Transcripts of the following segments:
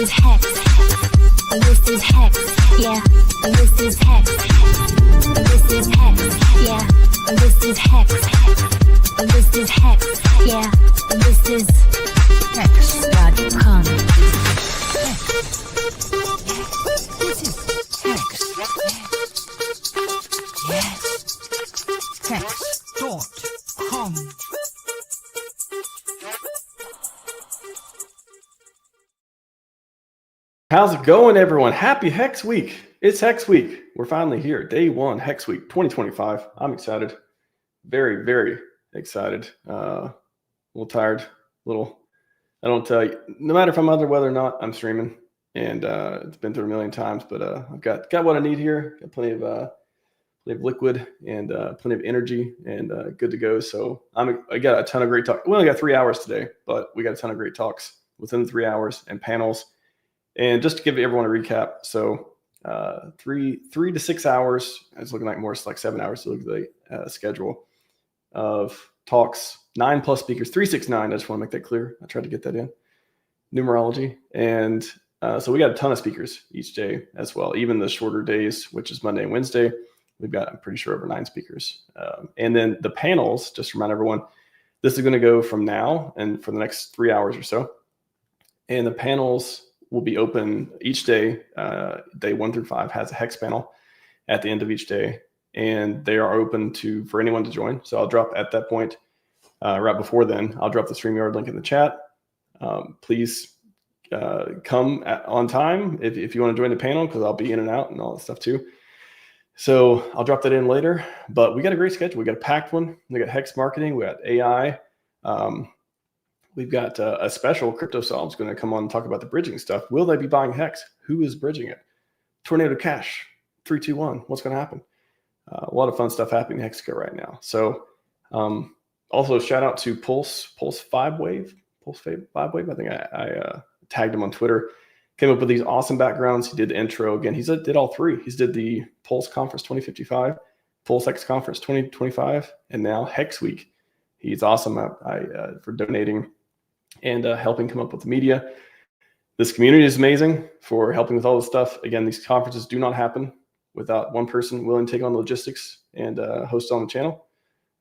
is HEX. This is HEX. Yeah. This is HEX. This is HEX. Yeah. This is HEX. This is HEX. Yeah. This is HEX.com. This is HEX. Yes. HEX.com. How's it going, everyone? Happy HEX week. It's HEX week. We're finally here. Day one, HEX week 2025. I'm excited. Very, very excited. A little tired. I don't tell you, no matter if I'm under weather or not, I'm streaming. And it's been through a million times, but I've got what I need here. Got plenty of liquid and plenty of energy and good to go. So I got a ton of great talk. We only got 3 hours today, but we got a ton of great talks within the 3 hours and panels. And just to give everyone a recap, so 3 to 6 hours, it's looking like more, it's like 7 hours to look at the schedule of talks, 9+ speakers, 369. I just want to make that clear. I tried to get that in numerology. And so we got a ton of speakers each day as well. Even the shorter days, which is Monday and Wednesday, we've got, I'm pretty sure, over 9 speakers. And then the panels, just to remind everyone, this is going to go from now and for the next 3 hours or so. And the panels will be open each day. Day 1 through 5 has a HEX panel at the end of each day, and they are open for anyone to join. So I'll drop at that point, right before then, I'll drop the StreamYard link in the chat. Please come on time if you want to join the panel, because I'll be in and out and all that stuff too. So I'll drop that in later, but we got a great schedule. We got a packed one. We got HEX marketing. We got AI. We've got a special crypto solves going to come on and talk about the bridging stuff. Will they be buying HEX? Who is bridging it? Tornado Cash, 3, 2, 1. What's going to happen? A lot of fun stuff happening in Hexco right now. So also shout out to Pulse 5 Wave. I think I tagged him on Twitter. Came up with these awesome backgrounds. He did the intro again. He did all three. He did the Pulse Conference 2055, PulseX Conference 2025, and now HEX Week. He's awesome for donating and helping come up with the media. This community is amazing for helping with all this stuff. Again, these conferences do not happen without one person willing to take on the logistics and host on the channel.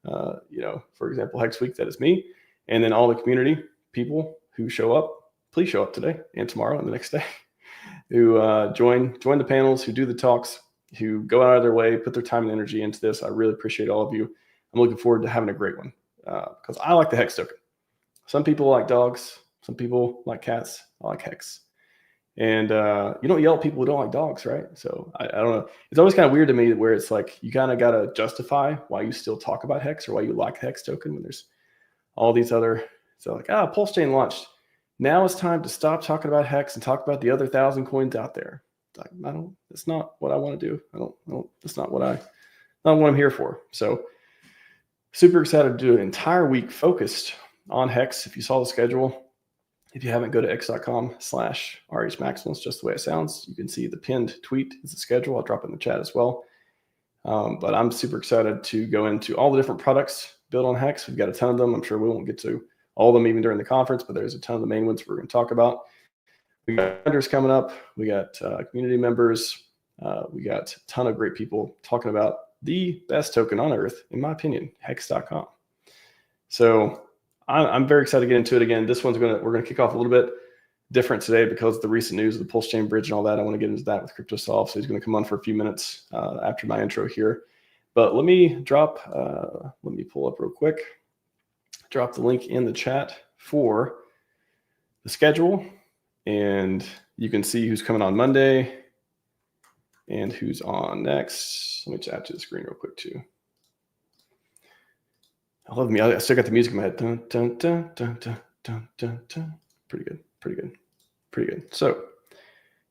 For example, HEX Week, that is me. And then all the community people who show up, please show up today and tomorrow and the next day, who join the panels, who do the talks, who go out of their way, put their time and energy into this. I really appreciate all of you. I'm looking forward to having a great one because I like the HEX token. Some people like dogs. Some people like cats. I like HEX. And you don't yell at people who don't like dogs, right? So I don't know. It's always kind of weird to me where it's like you kind of got to justify why you still talk about HEX or why you like the HEX token when there's all these other. So like, PulseChain launched. Now it's time to stop talking about HEX and talk about the other 1,000 coins out there. Like, that's not what I want to do. That's not what I'm here for. So super excited to do an entire week focused on HEX. If you saw the schedule, if you haven't, go to x.com/RHMax. Just the way it sounds. You can see the pinned tweet is the schedule. I'll drop it in the chat as well. But I'm super excited to go into all the different products built on HEX. We've got a ton of them. I'm sure we won't get to all of them even during the conference, but there's a ton of the main ones we're going to talk about. We got vendors coming up. We got community members. We got a ton of great people talking about the best token on earth, in my opinion, hex.com. So I'm very excited to get into it again. This one's we're going to kick off a little bit different today because of the recent news of the PulseChain bridge and all that. I want to get into that with CryptoSolve. So he's going to come on for a few minutes after my intro here. But let me pull up real quick. Drop the link in the chat for the schedule, and you can see who's coming on Monday and who's on next. Let me chat to the screen real quick too. I love I still got the music in my head. Dun, dun, dun, dun, dun, dun, dun, dun. Pretty good. So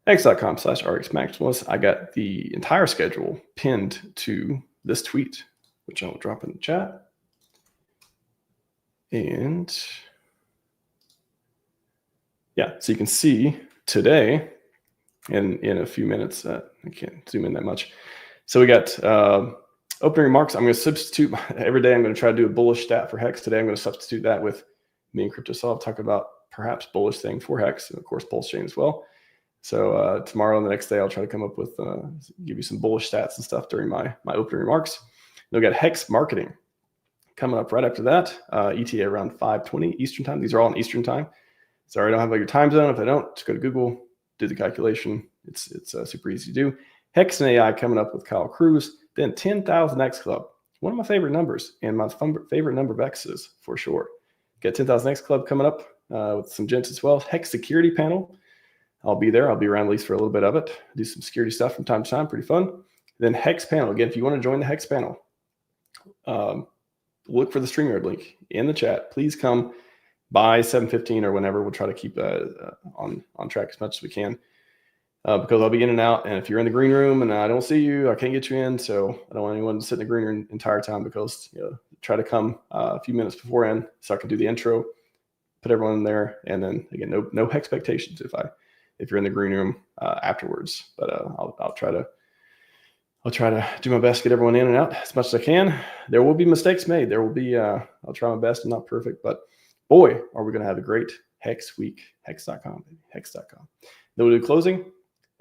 x.com/RHMax. I got the entire schedule pinned to this tweet, which I'll drop in the chat. And yeah, so you can see today in a few minutes, I can't zoom in that much. So we got opening remarks. I'm going to substitute every day. I'm going to try to do a bullish stat for HEX. Today, I'm going to substitute that with me and CryptoSolve, talk about perhaps bullish thing for HEX and of course PulseChain as well. So tomorrow and the next day, I'll try to come up with, give you some bullish stats and stuff during my opening remarks. Then we got HEX marketing coming up right after that. ETA around 5:20 Eastern time. These are all in Eastern time. Sorry, I don't have like your time zone. If I don't, just go to Google, do the calculation. It's super easy to do. HEX and AI coming up with Kyle Cruz. Then 10,000X Club. One of my favorite numbers and my favorite number of X's for sure. Got 10,000X Club coming up with some gents as well. HEX security panel. I'll be there. I'll be around at least for a little bit of it. Do some security stuff from time to time. Pretty fun. Then HEX panel. Again, if you want to join the HEX panel, look for the StreamYard link in the chat. Please come by 7:15 or whenever. We'll try to keep on track as much as we can because I'll be in and out. And if you're in the green room and I don't see you, I can't get you in. So I don't want anyone to sit in the green room the entire time because try to come a few minutes beforehand so I can do the intro, put everyone in there, and then again, no expectations if you're in the green room afterwards. But I'll try to do my best to get everyone in and out as much as I can. There will be mistakes made. There will be, I'll try my best. I'm not perfect, but boy, are we going to have a great HEX week. HEX.com, baby. HEX.com. Then we'll do closing,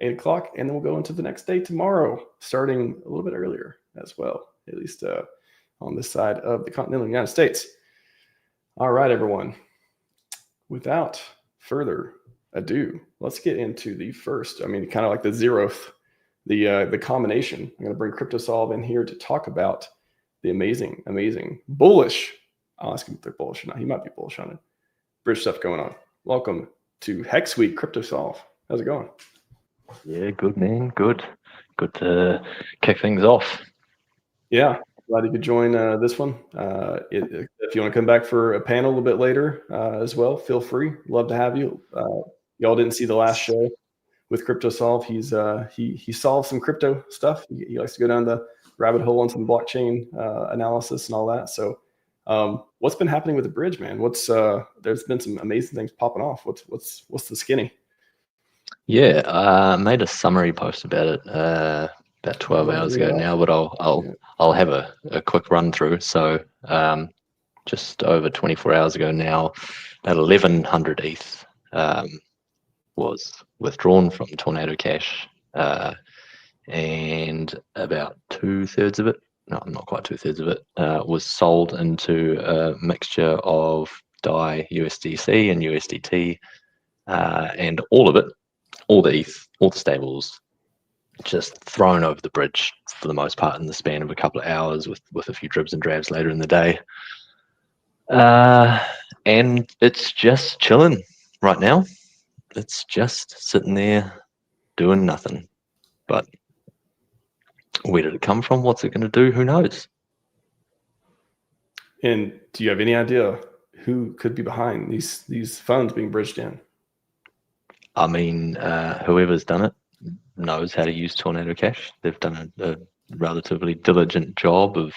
8 o'clock, and then we'll go into the next day tomorrow, starting a little bit earlier as well, at least on this side of the continental United States. All right, everyone. Without further ado, let's get into the first, kind of like the zeroth, the combination. I'm going to bring CryptoSolve in here to talk about the amazing bullish. I'll ask him if they're bullish or not. He might be bullish on it. Bridge stuff going on. Welcome to HEX Week, CryptoSolve. How's it going? Yeah, good, man. Good to kick things off. Yeah, glad you could join this one. If you want to come back for a panel a little bit later as well, feel free. Love to have you. Y'all didn't see the last show with CryptoSolve. He solves some crypto stuff. He likes to go down the rabbit hole on some blockchain analysis and all that. So what's been happening with the bridge, man? There's been some amazing things popping off. What's the skinny? Yeah, I made a summary post about it about 12 hours ago now, but I'll have a quick run through. So just over 24 hours ago now, at 1100 ETH was withdrawn from Tornado Cash, and about 2/3 of it, no, not quite 2/3 of it, was sold into a mixture of DAI USDC and USDT, and all of it, all the ETH, all the stables, just thrown over the bridge for the most part in the span of a couple of hours with a few dribs and drabs later in the day. And it's just chilling right now. It's just sitting there doing nothing. But where did it come from? What's it going to do? Who knows? And do you have any idea who could be behind these funds being bridged in? Whoever's done it knows how to use Tornado Cash. They've done a relatively diligent job of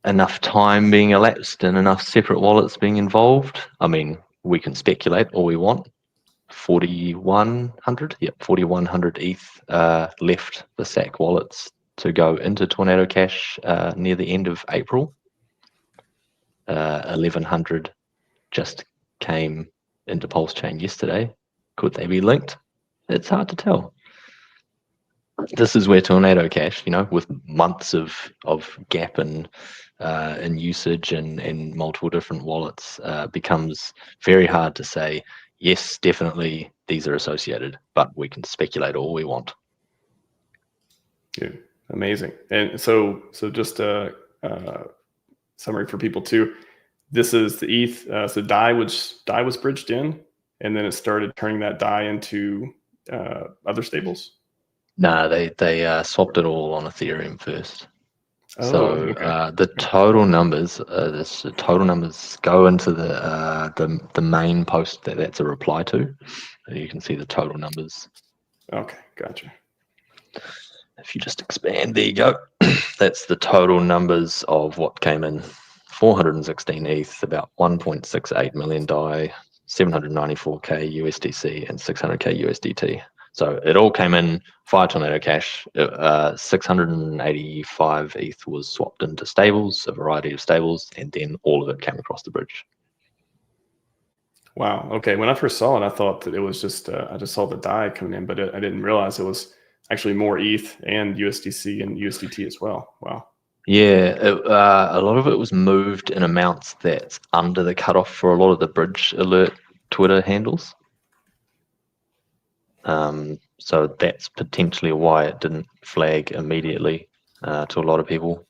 enough time being elapsed and enough separate wallets being involved. We can speculate all we want. 4,100 ETH left the SAC wallets to go into Tornado Cash near the end of April. 1,100 just came into PulseChain yesterday. Could they be linked? It's hard to tell. This is where Tornado Cash, with months of gap in usage and multiple different wallets, becomes very hard to say, yes, definitely these are associated, but we can speculate all we want. Yeah, amazing. And so just a summary for people too. This is the ETH. So DAI was bridged in, and then it started turning that DAI into other stables. No, they swapped it all on Ethereum first. Okay. The total numbers, go into the main post that's a reply to. You can see the total numbers. Okay, gotcha. If you just expand, there you go. That's the total numbers of what came in: 416 ETH, about 1.68 million DAI, 794k USDC, and 600k USDT. So it all came in via Tornado Cash. 685 ETH was swapped into stables, a variety of stables, and then all of it came across the bridge. Wow. Okay. When I first saw it, I thought that it was just I just saw the DAI coming in, but I didn't realize it was actually more ETH and USDC and USDT as well. Wow. Yeah, a lot of it was moved in amounts that's under the cutoff for a lot of the bridge alert Twitter handles. So that's potentially why it didn't flag immediately to a lot of people.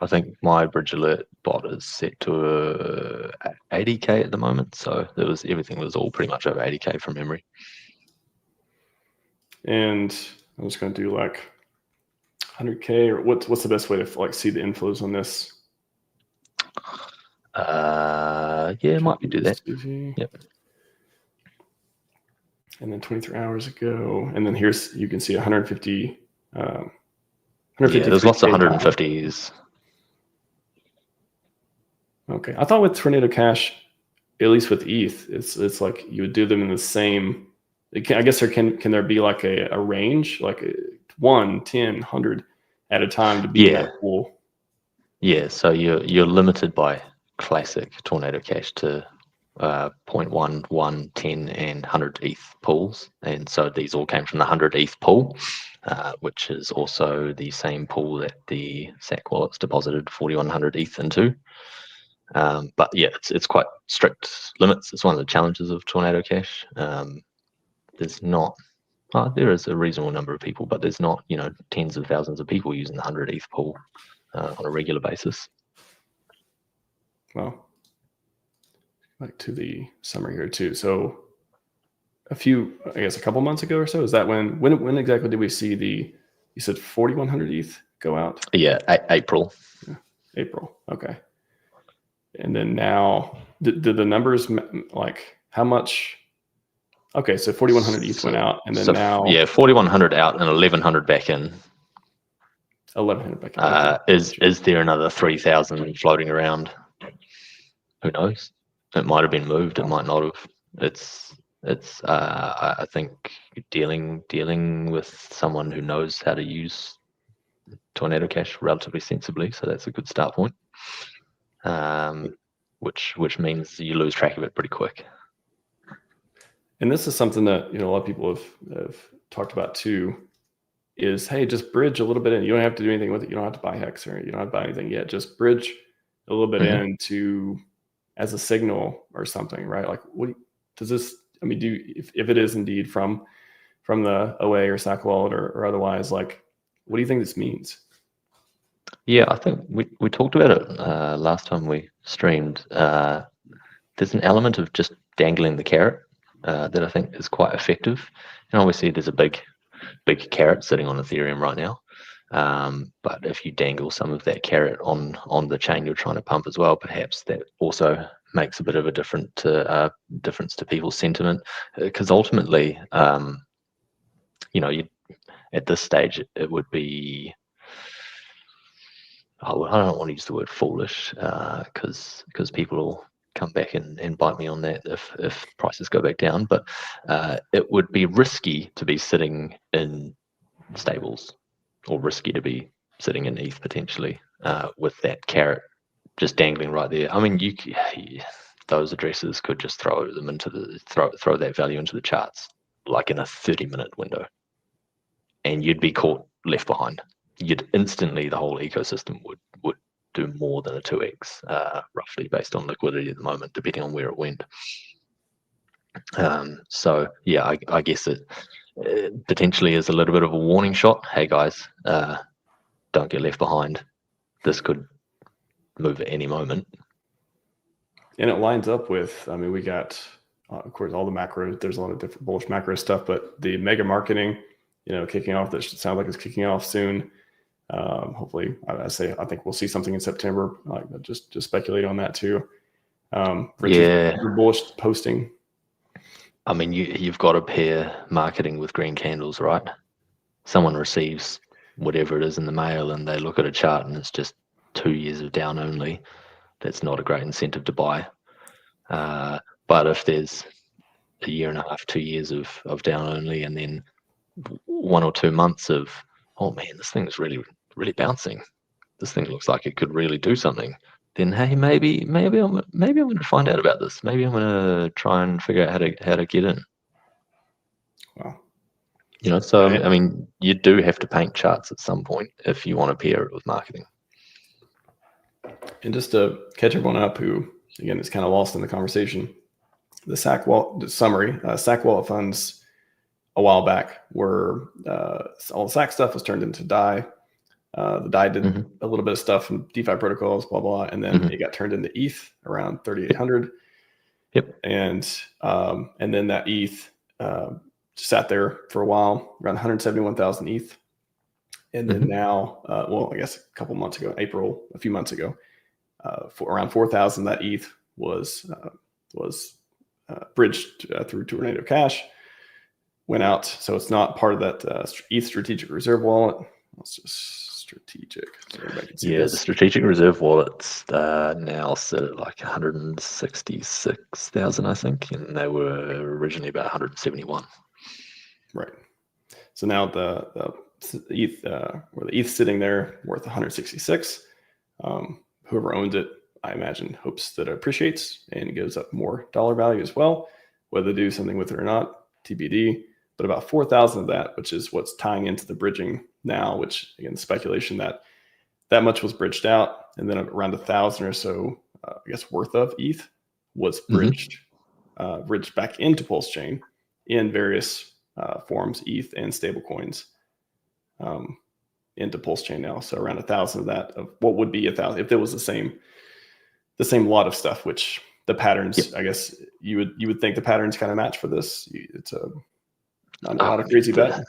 I think my bridge alert bot is set to 80K at the moment, so everything was all pretty much over 80K from memory. And I'm just going to do like 100K, or what's the best way to like see the inflows on this? Yeah, might be do that. Yep. And then 23 hours ago, and then here's, you can see 150. Yeah, there's lots of 150s. Okay, I thought with Tornado Cash, at least with ETH, it's like you would do them in the same. I guess can there be like a range, like 1, 10, 100 at a time to be in that pool? Yeah, so you're limited by classic Tornado Cash to 0.1, 1, 10, and 100 ETH pools, and so these all came from the 100 ETH pool, which is also the same pool that the SAC wallets deposited 4100 ETH into. But yeah, it's quite strict limits. It's one of the challenges of Tornado Cash. There's not, there is a reasonable number of people, but there's not, tens of thousands of people using the 100 ETH pool on a regular basis. Well, like to the summary here too. So a couple months ago or so, is that when exactly did we see you said 4100 ETH go out? Yeah, April. Yeah, April. Okay. And then now, did the numbers, like how much? Okay, so 4100 ETH went out, and then now 4100 out and 1100 back in. 1100 back in. Okay. Is there another 3000 floating around? Who knows? It might have been moved. It might not have. It's I think dealing with someone who knows how to use Tornado Cash relatively sensibly. So that's a good start point. Which means you lose track of it pretty quick. And this is something that a lot of people have talked about too. Is, hey, just bridge a little bit in. You don't have to do anything with it. You don't have to buy HEX, or you don't have to buy anything yet. Just bridge a little bit in to as a signal or something, right? Like, what does this? I mean, if it is indeed from the OA or SAC wallet or otherwise, like, what do you think this means? Yeah, I think we talked about it last time we streamed. There's an element of just dangling the carrot that I think is quite effective. And obviously there's a big carrot sitting on Ethereum right now. But if you dangle some of that carrot on the chain you're trying to pump as well, perhaps that also makes a bit of a difference to people's sentiment. Because ultimately, at this stage, it would be, I don't want to use the word foolish, because people will come back and bite me on that if prices go back down. But it would be risky to be sitting in stables, or risky to be sitting in ETH potentially with that carrot just dangling right there. I mean, those addresses could just throw them into throw that value into the charts like in a 30-minute window, and you'd be caught left behind. You'd instantly, the whole ecosystem would do more than a 2x roughly based on liquidity at the moment, depending on where it went. So yeah, I guess it potentially is a little bit of a warning shot. Hey guys, don't get left behind. This could move at any moment. And it lines up with, I mean, we got, of course, all the macro, there's a lot of different bullish macro stuff, but the mega marketing, kicking off, that should sound like it's kicking off soon. Hopefully, I think we'll see something in September. Just speculate on that too. Your bullish posting. I mean, you've got to pair marketing with green candles, right? Someone receives whatever it is in the mail and they look at a chart and it's just 2 years of down only. That's not a great incentive to buy. But if there's a year and a half, 2 years of down only, and then 1 or 2 months of, oh man, this thing is really, really bouncing. This thing looks like it could really do something. then hey, maybe I'm going to find out about this. Maybe I'm going to try and figure out how to get in. Wow. You know, so I mean, you do have to paint charts at some point if you want to pair it with marketing. And just to catch everyone up who, again, is kind of lost in the conversation, the SAC wallet summary, SAC wallet funds a while back were all the SAC stuff was turned into DAI. The DAI did a little bit of stuff in DeFi protocols, blah, blah, and then it got turned into ETH around 3,800. Yep. And then that ETH sat there for a while, around 171,000 ETH. And then now, well, I guess a couple months ago, a few months ago, for around 4,000, that ETH was bridged through Tornado Cash, went out. So it's not part of that ETH strategic reserve wallet. Let's just strategic. So everybody can see this. The strategic reserve wallets now sit at like 166,000, I think, and they were originally about 171. Right. So now the ETH, or the ETH sitting there worth 166. Whoever owns it, I imagine, hopes that it appreciates and gives up more dollar value as well. Whether they do something with it or not, TBD. But about 4,000 of that, which is what's tying into the bridging now, which again, speculation that much was bridged out, and then around 1,000 or so, I guess, worth of ETH was bridged back into PulseChain in various forms, ETH and stablecoins, into PulseChain now. So around 1,000 of that, of what would be 1,000 if there was the same lot of stuff, which the patterns, I guess you would think the patterns kind of match for this. It's not a crazy bet.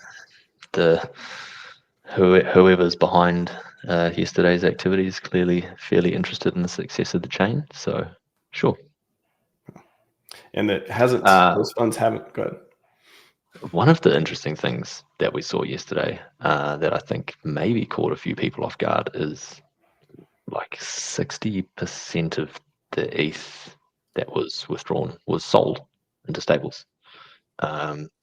Whoever's behind yesterday's activity is clearly fairly interested in the success of the chain. So sure. And it hasn't. Those funds haven't. Go ahead. One of the interesting things that we saw yesterday that I think maybe caught a few people off guard is like 60% of the ETH that was withdrawn was sold into stables.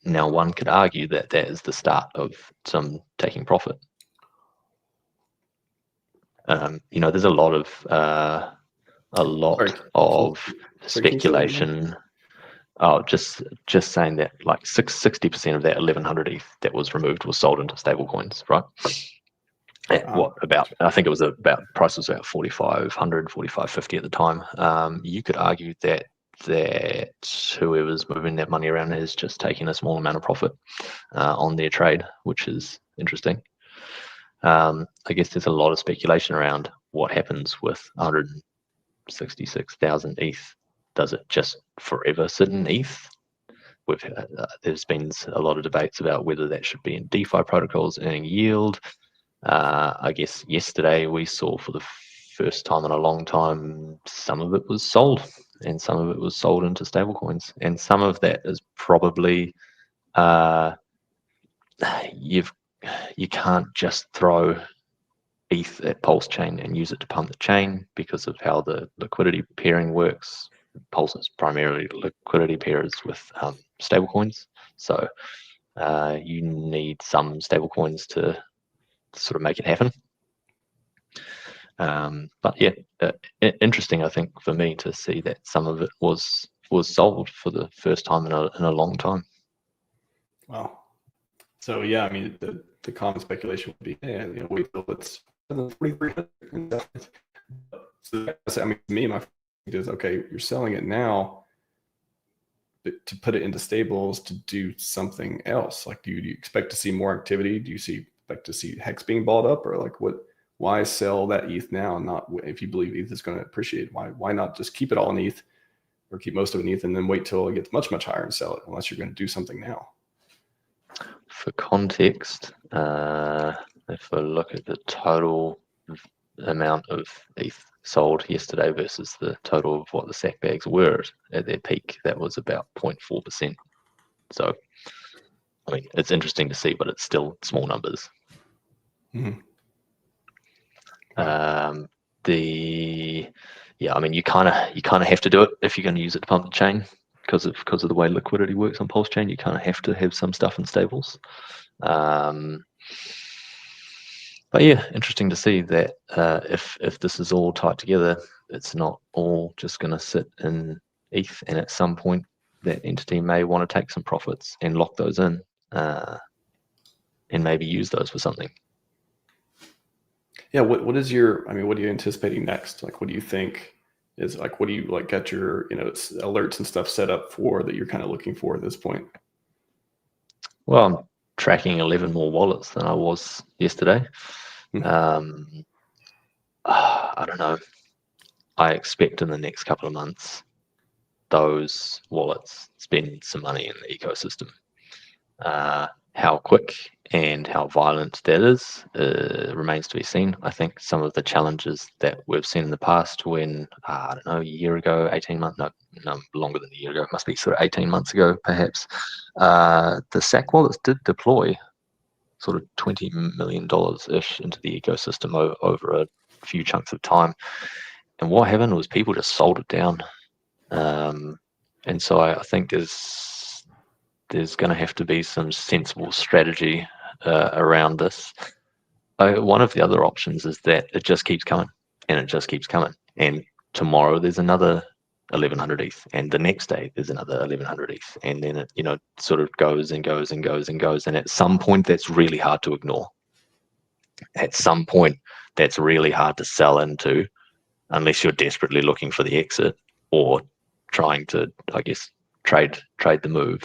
Now one could argue that is the start of some taking profit. There's a lot of speculation. Just saying that like 60% of that 1,100 ETH that was removed was sold into stable coins, right? I think it was price was about 4,500, 4,550 at the time. You could argue that whoever's moving that money around is just taking a small amount of profit on their trade, which is interesting. I guess there's a lot of speculation around what happens with 166,000 ETH. Does it just forever sit in ETH? There's been a lot of debates about whether that should be in DeFi protocols earning yield. I guess yesterday we saw for the first time in a long time, some of it was sold and some of it was sold into stablecoins. And some of that is probably, you can't just throw ETH at PulseChain and use it to pump the chain because of how the liquidity pairing works. Pulse is primarily liquidity pairs with stablecoins. So you need some stablecoins to sort of make it happen. But yeah, interesting, I think, for me to see that some of it was sold for the first time in a long time. Wow. So yeah, I mean, the common speculation would be, wait till it's 4,300. So I mean, to me, my is okay. You're selling it now to put it into stables to do something else. Like, do you expect to see more activity? Do you expect to see HEX being bought up, or like what? Why sell that ETH now? And not if you believe ETH is going to appreciate. Why not just keep it all in ETH, or keep most of it in ETH, and then wait till it gets much higher and sell it? Unless you're going to do something now. For context, if I look at the total amount of ETH sold yesterday versus the total of what the sack bags were at their peak, that was about 0.4%. So, I mean, it's interesting to see, but it's still small numbers. Mm-hmm. I mean, you kind of have to do it if you're going to use it to pump the chain because of the way liquidity works on PulseChain. You kind of have to have some stuff in stables. But yeah, interesting to see that if this is all tied together, it's not all just going to sit in ETH, and at some point that entity may want to take some profits and lock those in, and maybe use those for something. Yeah. What is your? I mean, what are you anticipating next? Like, what do you think is like? What do you like? Got your alerts and stuff set up for that you're kind of looking for at this point? Well, I'm tracking 11 more wallets than I was yesterday. I don't know. I expect in the next couple of months, those wallets spend some money in the ecosystem. How quick and how violent that is remains to be seen. I think some of the challenges that we've seen in the past when, I don't know, a year ago, 18 months, no, longer than a year ago, it must be sort of 18 months ago, perhaps, the SAC wallets did deploy sort of $20 million-ish into the ecosystem over a few chunks of time. And what happened was people just sold it down. And so I think there's going to have to be some sensible strategy around this. One of the other options is that it just keeps coming, and it just keeps coming. And tomorrow there's another 1100 ETH, and the next day there's another 1100 ETH, and then it sort of goes and goes and goes and goes. And at some point, that's really hard to ignore. At some point, that's really hard to sell into, unless you're desperately looking for the exit or trying to, I guess, trade the move.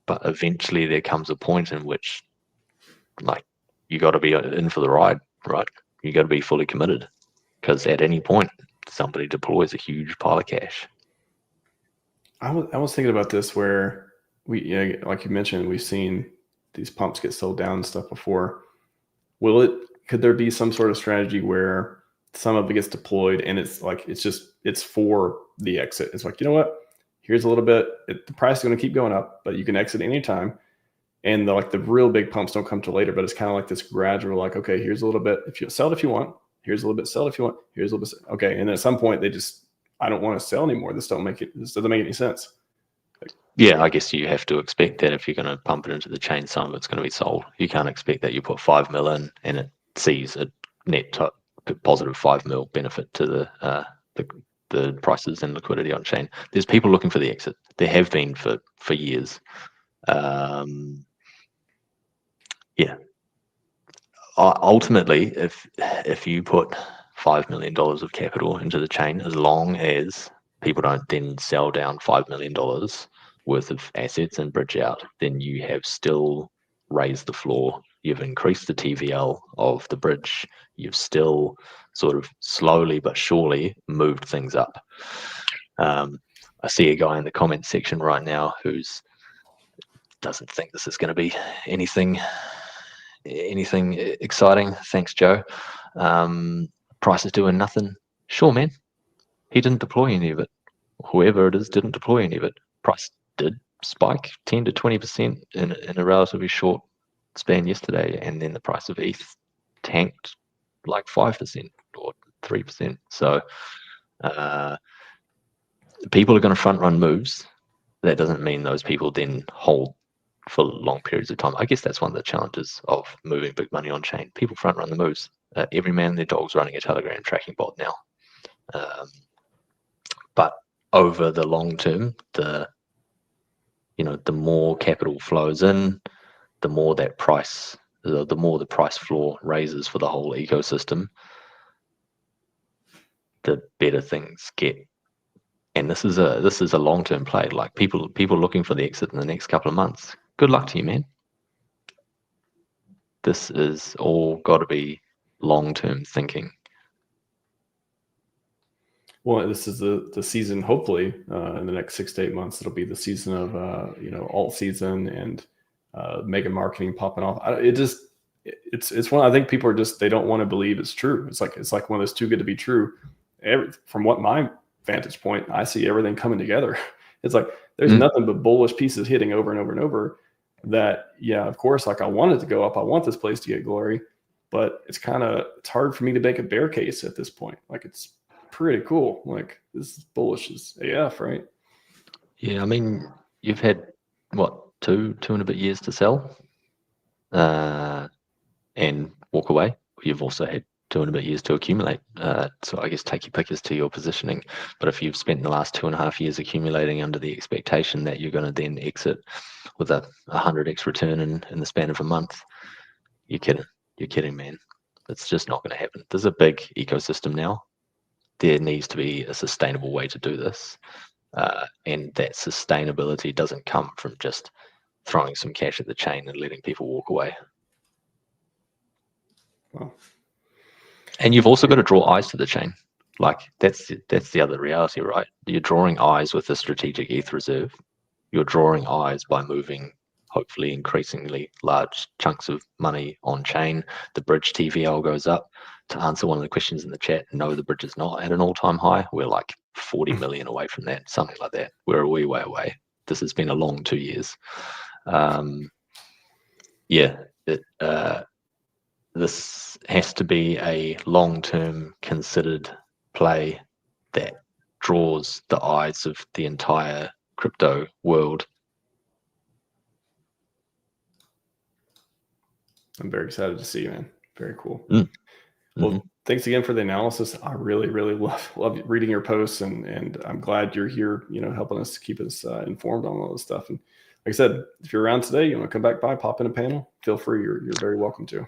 But eventually there comes a point in which, like, you got to be in for the ride, right? You got to be fully committed, because at any point somebody deploys a huge pile of cash. I was thinking about this where we, like you mentioned, we've seen these pumps get sold down and stuff before. Could there be some sort of strategy where some of it gets deployed and it's for the exit? It's like, you know what? Here's a little bit. The price is going to keep going up, but you can exit anytime. And the real big pumps don't come till later, but it's kind of like this gradual, like, okay, here's a little bit. If you sell it, if you want, here's a little bit, sell it if you want, here's a little bit. Okay. And then at some point I don't want to sell anymore. This doesn't make any sense. Yeah, I guess you have to expect that if you're going to pump it into the chain, some of it's going to be sold. You can't expect that you put 5 mil in and it sees a net positive 5 mil benefit to the prices and liquidity on chain. There's people looking for the exit. There have been for years. Yeah. Ultimately, if you put $5 million of capital into the chain, as long as people don't then sell down $5 million worth of assets and bridge out, then you have still raised the floor. You've increased the TVL of the bridge. You've still sort of slowly but surely moved things up. I see a guy in the comments section right now who's doesn't think this is going to be anything exciting. Thanks, Joe. Price is doing nothing. Sure, man. He didn't deploy any of it. Whoever it is didn't deploy any of it. Price did spike 10 to 20% in a relatively short span yesterday, and then the price of ETH tanked like 5% or 3%. So people are going to front run moves. That doesn't mean those people then hold for long periods of time. I guess that's one of the challenges of moving big money on chain. People front run the moves. Every man and their dog's running a Telegram tracking bot now. But over the long term, the more capital flows in, the more the price floor raises for the whole ecosystem, the better things get. And this is a long-term play. Like people looking for the exit in the next couple of months. Good luck to you, man. This is all got to be long-term thinking. Well, this is the season. Hopefully, in the next 6 to 8 months, it'll be the season of alt season and mega marketing popping off. It's one. I think people are they don't want to believe it's true. It's like one of those too good to be true. From what my vantage point, I see everything coming together. It's like there's nothing but bullish pieces hitting over and over and over. That, yeah, of course, like I want it to go up. I want this place to get glory, but it's hard for me to make a bear case at this point. Like it's pretty cool. Like this is bullish as AF, right? Yeah, I mean, you've had what, two and a bit years to sell and walk away. You've also had 2.5 years to accumulate. So I guess take your pick as to your positioning. But if you've spent the last 2.5 years accumulating under the expectation that you're going to then exit with a 100x return in the span of a month, you're kidding. You're kidding, man. It's just not going to happen. There's a big ecosystem now. There needs to be a sustainable way to do this. And that sustainability doesn't come from just throwing some cash at the chain and letting people walk away. Wow. And you've also got to draw eyes to the chain. Like that's the other reality, right? You're drawing eyes with the strategic ETH reserve. You're drawing eyes by moving, hopefully, increasingly large chunks of money on chain. The bridge TVL goes up. To answer one of the questions in the chat, no, the bridge is not at an all-time high. We're like 40 million away from that, something like that. We're a wee way away. This has been a long 2 years. This has to be a long-term considered play that draws the eyes of the entire crypto world. I'm very excited to see you, man. Very cool. Well, thanks again for the analysis. I really, really love reading your posts, and I'm glad you're here, helping us keep us informed on all this stuff. And like I said, if you're around today, you want to come back by, pop in a panel, feel free. You're very welcome to.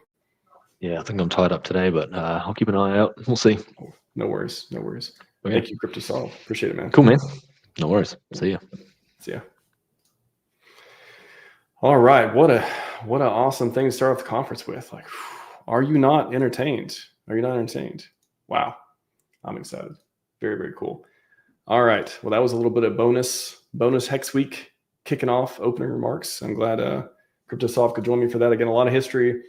Yeah, I think I'm tied up today, but I'll keep an eye out. We'll see. No worries. No worries. Okay. Thank you, CryptoSolve. Appreciate it, man. Cool, man. No worries. See ya. See ya. All right. What an awesome thing to start off the conference with. Like, are you not entertained? Are you not entertained? Wow. I'm excited. Very, very cool. All right. Well, that was a little bit of bonus Hex Week kicking off opening remarks. I'm glad CryptoSolve could join me for that. Again, a lot of history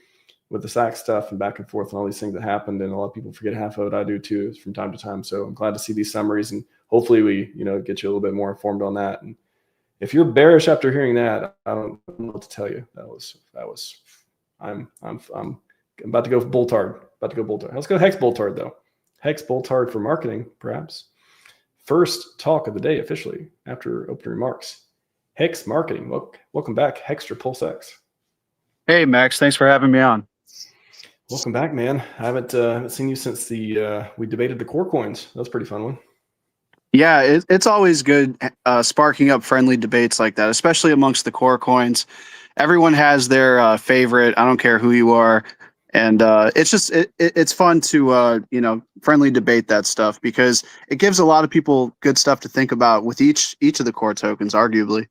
with the SAC stuff and back and forth and all these things that happened. And a lot of people forget half of it. I do too, from time to time. So I'm glad to see these summaries, and hopefully we, get you a little bit more informed on that. And if you're bearish after hearing that, I don't know what to tell you. I'm about to go Boltard. Let's go Hex Boltard though. Hex Boltard for marketing, perhaps. First talk of the day officially after opening remarks. Hex marketing. Welcome back, Hexter PulseX. Hey Max, thanks for having me on. Welcome back, man. I haven't seen you since we debated the core coins. That was a pretty fun one. Yeah, it's always good sparking up friendly debates like that, especially amongst the core coins. Everyone has their favorite. I don't care who you are, and it's fun to friendly debate that stuff because it gives a lot of people good stuff to think about with each of the core tokens, arguably.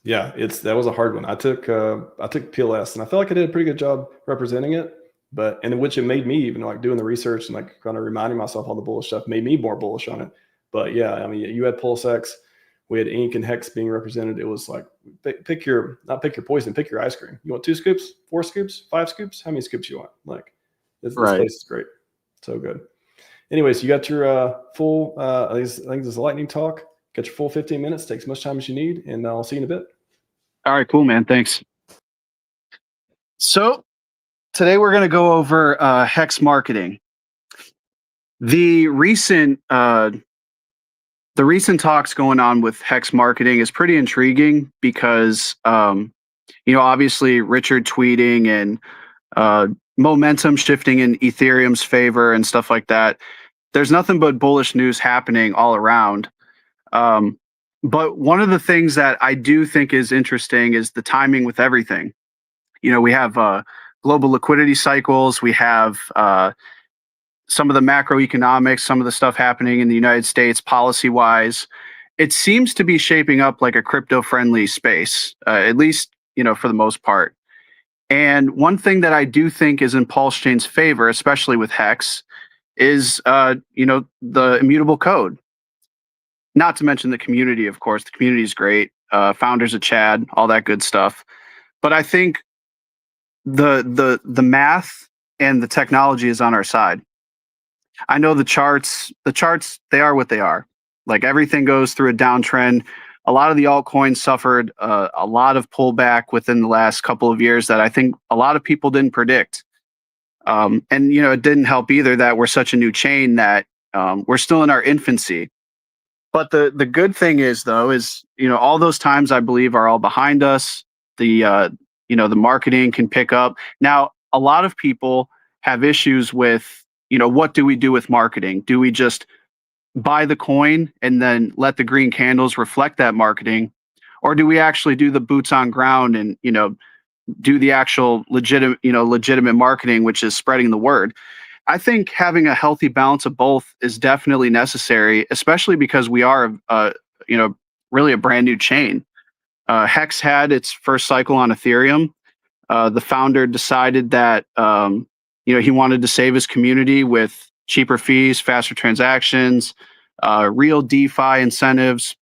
Yeah, that was a hard one. I took PLS, and I felt like I did a pretty good job representing it. But in which it made me even like doing the research and like kind of reminding myself all the bullish stuff made me more bullish on it. But yeah, I mean, you had PulseX, we had Ink and Hex being represented. It was like pick your poison, pick your ice cream. You want 2 scoops, 4 scoops, 5 scoops? How many scoops you want? Like this place is great, so good. Anyways, you got your full. I think this is a lightning talk. Got your full 15 minutes. Take as much time as you need, and I'll see you in a bit. All right, cool, man. Thanks. So today we're going to go over Hex marketing. The recent talks going on with Hex marketing is pretty intriguing because obviously Richard tweeting and momentum shifting in Ethereum's favor and stuff like that. There's nothing but bullish news happening all around. But one of the things that I do think is interesting is the timing with everything. We have global liquidity cycles. We have some of the macroeconomics, some of the stuff happening in the United States policy-wise. It seems to be shaping up like a crypto-friendly space, at least, for the most part. And one thing that I do think is in PulseChain's favor, especially with Hex, is, the immutable code. Not to mention the community, of course. The community is great. Founders of Chad, all that good stuff. But I think the math and the technology is on our side. I know the charts, they are what they are. Like everything goes through a downtrend. A lot of the altcoins suffered a lot of pullback within the last couple of years that I think a lot of people didn't predict. And it didn't help either that we're such a new chain that we're still in our infancy. But the good thing is, though, is, all those times I believe are all behind us. The marketing can pick up. Now, a lot of people have issues with, what do we do with marketing? Do we just buy the coin and then let the green candles reflect that marketing? Or do we actually do the boots on ground and, do the actual legitimate marketing, which is spreading the word? I think having a healthy balance of both is definitely necessary, especially because we are, really a brand new chain. Hex had its first cycle on Ethereum. The founder decided that, he wanted to save his community with cheaper fees, faster transactions, real DeFi incentives.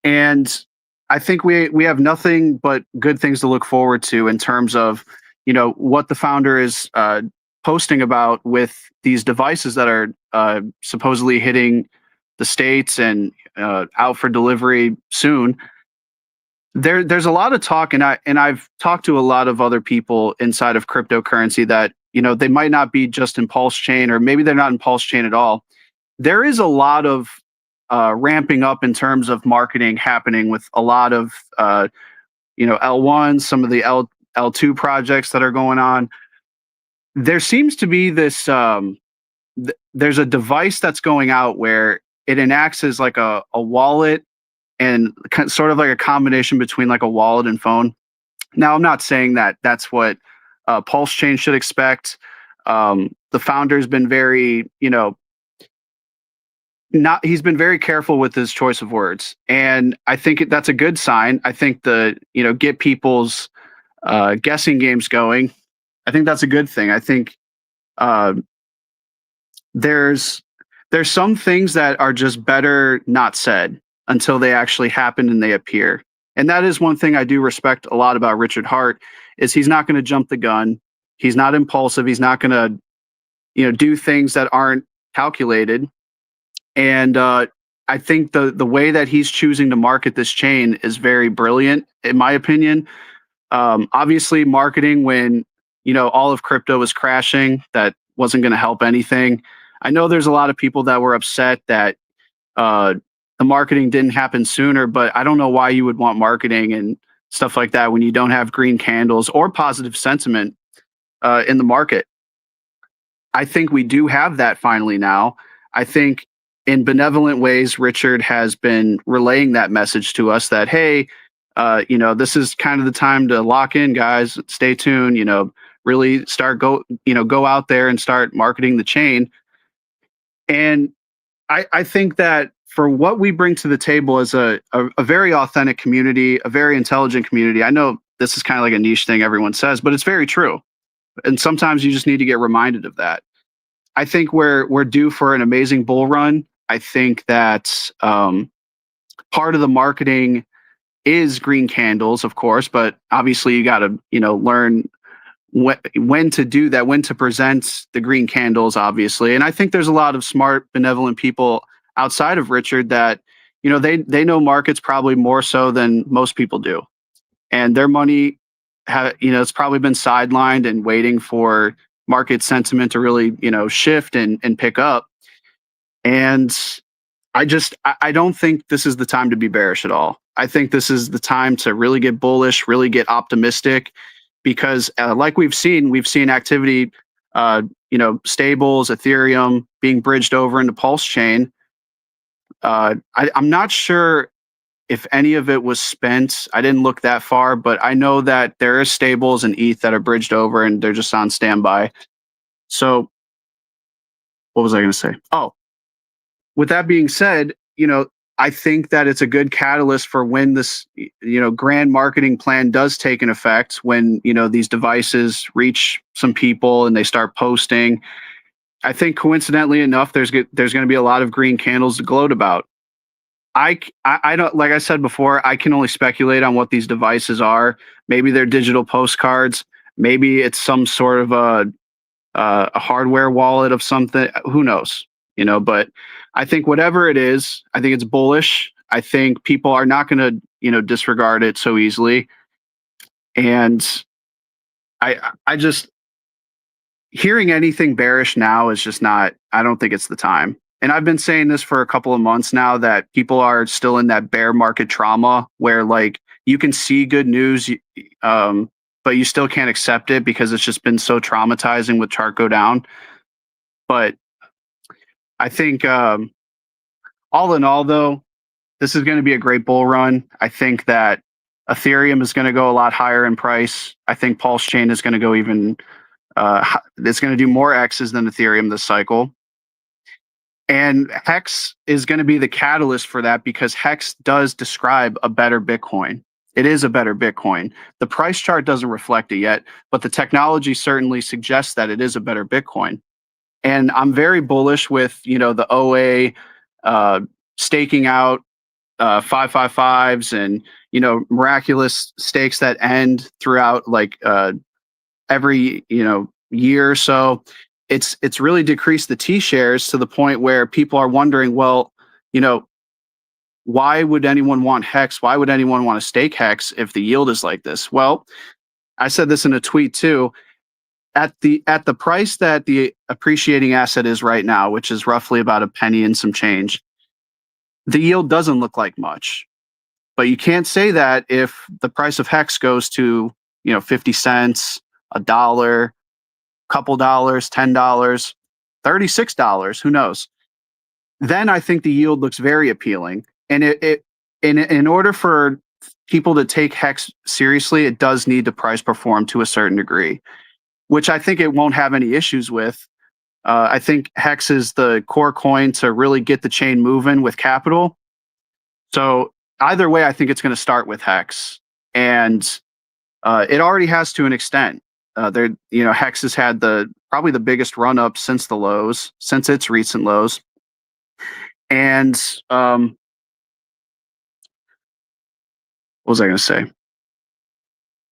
And I think we have nothing but good things to look forward to in terms of, what the founder is posting about with these devices that are supposedly hitting the States and out for delivery soon. There's a lot of talk, and I've talked to a lot of other people inside of cryptocurrency that, they might not be just in PulseChain, or maybe they're not in PulseChain at all. There is a lot of ramping up in terms of marketing happening with a lot of L1, some of the L2 projects that are going on. There seems to be this there's a device that's going out where it enacts as like a wallet, and sort of like a combination between like a wallet and phone. Now, I'm not saying that that's what PulseChain should expect. The founder's been very, he's been very careful with his choice of words, and I think that's a good sign. I think get people's guessing games going. I think that's a good thing. I think there's some things that are just better not said until they actually happen and they appear. And that is one thing I do respect a lot about Richard Hart, is he's not going to jump the gun. He's not impulsive. He's not going to, do things that aren't calculated. And I think the way that he's choosing to market this chain is very brilliant, in my opinion. Obviously, marketing when, all of crypto was crashing, that wasn't going to help anything. I know there's a lot of people that were upset that the marketing didn't happen sooner, but I don't know why you would want marketing and stuff like that when you don't have green candles or positive sentiment in the market. I think we do have that finally now. I think in benevolent ways, Richard has been relaying that message to us that, hey, this is kind of the time to lock in, guys. Stay tuned, really start go out there and start marketing the chain. And I think that for what we bring to the table as a very authentic community, a very intelligent community. I know this is kind of like a niche thing everyone says, but it's very true. And sometimes you just need to get reminded of that. I think we're due for an amazing bull run. I think that part of the marketing is green candles, of course, but obviously you got to, learn when to do that, when to present the green candles, obviously. And I think there's a lot of smart, benevolent people outside of Richard that, they know markets probably more so than most people do. And their money, it's probably been sidelined and waiting for market sentiment to really, shift and pick up. And I don't think this is the time to be bearish at all. I think this is the time to really get bullish, really get optimistic, because like we've seen activity, stables, Ethereum being bridged over into PulseChain. I'm not sure if any of it was spent. I didn't look that far, but I know that there are stables and ETH that are bridged over and they're just on standby. So what was I going to say? Oh, with that being said, I think that it's a good catalyst for when this, grand marketing plan does take an effect, when, these devices reach some people and they start posting. I think coincidentally enough, there's going to be a lot of green candles to gloat about. I don't, like I said before, I can only speculate on what these devices are. Maybe they're digital postcards. Maybe it's some sort of a hardware wallet of something. Who knows? But I think whatever it is, I think it's bullish. I think people are not going to, disregard it so easily. And I just, hearing anything bearish now is just not, I don't think it's the time. And I've been saying this for a couple of months now, that people are still in that bear market trauma where, like, you can see good news, but you still can't accept it because it's just been so traumatizing with chart go down. But I think all in all, though, this is going to be a great bull run. I think that Ethereum is going to go a lot higher in price. I think PulseChain is going to go even, it's going to do more X's than Ethereum this cycle. And HEX is going to be the catalyst for that because HEX does describe a better Bitcoin. It is a better Bitcoin. The price chart doesn't reflect it yet, but the technology certainly suggests that it is a better Bitcoin. And I'm very bullish with, the OA staking out 555s and, miraculous stakes that end throughout like every, year or so. It's really decreased the T shares to the point where people are wondering, well, why would anyone want HEX? Why would anyone want to stake HEX if the yield is like this? Well, I said this in a tweet too. At the price that the appreciating asset is right now, which is roughly about a penny and some change, the yield doesn't look like much. But you can't say that if the price of HEX goes to 50 cents, $1, couple dollars, $10, $36, who knows? Then I think the yield looks very appealing. And in order for people to take HEX seriously, it does need to price perform to a certain degree, which I think it won't have any issues with. I think HEX is the core coin to really get the chain moving with capital. So either way, I think it's going to start with HEX, and it already has to an extent. HEX has had probably the biggest run up since its recent lows. And what was I going to say?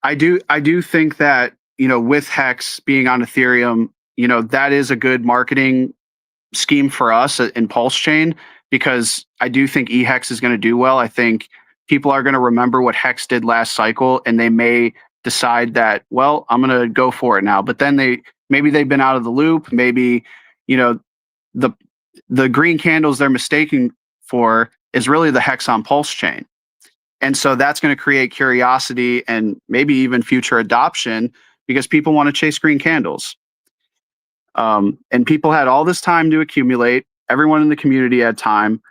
I do think that, with HEX being on Ethereum, that is a good marketing scheme for us in PulseChain, because I do think EHEX is going to do well. I think people are going to remember what HEX did last cycle, and they may decide that, well, I'm going to go for it now. But then maybe they've been out of the loop. Maybe, the green candles they're mistaken for is really the HEX on PulseChain. And so that's going to create curiosity and maybe even future adoption because people want to chase green candles. And people had all this time to accumulate. Everyone in the community had time.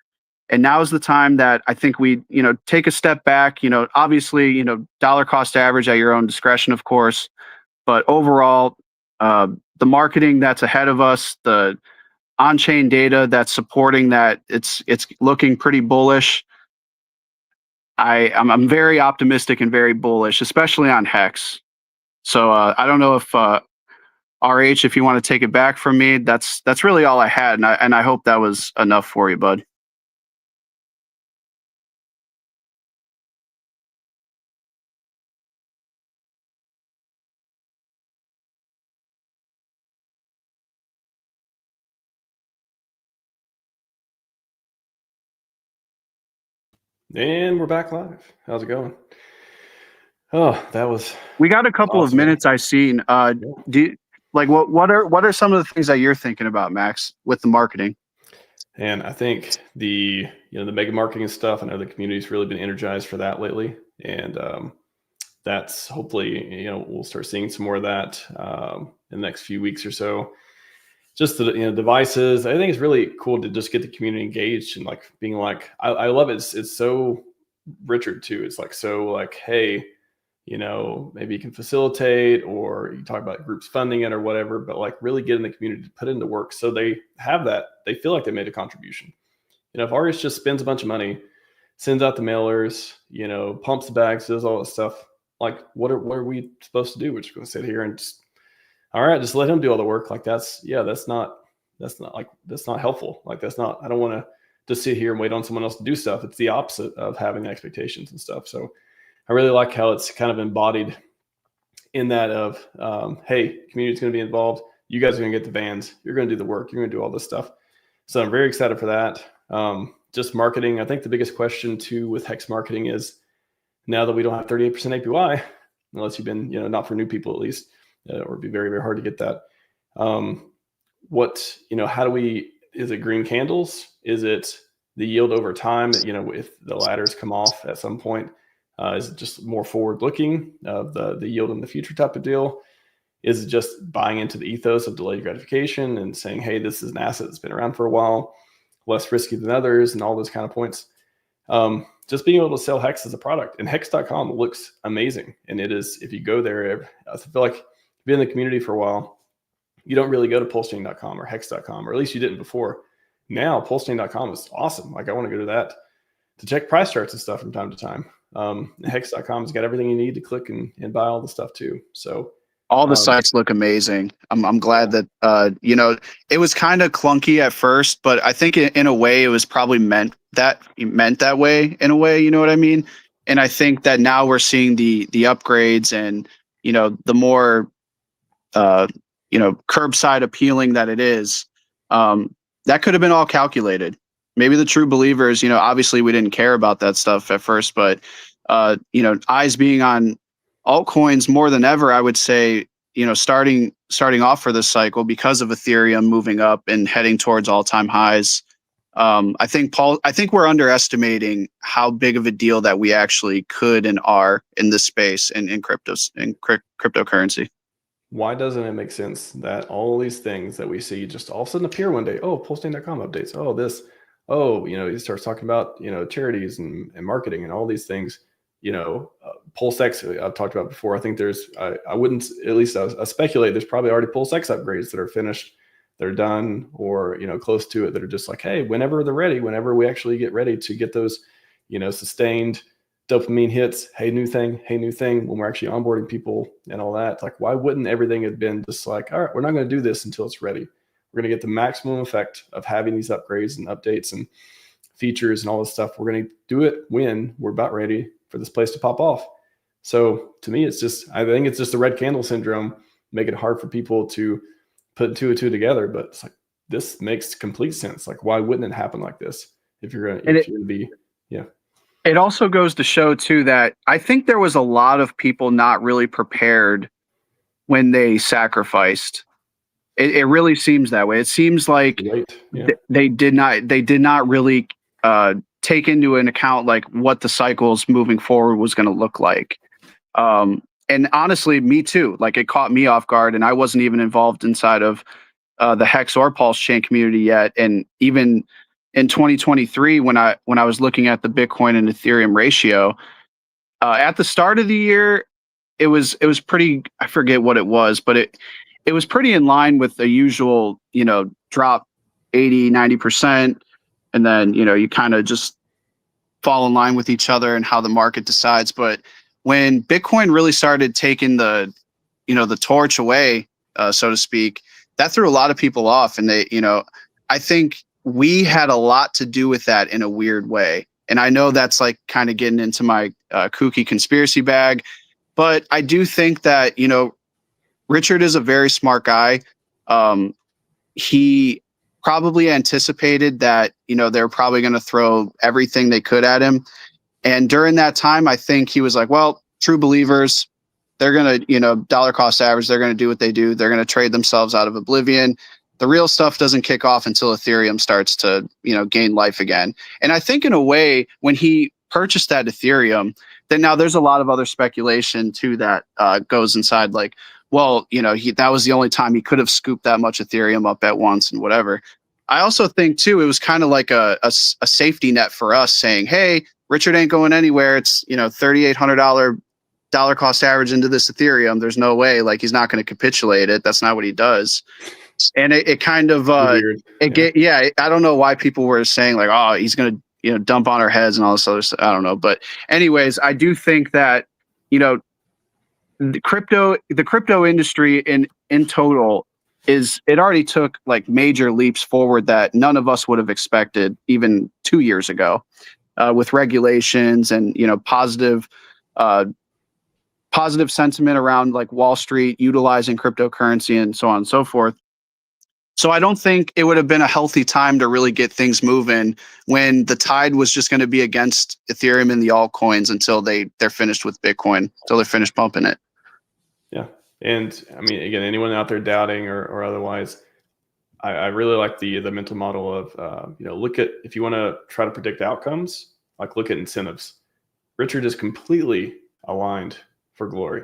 And now is the time that I think we, take a step back, obviously, dollar cost average at your own discretion, of course. But overall, the marketing that's ahead of us, the on-chain data that's supporting that, it's looking pretty bullish. I'm very optimistic and very bullish, especially on HEX. So I don't know if RH, if you want to take it back from me, that's really all I had, and I hope that was enough for you, bud. And we're back live. How's it going? Oh, that was. We got a couple awesome. of minutes I've seen. What are some of the things that you're thinking about, Max, with the marketing? And I think the mega marketing stuff, I know the community's really been energized for that lately. And that's hopefully, we'll start seeing some more of that in the next few weeks or so. Just the devices. I think it's really cool to just get the community engaged and like being like, I love it. It's so Richard too. It's like, so like, hey, maybe you can facilitate, or you talk about groups funding it or whatever, but like really getting the community to put into work so they have that, they feel like they made a contribution. If RH just spends a bunch of money, sends out the mailers, pumps the bags, does all this stuff, like what are we supposed to do? We're just going to sit here and just, all right, just let him do all the work. Like that's not helpful. Like I don't want to just sit here and wait on someone else to do stuff. It's the opposite of having expectations and stuff. So I really like how it's kind of embodied in that of, hey, community's going to be involved. You guys are going to get the vans. You're going to do the work. You're going to do all this stuff. So I'm very excited for that. Just marketing. I think the biggest question too with HEX marketing is now that we don't have 38% APY, unless you've been, not for new people at least, or it'd be very, very hard to get that. How do we, is it green candles? Is it the yield over time? If the ladders come off at some point, Is it just more forward looking of the yield in the future type of deal? Is it just buying into the ethos of delayed gratification and saying, hey, this is an asset that's been around for a while, less risky than others, and all those kind of points? Just being able to sell HEX as a product, and hex.com looks amazing. And it is, if you go there, I feel like you've been in the community for a while, you don't really go to pulsechain.com or hex.com, or at least you didn't before. Now pulsechain.com is awesome. Like I want to go to that to check price charts and stuff from time to time. Hex.com has got everything you need to click and buy all the stuff too. So all the sites look amazing. I'm glad that it was kind of clunky at first, but I think in a way it was probably meant that way in a way, you know what I mean? And I think that now we're seeing the upgrades and the more curbside appealing that it is. That could have been all calculated. Maybe the true believers, obviously we didn't care about that stuff at first, but eyes being on altcoins more than ever, I would say, starting off for this cycle because of Ethereum moving up and heading towards all-time highs. I think we're underestimating how big of a deal that we actually could and are in this space and in cryptocurrency. Why doesn't it make sense that all these things that we see just all of a sudden appear one day? Oh, pulsechain.com updates. Oh, this. Oh, he starts talking about, charities and marketing and all these things. PulseX I've talked about before. I think I wouldn't, at least I speculate there's probably already PulseX upgrades that are finished, that are done, or, close to it, that are just like, hey, whenever they're ready, whenever we actually get ready to get those, sustained dopamine hits, hey, new thing, when we're actually onboarding people and all that. Like, why wouldn't everything have been just like, all right, we're not going to do this until it's ready. We're going to get the maximum effect of having these upgrades and updates and features and all this stuff. We're going to do it when we're about ready for this place to pop off. So to me, I think it's just the red candle syndrome, making it hard for people to put two and two together. But it's like, this makes complete sense. Like, why wouldn't it happen like this? If you're going to be, yeah. It also goes to show too that I think there was a lot of people not really prepared when they sacrificed. It really seems that way. It seems like they did not really take into an account like what the cycles moving forward was going to look like. And honestly, me too. Like, it caught me off guard, and I wasn't even involved inside of the HEX or PulseChain community yet. And even in 2023, when I was looking at the Bitcoin and Ethereum ratio, at the start of the year, it was pretty. I forget what it was, but it was pretty in line with the usual, drop 80-90%. And then, you kind of just fall in line with each other and how the market decides. But when Bitcoin really started taking the torch away, so to speak, that threw a lot of people off. And I think we had a lot to do with that in a weird way. And I know that's like kind of getting into my kooky conspiracy bag, but I do think that, Richard is a very smart guy. He probably anticipated that, they're probably going to throw everything they could at him. And during that time, I think he was like, well, true believers, they're going to, dollar cost average, they're going to do what they do. They're going to trade themselves out of oblivion. The real stuff doesn't kick off until Ethereum starts to, gain life again. And I think in a way, when he purchased that Ethereum, then now there's a lot of other speculation too that goes inside, like, well, that was the only time he could have scooped that much Ethereum up at once and whatever. I also think too, it was kind of like a safety net for us saying, hey, Richard ain't going anywhere. It's, $3,800 dollar cost average into this Ethereum. There's no way, like, he's not going to capitulate it. That's not what he does. And it kind of, I don't know why people were saying like, oh, he's going to, dump on our heads and all this other stuff. I don't know. But anyways, I do think that, the crypto industry in total it already took like major leaps forward that none of us would have expected even 2 years ago, with regulations and, positive sentiment around like Wall Street utilizing cryptocurrency and so on and so forth. So I don't think it would have been a healthy time to really get things moving when the tide was just going to be against Ethereum and the altcoins until they're finished with Bitcoin, until they're finished pumping it. Yeah. And I mean, again, anyone out there doubting or otherwise, I really like the mental model of, look at, if you want to try to predict outcomes, like look at incentives. Richard is completely aligned for glory.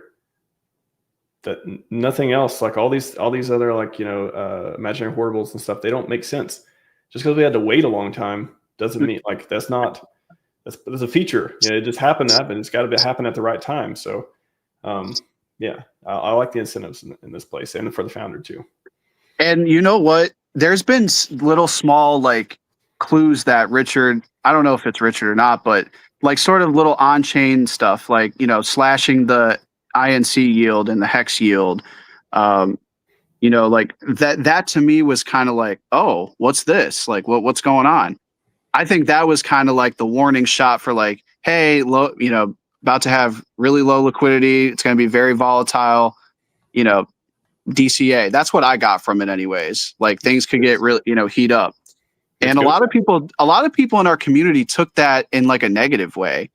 That nothing else, like all these other, like, imaginary horribles and stuff, they don't make sense. Just because we had to wait a long time doesn't mean, like, that's a feature. It just happened to happen. It's got to happen at the right time. So, yeah, I like the incentives in this place, and for the founder too. And you know what? There's been little small like clues that Richard, I don't know if it's Richard or not, but like sort of little on-chain stuff, like, slashing the INC yield and the HEX yield. Like that to me was kind of like, oh, what's this? Like, what's going on? I think that was kind of like the warning shot for like, hey, low, about to have really low liquidity. It's going to be very volatile, DCA. That's what I got from it anyways. Like things could get really, heat up. And a lot of people in our community took that in like a negative way.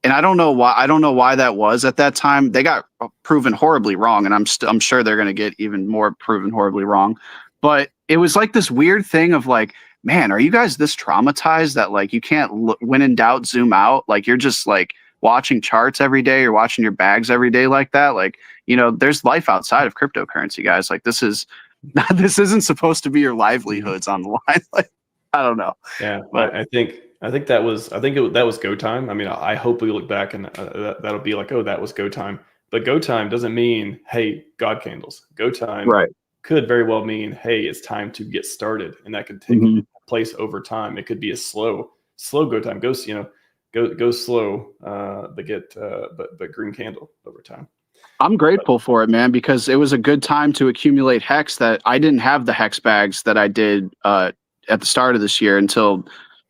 And I don't know why that was at that time. They got proven horribly wrong, and I'm sure they're going to get even more proven horribly wrong. But it was like this weird thing of like, man, are you guys this traumatized that like you can't when in doubt zoom out? Like you're just like watching charts every day, you're watching your bags every day like that. Like, there's life outside of cryptocurrency, guys. Like this isn't supposed to be your livelihoods on the line. Like, I don't know. Yeah, but I think that was go time. I mean, I hope we look back and that'll be like, oh, that was go time. But go time doesn't mean, hey, God candles. Go time could very well mean, hey, it's time to get started, and that could take place over time. It could be a slow go time. Go slow, but green candle over time. I'm grateful for it, man, because it was a good time to accumulate HEX. That I didn't have the HEX bags that I did at the start of this year until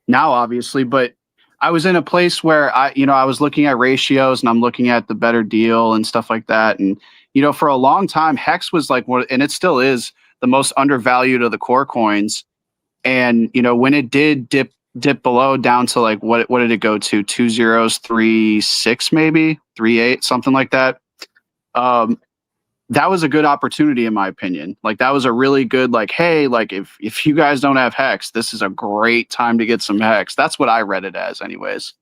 now, obviously. But I was in a place where I was looking at ratios and I'm looking at the better deal and stuff like that. And, for a long time, HEX was like one, and it still is the most undervalued of the core coins. And, when it did dip below down to like, what did it go to? 2036, maybe 38, something like that. That was a good opportunity, in my opinion. Like that was a really good, like, hey, like if you guys don't have HEX, this is a great time to get some HEX. That's what I read it as anyways.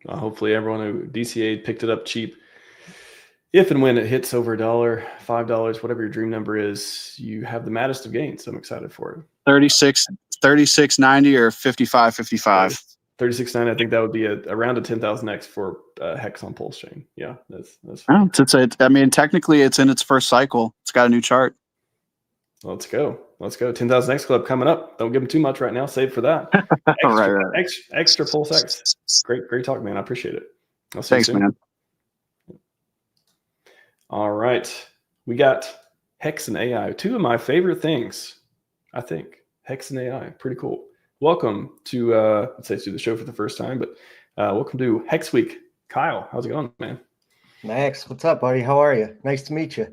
Hopefully everyone who DCA picked it up cheap. If and when it hits over $1, $5, whatever your dream number is, you have the maddest of gains. I'm excited for it. 36.90 or 55.55. 36.9. I think that would be around a 10,000x for HEX on PulseChain. Yeah, that's fine. I mean, technically, it's in its first cycle. It's got a new chart. Let's go. 10,000x club coming up. Don't give them too much right now. Save for that. Extra PulseX. Great talk, man. I appreciate it. I'll see you soon. Man. All right, we got HEX and AI. Two of my favorite things, I think. HEX and AI, pretty cool. Welcome to let's say to the show for the first time, but welcome to HEX Week. Kyle, how's it going, man? Max, what's up, buddy? How are you? Nice to meet you.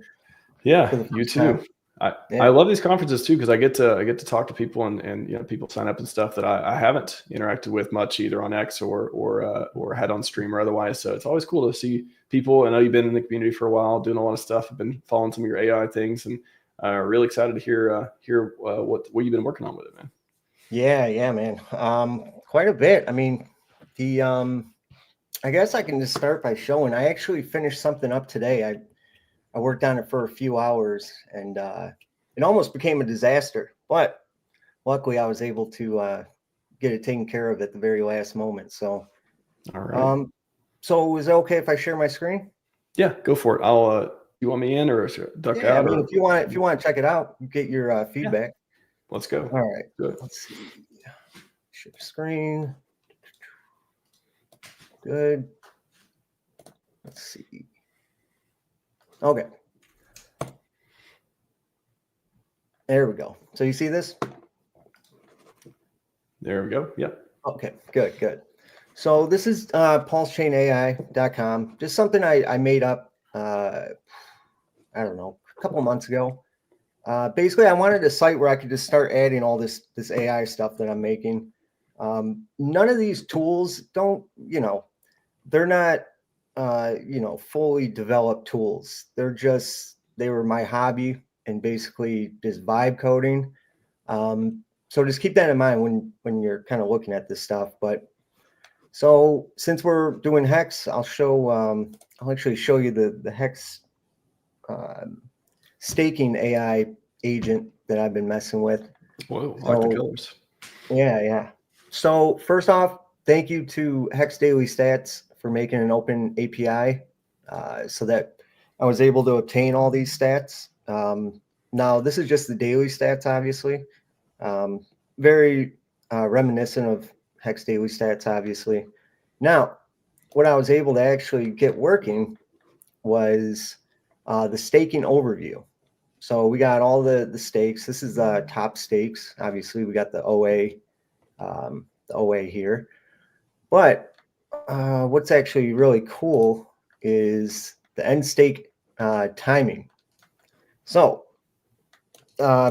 Yeah, you too. I love these conferences too because I get to talk to people and people sign up and stuff that I haven't interacted with much either on X or had on stream or otherwise. So it's always cool to see people. I know you've been in the community for a while, doing a lot of stuff. I've been following some of your AI things, and really excited to hear what you've been working on with it, man. Yeah, man. Quite a bit. I mean, I guess I can just start by showing. I actually finished something up today. I worked on it for a few hours, and it almost became a disaster. But luckily, I was able to get it taken care of at the very last moment. So, all right. So is it okay if I share my screen? Yeah, go for it. I'll. You want me in or duck out? I mean, if you want to check it out, you get your feedback. Yeah. Let's go. All right. Good. Let's see. Share screen. Good. Let's see. Okay. There we go. So you see this? There we go. Yep. Okay, good. So this is PulseChainAI.com. Just something I made up, I don't know, a couple of months ago. Basically, I wanted a site where I could just start adding all this AI stuff that I'm making. None of these tools they're not, fully developed tools. They were my hobby and basically just vibe coding. So just keep that in mind when you're kind of looking at this stuff. But So since we're doing Hex, I'll actually show you the Hex staking AI agent that I've been messing with. Whoa, I like the colors. Yeah. So first off, thank you to Hex Daily Stats for making an open API so that I was able to obtain all these stats. Now, this is just the daily stats, obviously. Very reminiscent of Hex Daily Stats, obviously. Now, what I was able to actually get working was the staking overview. So we got all the stakes. This is top stakes. Obviously, we got the OA here. But what's actually really cool is the end stake timing. So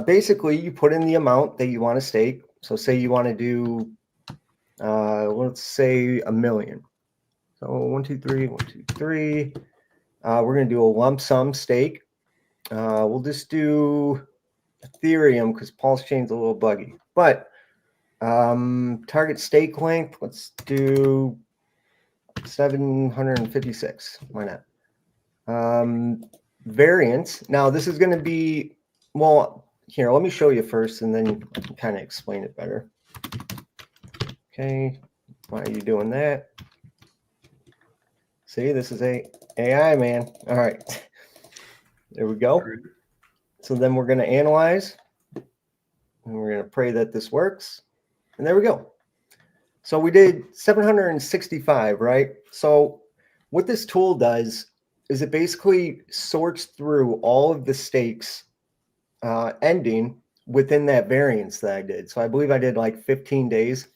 basically, you put in the amount that you want to stake. So say you want to do, let's say $1 million. So 1, 2, 3, 1, 2, 3. We're going to do a lump sum stake. We'll just do Ethereum because PulseChain's a little buggy. But target stake length, let's do 756. Why not? Variance. Now this is going to be, well, here, let me show you first and then I can kind of explain it better. Okay, why are you doing that? See, this is AI, man. All right, there we go. So then we're going to analyze and we're going to pray that this works. And there we go. So we did 765, right? So what this tool does is it basically sorts through all of the stakes ending within that variance that I did. So I believe I did like 15 days.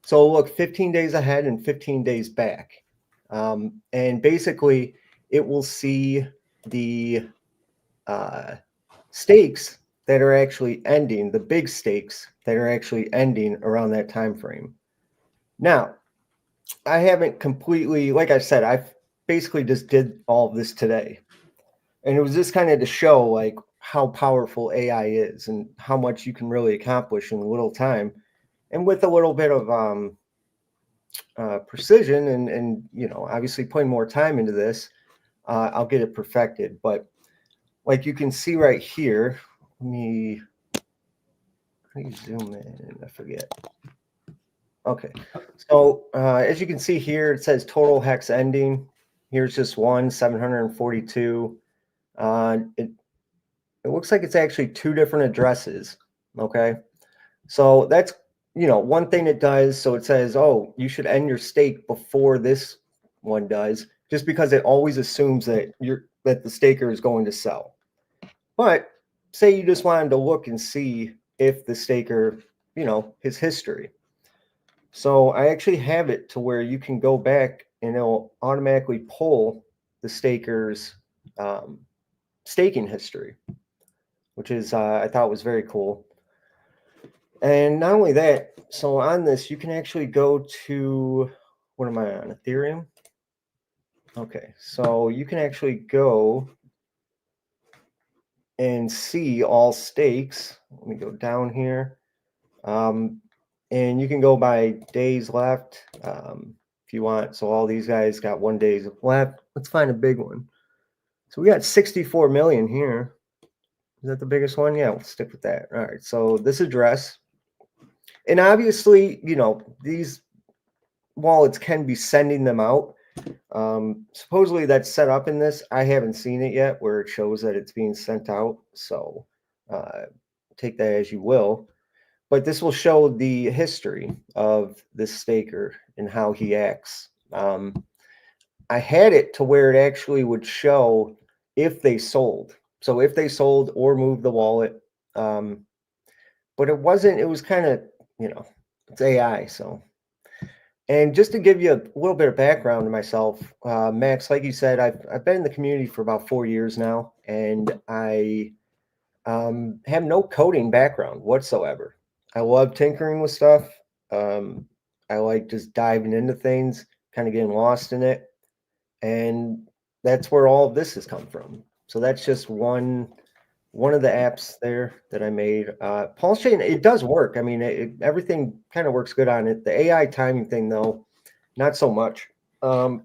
So look, 15 days ahead and 15 days back. And basically it will see the stakes that are actually ending, the big stakes that are actually ending around that time frame. Now, I haven't completely, like I said, I basically just did all of this today. And it was just kind of to show like how powerful AI is and how much you can really accomplish in a little time. And with a little bit of precision and you know, obviously putting more time into this, I'll get it perfected. But like you can see right here, let me zoom in, I forget. Okay, so as you can see here, it says total hex ending. Here's just 742. It looks like it's actually 2 different addresses. Okay, so that's, you know, one thing it does. So it says, oh, you should end your stake before this one does, just because it always assumes that the staker is going to sell. But say you just wanted to look and see if the staker, you know, his history. So I actually have it to where you can go back and it'll automatically pull the staker's staking history, which is I thought was very cool. And not only that, so on this, you can actually go to, what am I on, Ethereum? Okay, so you can actually go and see all stakes. Let me go down here. And you can go by days left if you want. So all these guys got 1 day left. Let's find a big one. So we got 64 million here. Is that the biggest one? Yeah, we'll stick with that. All right, so this address. And obviously, you know, these wallets can be sending them out. Supposedly that's set up in this. I haven't seen it yet where it shows that it's being sent out. So take that as you will. But this will show the history of this staker and how he acts. I had it to where it actually would show if they sold. So if they sold or moved the wallet. But it wasn't, it was kind of, you know, it's AI. So, and just to give you a little bit of background to myself, Max, like you said, I've been in the community for about 4 years now, and I have no coding background whatsoever. I love tinkering with stuff. I like just diving into things, kind of getting lost in it. And that's where all of this has come from. So that's just one of the apps there that I made. PulseChain, it does work. I mean, everything kind of works good on it. The AI timing thing, though, not so much. I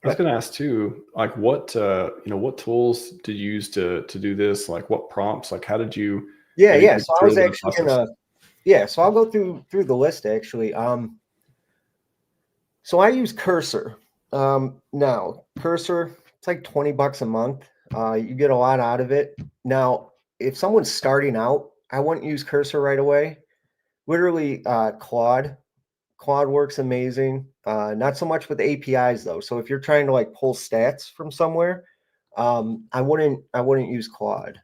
was going to ask too, like what tools did you use to do this? Like what prompts? Like how did you? maybe Yeah. take So us I through was a little bit actually of the process? so I'll go through the list actually. So I use Cursor. Now Cursor, it's like $20 a month. You get a lot out of it. Now, if someone's starting out, I wouldn't use Cursor right away. Literally, Claude works amazing. Not so much with APIs though. So if you're trying to like pull stats from somewhere, I wouldn't use Claude.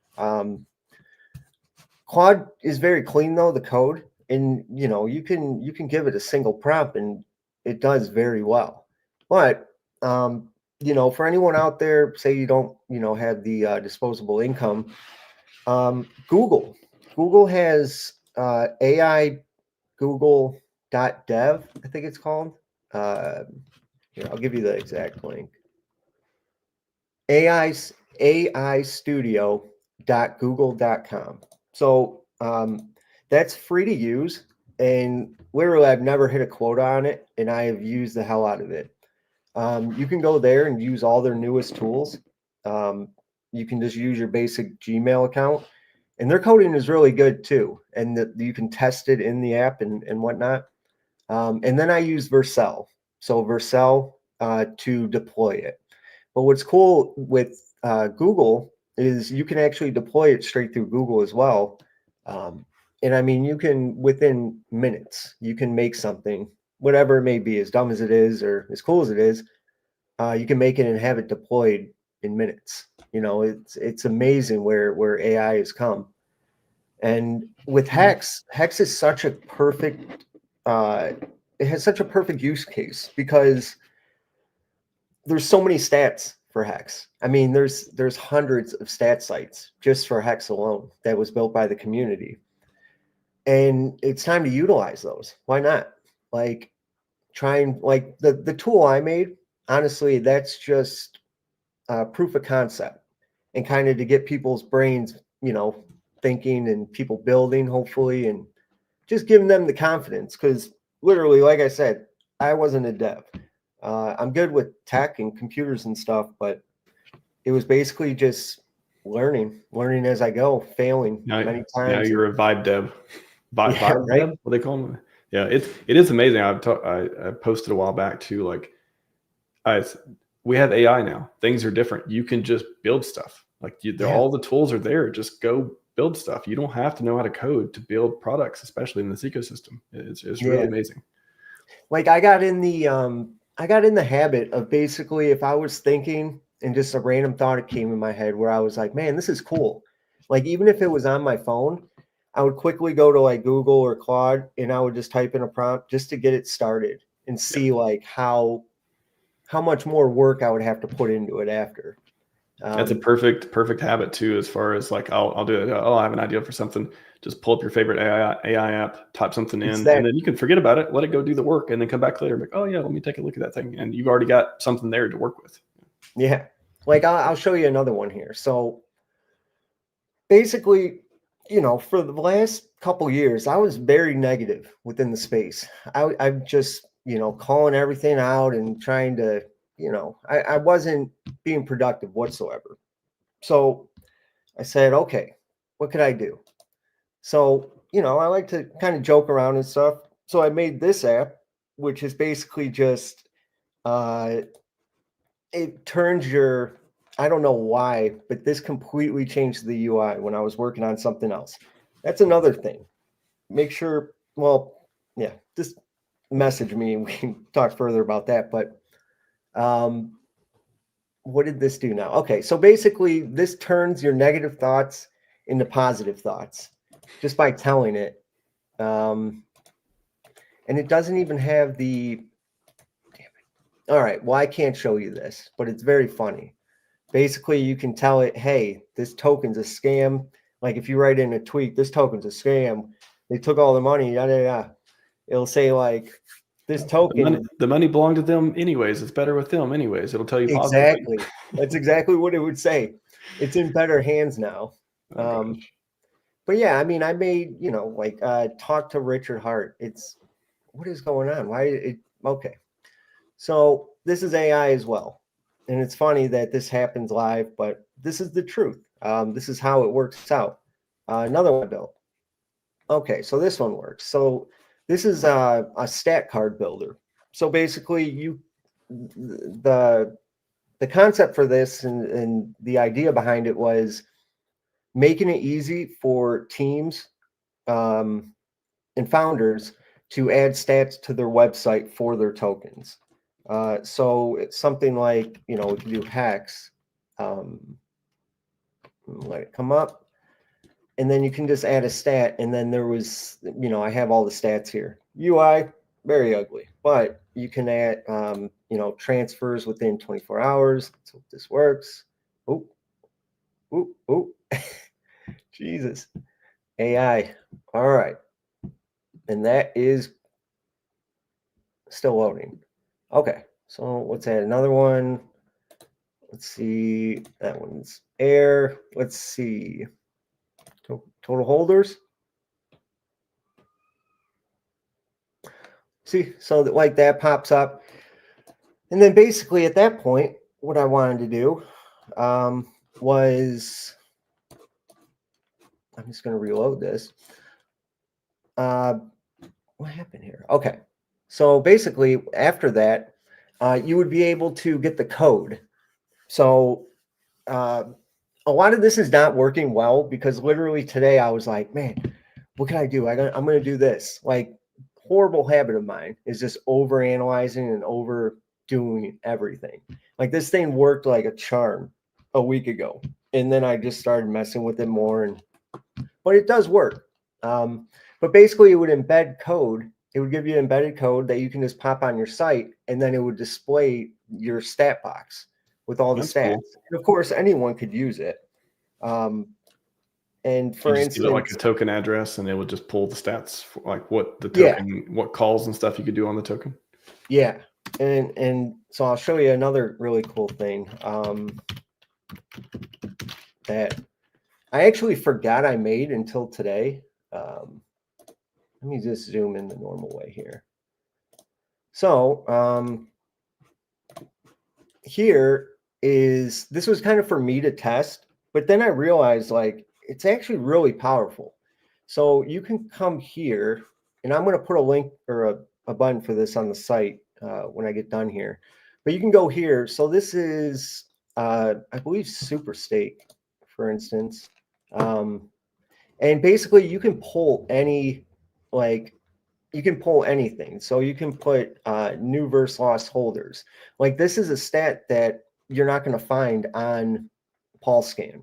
Claude is very clean though, the code, and you can give it a single prompt and it does very well. But for anyone out there, say you don't have the disposable income, Google has AI Google.dev, I think it's called. Here, I'll give you the exact link. AI Studio.google.com. So that's free to use, and literally I've never hit a quota on it, and I have used the hell out of it. You can go there and use all their newest tools. You can just use your basic Gmail account, and their coding is really good too, and you can test it in the app and whatnot. And then I use Vercel, so Vercel to deploy it. But what's cool with Google is you can actually deploy it straight through Google as well. And I mean, you can, within minutes, you can make something, whatever it may be, as dumb as it is or as cool as it is, you can make it and have it deployed in minutes. It's amazing where AI has come. And with HEX is such a perfect, it has such a perfect use case because there's so many stats for HEX. I mean, there's hundreds of stat sites just for HEX alone that was built by the community. And it's time to utilize those. Why not? Like the tool I made, honestly, that's just proof of concept and kind of to get people's brains, thinking and people building, hopefully, and just giving them the confidence. Because literally, like I said, I wasn't a dev. I'm good with tech and computers and stuff, but it was basically just learning as I go, failing many times. Now you're a vibe dev. Vibe right? dev? What they call them? Yeah, it is amazing. I posted a while back too. Like, we have AI now. Things are different. You can just build stuff. Like all the tools are there. Just go build stuff. You don't have to know how to code to build products, especially in this ecosystem. It's really amazing. Like I got in the habit of basically, if I was thinking and just a random thought came in my head where I was like, man, this is cool. Like even if it was on my phone, I would quickly go to like Google or Claude and I would just type in a prompt just to get it started and see like how much more work I would have to put into it after. That's a perfect habit too, as far as like I'll do it. Oh, I have an idea for something. Just pull up your favorite AI app, type something in, and then you can forget about it, let it go do the work, and then come back later and be like, oh yeah, let me take a look at that thing, and you've already got something there to work with. Yeah, like I'll show you another one here. So basically, for the last couple years, I was very negative within the space. I'm just calling everything out and trying to I wasn't being productive whatsoever. So I said, okay, what could I do? So, I like to kind of joke around and stuff. So I made this app, which is basically just, it turns I don't know why, but this completely changed the UI when I was working on something else. That's another thing. Make sure, just message me and we can talk further about that. But, what did this do now? Okay, so basically this turns your negative thoughts into positive thoughts just by telling it. And it doesn't even have the, damn it. All right, well, I can't show you this, but it's very funny. Basically, you can tell it, hey, this token's a scam. Like if you write in a tweet, this token's a scam. They took all the money, yada, yada. It'll say like, this token, the money belonged to them anyways. It's better with them anyways. It'll tell you positively. Exactly. That's exactly what it would say. It's in better hands now. But yeah, I mean, I made, talk to Richard Hart. What is going on? Why it, okay. So this is AI as well. And it's funny that this happens live, but this is the truth. This is how it works out. Another one built. Okay, so this one works. So this is a stat card builder. So basically, the concept for this and the idea behind it was making it easy for teams and founders to add stats to their website for their tokens. So it's something like, we can do HEX, let it come up, and then you can just add a stat. And then there was, I have all the stats here. UI, very ugly, but you can add, transfers within 24 hours. Let's hope this works. Oh, Jesus. AI. All right. And that is still loading. Okay. So let's add another one. Let's see. That one's air. Let's see. Total holders. See, so that like that pops up. And then basically at that point, what I wanted to do was, I'm just going to reload this. What happened here? Okay. So basically after that, you would be able to get the code. So a lot of this is not working well because literally today I was like, man, what can I do? I'm going to do this. Like, horrible habit of mine is just over analyzing and overdoing everything. Like, this thing worked like a charm a week ago, and then I just started messing with it more. But it does work. But basically, it would embed code. It would give you embedded code that you can just pop on your site, and then it would display your stat box with all the stats. Cool. And of course, anyone could use it. And for you just instance, give it like a token address, and it would just pull the stats, for like what the token, what calls and stuff you could do on the token. Yeah, and so I'll show you another really cool thing that I actually forgot I made until today. Let me just zoom in the normal way here. So here is, this was kind of for me to test, but then I realized like it's actually really powerful. So you can come here, and I'm going to put a link or a button for this on the site when I get done here. But you can go here. So this is, I believe, Super Stake, for instance. And basically you can pull any, like, you can pull anything. So you can put new versus lost holders. Like, this is a stat that you're not going to find on PulseChain.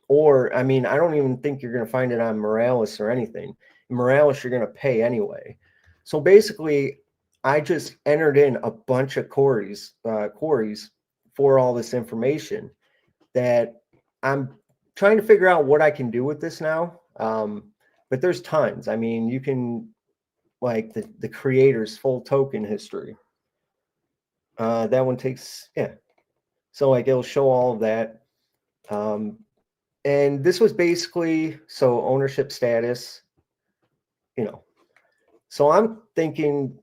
Or, I mean, I don't even think you're going to find it on Moralis or anything. In Moralis, you're going to pay anyway. So basically, I just entered in a bunch of queries for all this information that I'm trying to figure out what I can do with this now. But there's tons. I mean, you can, like, the creator's full token history. That one takes, yeah. So like, it'll show all of that. And this was basically, so ownership status, so I'm thinking,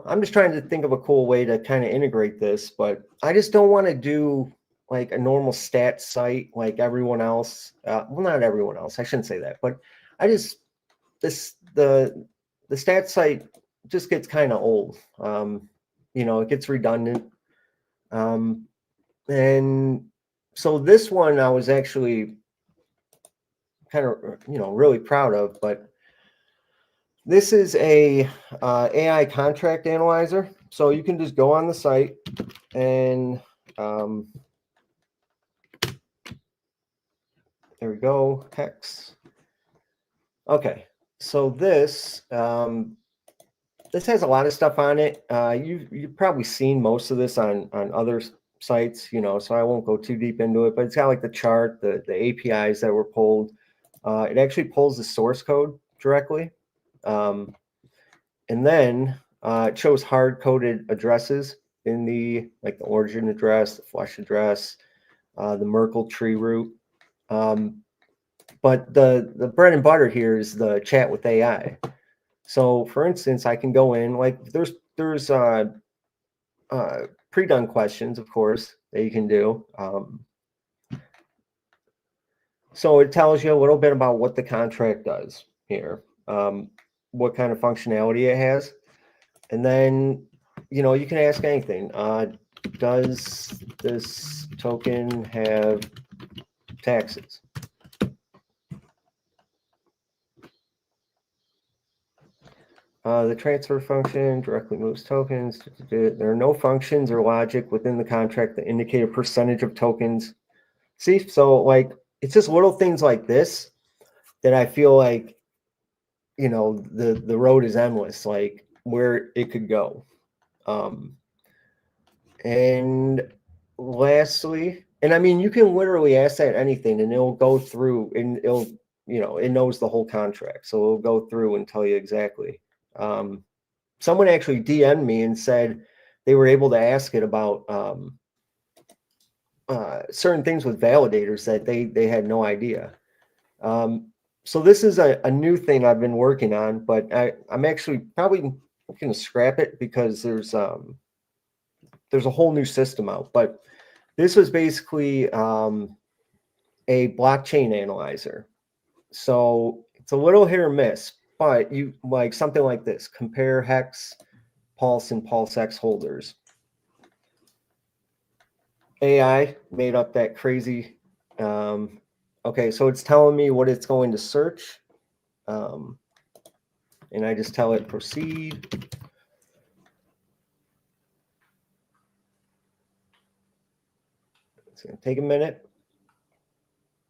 I'm just trying to think of a cool way to kind of integrate this, but I just don't want to do like a normal stat site like everyone else. Well, not everyone else, I shouldn't say that, but I just, the stat site just gets kind of old. It gets redundant. And so this one I was actually kind of, really proud of, but this is a AI contract analyzer. So you can just go on the site and there we go, HEX. Okay, so this has a lot of stuff on it. You've probably seen most of this on other sites, so I won't go too deep into it, but it's got like the chart, the APIs that were pulled. It actually pulls the source code directly. And then it shows hard-coded addresses in the origin address, the flush address, the Merkle tree root. But the bread and butter here is the chat with AI. So for instance, I can go in, like, there's pre-done questions, of course, that you can do. So it tells you a little bit about what the contract does here, what kind of functionality it has. And then, you know, you can ask anything. Does this token have taxes? The transfer function directly moves tokens. There are no functions or logic within the contract that indicate a percentage of tokens. See, so like, it's just little things like this that I feel like, you know, the road is endless, like where it could go. And lastly, and I mean, you can literally ask that anything and it'll go through and it'll, you know, it knows the whole contract. So it'll go through and tell you exactly. Someone actually DM'd me and said they were able to ask it about certain things with validators that they had no idea. So this is a new thing I've been working on, but I'm actually probably going to scrap it because there's a whole new system out. But this was basically a blockchain analyzer. So it's a little hit or miss, but you like something like this: compare HEX, Pulse, and PulseX holders. AI made up that crazy. Okay, so it's telling me what it's going to search. And I just tell it proceed. It's going to take a minute.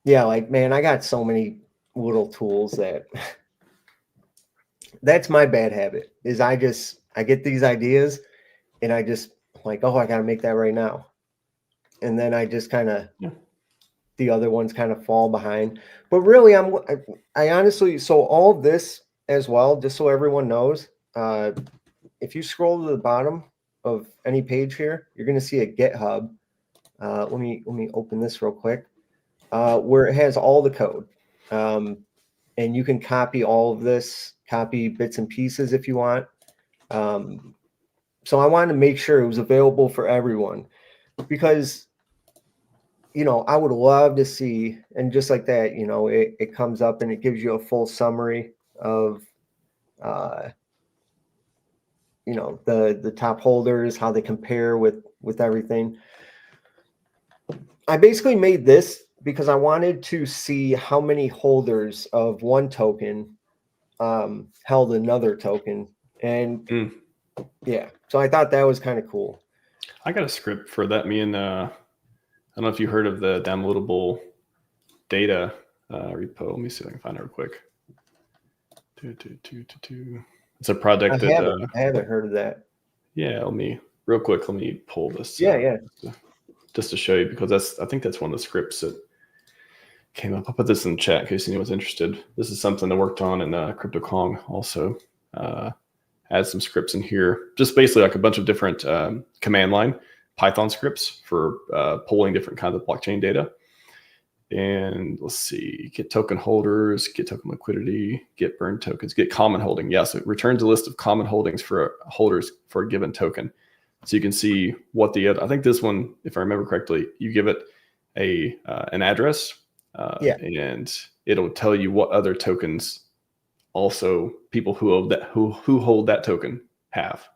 Yeah, like, man, I got so many little tools that that's my bad habit is I get these ideas and I just like, oh, I got to make that right now. And then I just kind of, the other ones kind of fall behind. But really, I honestly, so all of this as well, just so everyone knows, if you scroll to the bottom of any page here, you're going to see a GitHub. Let me open this real quick, where it has all the code. And you can copy all of this, copy bits and pieces if you want. So I wanted to make sure it was available for everyone because, you know, I would love to see, and just like that, you know, it comes up and it gives you a full summary of, you know, the top holders, how they compare with everything. I basically made this because I wanted to see how many holders of one token held another token. And yeah, so I thought that was kind of cool. I got a script for that. Me and I don't know if you heard of the downloadable data repo. Let me see if I can find it real quick. It's a project I haven't heard of that. Yeah, let me pull this. Yeah. Just to show you, because I think that's one of the scripts that came up. I'll put this in the chat in case anyone's interested. This is something I worked on in Crypto Kong also. Add some scripts in here, just basically like a bunch of different command line Python scripts for pulling different kinds of blockchain data. And let's see, get token holders, get token liquidity, get burn tokens, get common holding. Yeah, so it returns a list of common holdings for holders for a given token. So you can see what I think this one, if I remember correctly, you give it an address, and it'll tell you what other tokens also people who hold that token have.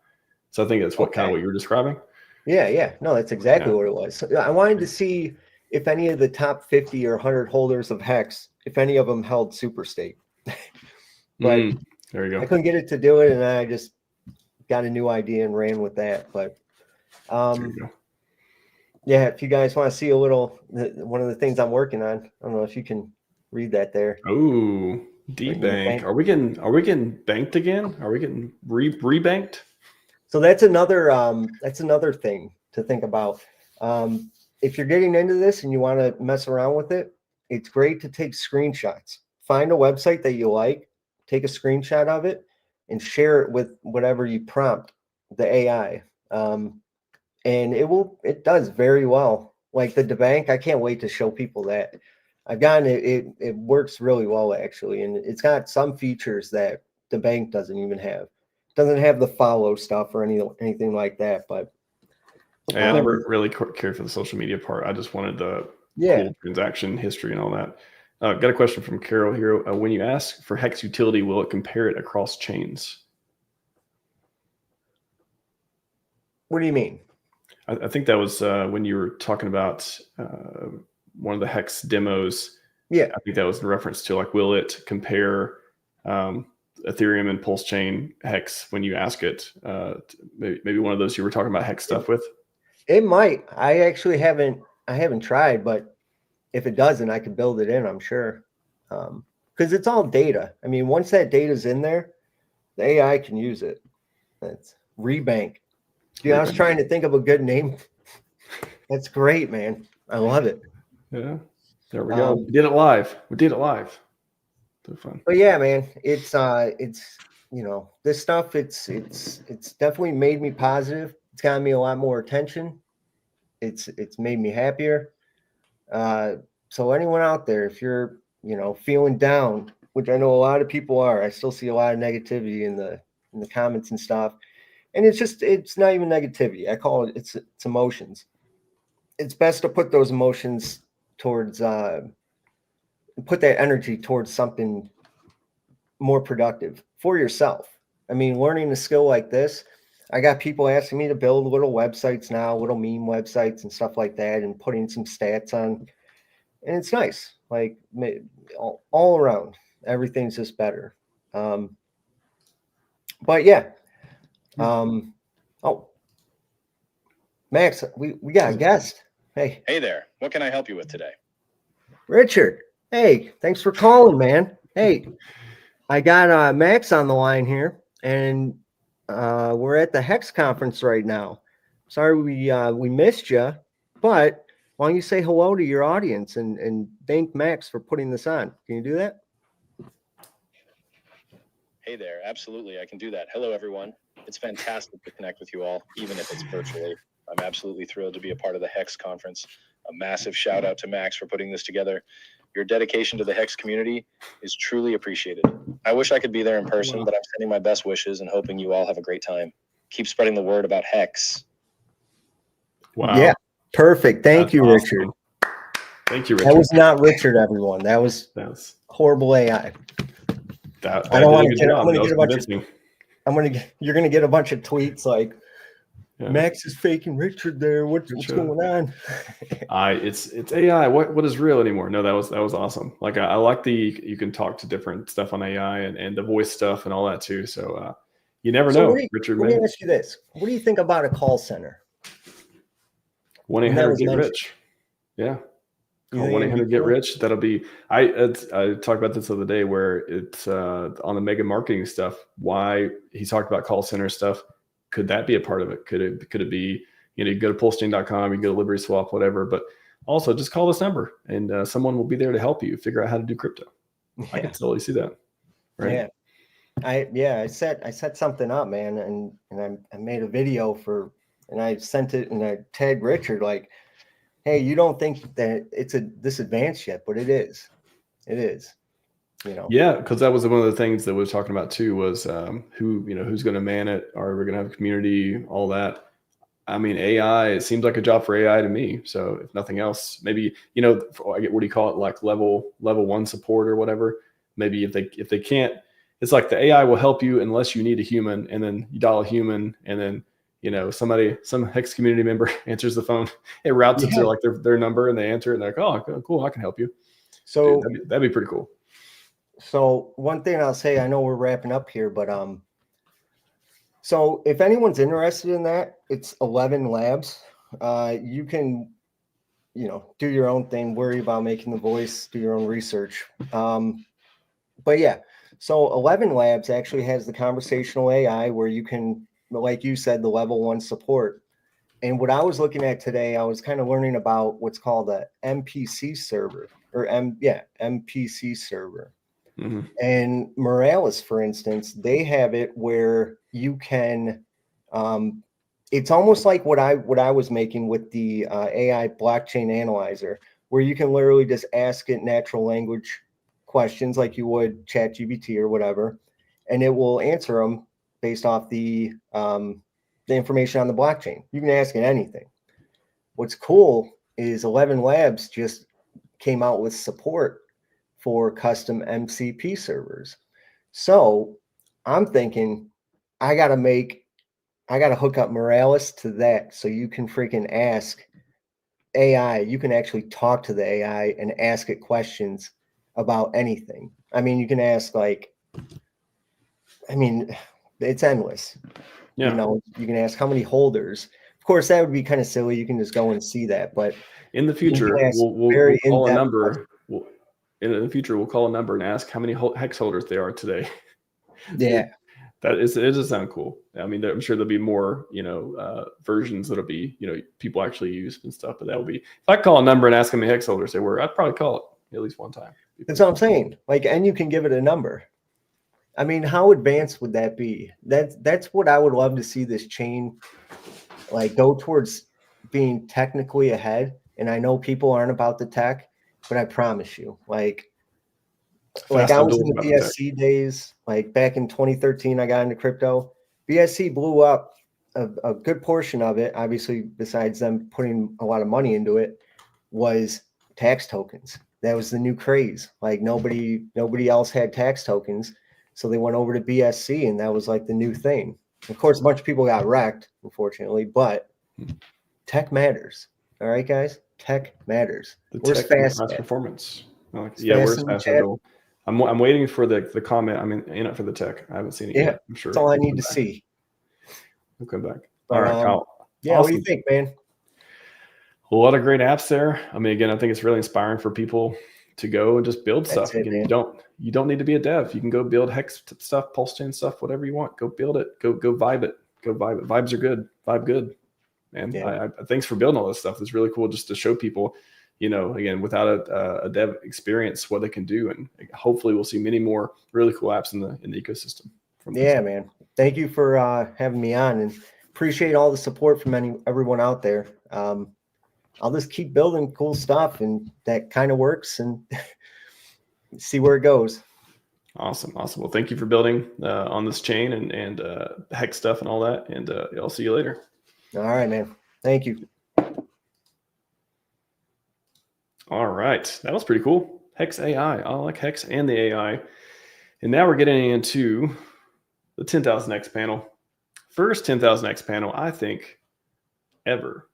So I think that's what you were describing. Yeah. No, that's exactly what it was. So I wanted to see if any of the top 50 or 100 holders of HEX, if any of them held Superstate. But there you go. I couldn't get it to do it, and I just got a new idea and ran with that. But yeah, if you guys want to see a little, one of the things I'm working on, I don't know if you can read that there. Oh, debank. Are we getting banked again? Are we getting rebanked? So that's another thing to think about. If you're getting into this and you want to mess around with it, it's great to take screenshots. Find a website that you like, take a screenshot of it, and share it with whatever you prompt the AI. And it does very well. Like the debank, I can't wait to show people that. I've gotten it. It works really well actually, and it's got some features that the bank doesn't even have. It doesn't have the follow stuff or anything like that, but Yeah, I never really cared for the social media part. I just wanted the cool transaction history and all that. Got a question from Carol here. When you ask for HEX utility, will it compare it across chains? What do you mean? I think that was when you were talking about one of the HEX demos. Yeah. I think that was in reference to like, will it compare Ethereum and PulseChain HEX when you ask it? Maybe one of those you were talking about HEX stuff with. It might. I actually haven't tried, but if it doesn't, I could build it in, I'm sure. Because it's all data. I mean, once that data's in there, the AI can use it. That's Rebank. Dude, I was trying to think of a good name. That's great, man. I love it. Yeah. There we go. We did it live. So fun. But yeah, man, it's this stuff, it's definitely made me positive. It's gotten me a lot more attention. It's made me happier. So anyone out there, if you're, feeling down, which I know a lot of people are, I still see a lot of negativity in the comments and stuff. And it's not even negativity. I call it, it's emotions. It's best to put those emotions towards, put that energy towards something more productive for yourself. I mean, learning a skill like this, I got people asking me to build little websites now, little meme websites and stuff like that, and putting some stats on. And it's nice. Like all around, everything's just better. But yeah. Oh, Max, we got a guest. Hey there. What can I help you with today? Richard. Hey, thanks for calling, man. Hey, I got Max on the line here, and we're at the HEX conference right now. Sorry we missed you, but why don't you say hello to your audience and thank Max for putting this on? Can you do that? Hey there. Absolutely. I can do that. Hello, everyone. It's fantastic to connect with you all, even if it's virtually. I'm absolutely thrilled to be a part of the HEX conference. A massive shout out to Max for putting this together. Your dedication to the HEX community is truly appreciated. I wish I could be there in person, but I'm sending my best wishes and hoping you all have a great time. Keep spreading the word about HEX. Wow. Yeah, perfect. Thank you, awesome. Richard. Thank you, Richard. That was not Richard, everyone. That was horrible AI. I don't want to get. I'm going to get a bunch of. You're going to get a bunch of tweets like, Max is faking Richard there. What's going on? It's AI. What is real anymore? No, that was awesome. Like I like you can talk to different stuff on AI and the voice stuff and all that too. So you never know, Richard. Let me ask you this: what do you think about a call center? 1-800-GET-RICH. Yeah. Call 1-800-GET-RICH. That'll be. I talked about this the other day where it's on the mega marketing stuff. Why he talked about call center stuff. Could that be a part of it? Could it be, you go to PulseChain.com, you go to Liberty Swap, whatever, but also just call this number and someone will be there to help you figure out how to do crypto. Yeah. I can totally see that. Right. Yeah. I set something up, man. And I made a video and I sent it and I tagged Richard like, hey, you don't think that it's this advanced yet, but it is. It is. Yeah, because that was one of the things that we were talking about too was who's going to man it? Are we going to have a community? All that. I mean, AI. It seems like a job for AI to me. So if nothing else, maybe I get what do you call it? Like level 1 support or whatever. Maybe if they can't, it's like the AI will help you unless you need a human, and then you dial a human, and then some HEX community member answers the phone. It routes it to like their number, and they answer it, and they're like, oh, cool, I can help you. So that'd be pretty cool. So one thing I'll say, I know we're wrapping up here, but so if anyone's interested in that, it's 11 labs. You can, do your own thing, worry about making the voice, do your own research. But yeah, so 11 labs actually has the conversational AI where you can, like you said, the level 1 support. And what I was looking at today, I was kind of learning about what's called a MPC server MPC server. Mm-hmm. And Morales, for instance, they have it where you can, it's almost like what I was making with the AI blockchain analyzer, where you can literally just ask it natural language questions like you would ChatGPT or whatever, and it will answer them based off the information on the blockchain. You can ask it anything. what's cool is 11 Labs just came out with support for custom MCP servers. So I'm thinking I got to hook up Morales to that so you can freaking ask AI. You can actually talk to the AI and ask it questions about anything. I mean, you can ask it's endless. Yeah. You know, you can ask how many holders. Of course, that would be kind of silly. You can just go and see that. But in the future, ask we'll very call a in-depth number. In the future, we'll call a number and ask how many hex holders they are today. Yeah. It does sound cool. I mean, I'm sure there'll be more, versions that'll be, people actually use and stuff. But that will be, if I call a number and ask how many hex holders they were, I'd probably call it at least one time. That's what I'm saying. And you can give it a number. I mean, how advanced would that be? That's what I would love to see this chain go towards being technically ahead. And I know people aren't about the tech, but I promise you, I was in the BSC days, back in 2013, I got into crypto. BSC blew up a good portion of it. Obviously, besides them putting a lot of money into it, was tax tokens. That was the new craze. Nobody else had tax tokens. So they went over to BSC, and that was the new thing. Of course, a bunch of people got wrecked, unfortunately, but tech matters. All right, guys? Tech matters. Where's fast performance? Where's fast? I'm waiting for the comment. I'm in it for the tech. I haven't seen it yet. I'm sure. That's all I need to see. We'll come back. All right, Kyle. Yeah, awesome. What do you think, man? A lot of great apps there. I mean, again, I think it's really inspiring for people to go and just build stuff. Again, you don't need to be a dev. You can go build Hex stuff, PulseChain stuff, whatever you want. Go build it. Go vibe it. Go vibe it. Vibes are good. Vibe good, man. Yeah. Thanks for building all this stuff. It's really cool just to show people, again, without a dev experience, what they can do, and hopefully we'll see many more really cool apps in the ecosystem. Man. Thank you for having me on, and appreciate all the support from everyone out there. I'll just keep building cool stuff, and that kind of works, and see where it goes. Awesome. Well, thank you for building on this chain and Hex stuff and all that. And I'll see you later. All right, man. Thank you. All right. That was pretty cool. Hex AI. I like Hex and the AI. And now we're getting into the 10,000X panel. First 10,000X panel, I think, ever.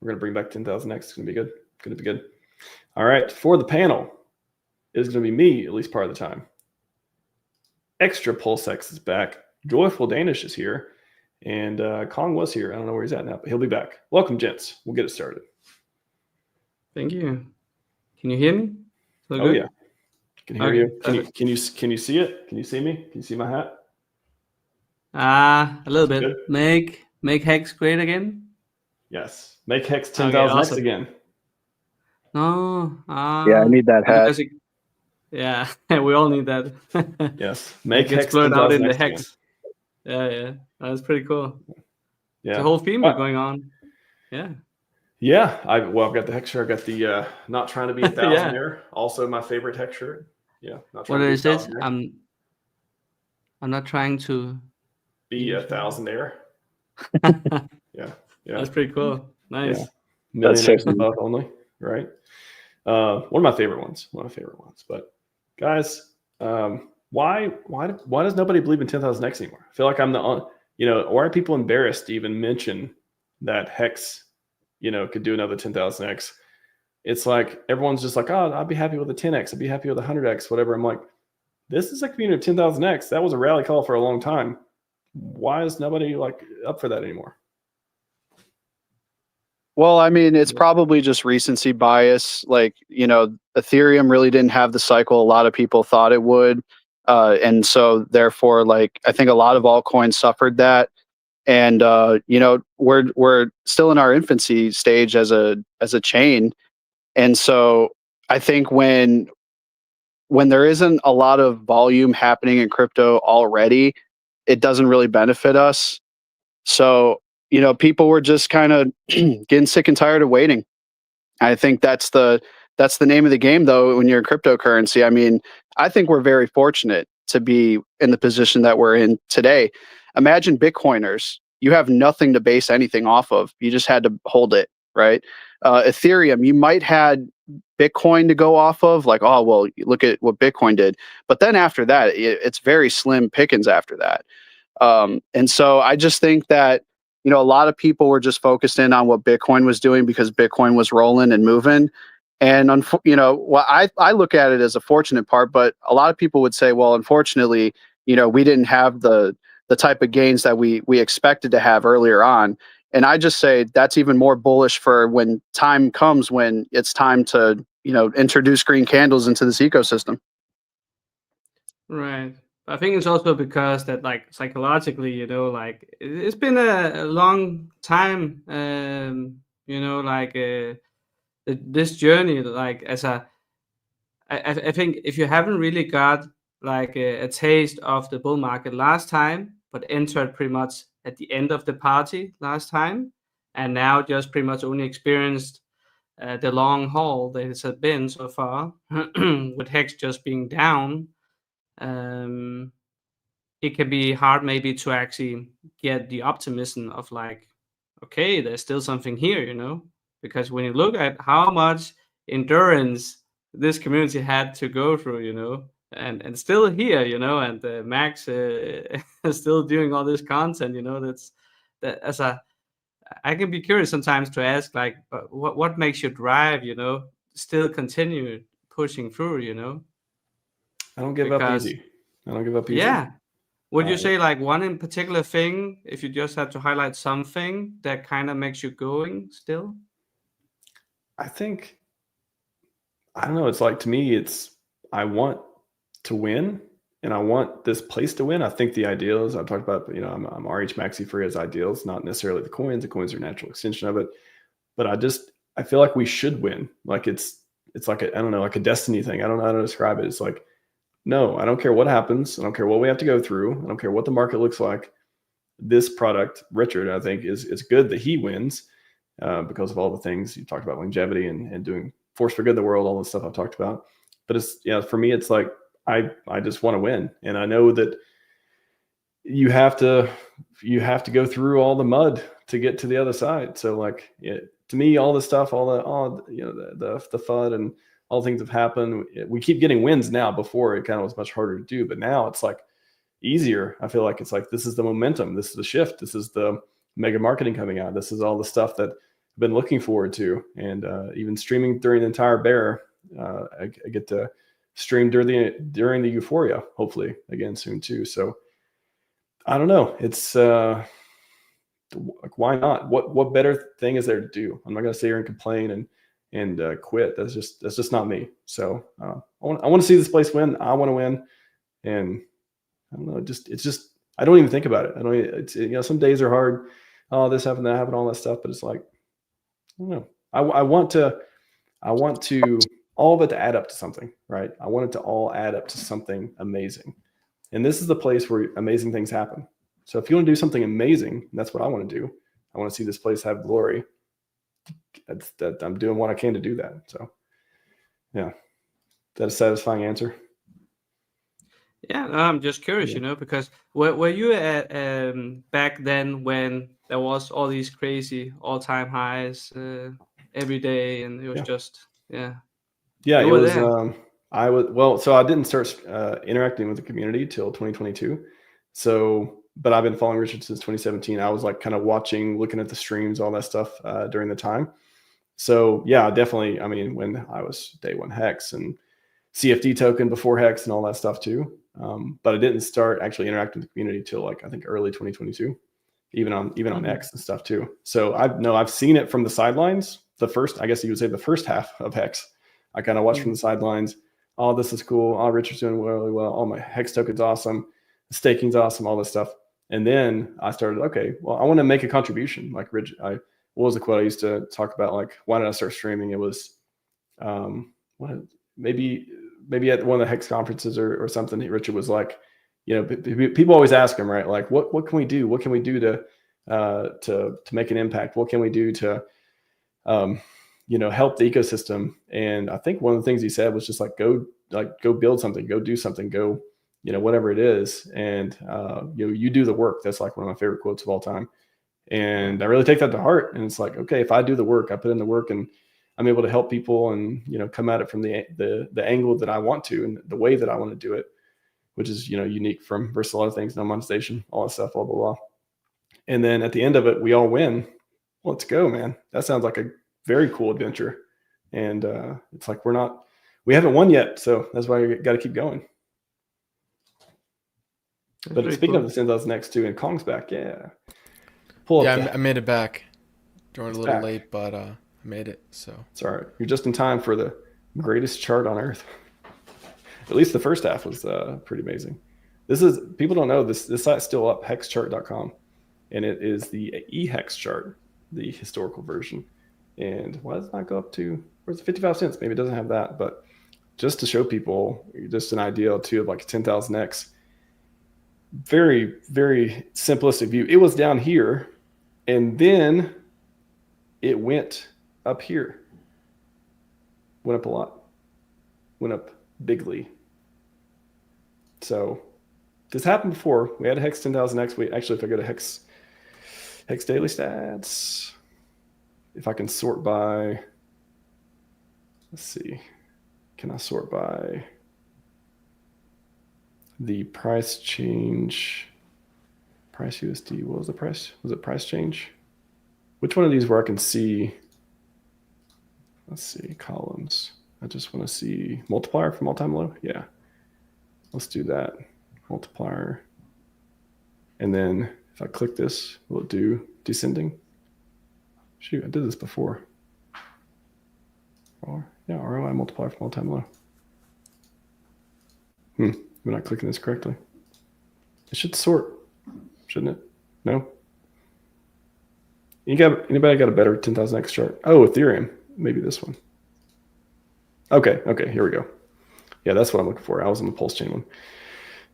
We're going to bring back 10,000X. It's going to be good. Going to be good. All right. For the panel, it's going to be me, at least part of the time. Extra PulseX is back. Joyful Danish is here. And Kong was here. I don't know where he's at now, but he'll be back. Welcome, gents. We'll get it started. Thank you. Can you hear me? Oh, yeah. Can hear you. Can you see it? Can you see me? Can you see my hat? A little bit. Good. Make Hex great again. Yes. Make Hex 10,000X awesome. again. No. Yeah, I need that hat. Yeah, we all need that. Yes. Make Hex Hex blurred out in the again. Hex. Yeah. That's pretty cool. Yeah. The whole theme is going on. Yeah. Yeah. I've got the Hex shirt. I got the not trying to be a thousandaire. Also my favorite Hex shirt. Yeah. What is this? I'm not trying to be a thousandaire. Yeah. That's pretty cool. Nice. Yeah. Millionaires above only, right? One of my favorite ones. But guys, why does nobody believe in 10,000X anymore? I feel like I'm the why are people embarrassed to even mention that Hex, could do another 10,000X? It's like everyone's just like, oh, I'd be happy with a 10X. I'd be happy with a 100X, whatever. I'm like, this is a community of 10,000X. That was a rally call for a long time. Why is nobody up for that anymore? Well, I mean, it's probably just recency bias. Ethereum really didn't have the cycle a lot of people thought it would. And so therefore, I think a lot of altcoins suffered that. And, we're still in our infancy stage as a chain. And so I think when there isn't a lot of volume happening in crypto already, it doesn't really benefit us. So, people were just kind of getting sick and tired of waiting. I think that's the name of the game, though, when you're in cryptocurrency. I mean, I think we're very fortunate to be in the position that we're in today. Imagine Bitcoiners, you have nothing to base anything off of. You just had to hold it, right? Ethereum, you might had Bitcoin to go off of, like, oh, well, look at what Bitcoin did. But then after that, it's very slim pickings after that. And so I just think that, you know, a lot of people were just focused in on what Bitcoin was doing because Bitcoin was rolling and moving. And, you know, well, I look at it as a fortunate part, but a lot of people would say, well, unfortunately, you know, we didn't have the type of gains that we expected to have earlier on. And I just say that's even more bullish for when time comes, when it's time to, you know, introduce green candles into this ecosystem. Right. I think it's also because that, like, psychologically, you know, like it's been a long time, you know, like this journey, like I think if you haven't really got like a taste of the bull market last time, but entered pretty much at the end of the party last time, and now just pretty much only experienced the long haul that it has been so far, with HEX just being down, it can be hard maybe to actually get the optimism of like, okay, there's still something here, you know, because when you look at how much endurance this community had to go through, you know, and still here, you know, and Max is still doing all this content, you know, I can be curious sometimes to ask, like, what makes you drive, you know, still continue pushing through, you know? I don't give up Because easy. I don't give up easy. yeah, would you say like one in particular thing, if you just had to highlight something that kind of makes you going still? I think, I don't know. It's like, to me, I want to win and I want this place to win. I think the ideals I've talked about, you know, I'm RHMax free as ideals, not necessarily the coins. The coins are a natural extension of it. But I feel like we should win. Like it's like I don't know, like a destiny thing. I don't know how to describe it. It's like, no, I don't care what happens. I don't care what we have to go through. I don't care what the market looks like. This product, Richard, I think it's good that he wins because of all the things you talked about, longevity and doing force for good in the world, all the stuff I've talked about. But it's, yeah, for me, it's like, I just want to win. And I know that you have to go through all the mud to get to the other side. So like, to me, all the stuff, all you know, the FUD and all the things have happened. We keep getting wins now. Before it kind of was much harder to do, but now it's like easier. I feel like it's like, this is the momentum. This is the shift. This is the mega marketing coming out. This is all the stuff that I've been looking forward to. And even streaming during the entire bear, I get to stream during the euphoria, hopefully again soon too. So I don't know. It's like, why not? What better thing is there to do? I'm not going to sit here and complain and quit. That's just not me. So I want to see this place win. I want to win. And I don't know. It's just, I don't even think about it. I don't, you know, some days are hard. Oh, this happened, that happened, all that stuff. But it's like, I don't know. I want to all of it to add up to something, right? I want it to all add up to something amazing. And this is the place where amazing things happen. So if you want to do something amazing, that's what I want to do. I want to see this place have glory. That I'm doing what I can to do that. So yeah, that's a satisfying answer. Yeah, no, I'm just curious, you know, because were you at back then when there was all these crazy all-time highs every day, and it was just yeah, it was. I was so I didn't start interacting with the community till 2022. So, but I've been following Richard since 2017. I was like kind of watching, looking at the streams, all that stuff during the time. So yeah, definitely. I mean, when I was day one HEX and CFD token before HEX and all that stuff too. But I didn't start actually interacting with the community till like, I think early 2022, even on X and stuff too. So I've seen it from the sidelines. I guess you would say the first half of HEX, I kind of watched from the sidelines. Oh, this is cool. Oh, Richard's doing really well. Oh, my HEX token's awesome. The staking's awesome. All this stuff. And then I started, okay, well, I want to make a contribution. Like Rich, what was the quote I used to talk about? Like, why did I start streaming? It was, maybe at one of the HEX conferences or something, Richard was like, you know, people always ask him, right? Like, what can we do? What can we do to make an impact? What can we do to, you know, help the ecosystem? And I think one of the things he said was just like, go build something, go do something, go, you know, whatever it is. And, you know, you do the work. That's like one of my favorite quotes of all time. And I really take that to heart. And it's like, okay, if I do the work, I put in the work, and I'm able to help people and, you know, come at it from the angle that I want to and the way that I want to do it, which is, you know, unique versus a lot of things, no monetization, all that stuff, blah, blah, blah. And then at the end of it, we all win. Let's go, man. That sounds like a very cool adventure. And it's like, we haven't won yet. So that's why we got to keep going. But speaking of the 10,000 next too, and Kong's back. Yeah. I made it back. Joined a little late, but I made it. So it's all right. You're just in time for the greatest chart on earth. At least the first half was pretty amazing. People don't know this site's still up, hexchart.com. And it is the HEX chart, the historical version. And why does it not go up to, where's the 55 cents? Maybe it doesn't have that, but just to show people just an idea too of like a 10,000x. Very, very simplistic view. It was down here, and then it went up here. Went up a lot. Went up bigly. So this happened before. We had a HEX 10,000x. If I go to HEX daily stats, if I can sort by, let's see, can I sort by the price change, price USD? What was the price? Was it price change? Which one of these where I can see, let's see, columns. I just want to see multiplier from all-time low. Yeah, let's do that. Multiplier. And then if I click this, will it do descending? Shoot, I did this before. ROI multiplier from all-time low. We're not clicking this correctly. It should sort, shouldn't it? No? Anybody got a better 10,000x chart? Oh, Ethereum. Maybe this one. Okay, here we go. Yeah, that's what I'm looking for. I was on the PulseChain one.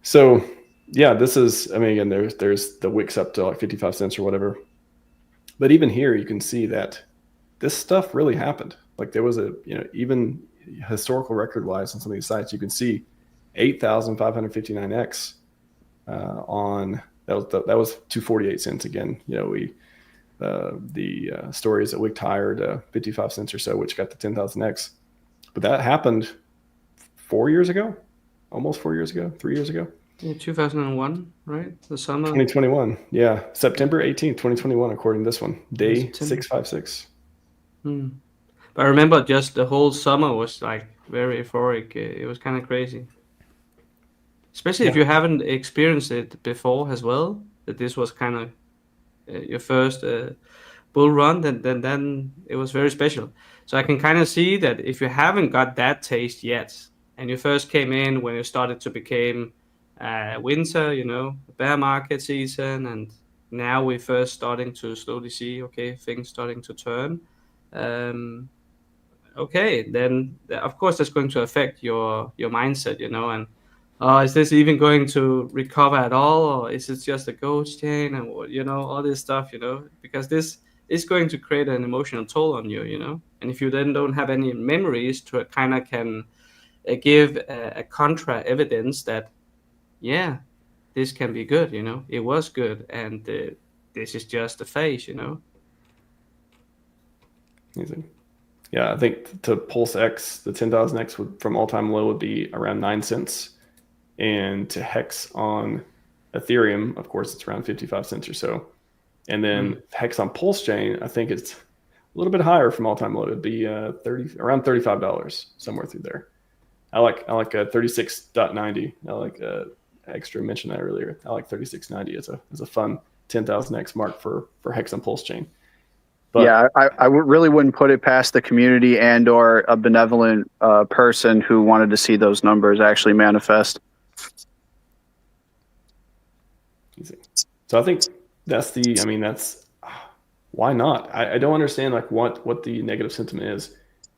So yeah, this is, I mean, again, there's the wicks up to like 55 cents or whatever. But even here, you can see that this stuff really happened. Like there was a, you know, even historical record wise on some of these sites, you can see 8,559x on, that was 248 cents again. You know, the story is that wicked higher to 55 cents or so, which got the 10,000x. But that happened 4 years ago, almost 4 years ago, 3 years ago. Yeah, 2001, right? The summer. 2021. Yeah. September 18th, 2021, according to this one. Day 656. But I remember just the whole summer was like very euphoric. It was kind of crazy. Especially if you haven't experienced it before as well, that this was kind of your first bull run, then it was very special. So I can kind of see that if you haven't got that taste yet, and you first came in when it started to become winter, you know, bear market season, and now we're first starting to slowly see, okay, things starting to turn. Okay, then of course that's going to affect your mindset, you know, and is this even going to recover at all, or is it just a ghost chain, and you know, all this stuff, you know, because this is going to create an emotional toll on you, you know, and if you then don't have any memories to kind of can give a contra evidence that, yeah, this can be good, you know, it was good, and this is just a phase, you know. Amazing. Yeah, I think to PulseX, the 10,000x from all-time low would be around 9 cents. And to HEX on Ethereum, of course, it's around 55 cents or so. And then HEX on PulseChain, I think it's a little bit higher from all-time low. It'd be around $35, somewhere through there. I like 36.90. I like extra mentioned that earlier. I like 36.90 as a fun 10,000x mark for HEX on PulseChain. But yeah, I really wouldn't put it past the community and or a benevolent person who wanted to see those numbers actually manifest. So I think that's why not? I don't understand like what the negative sentiment is.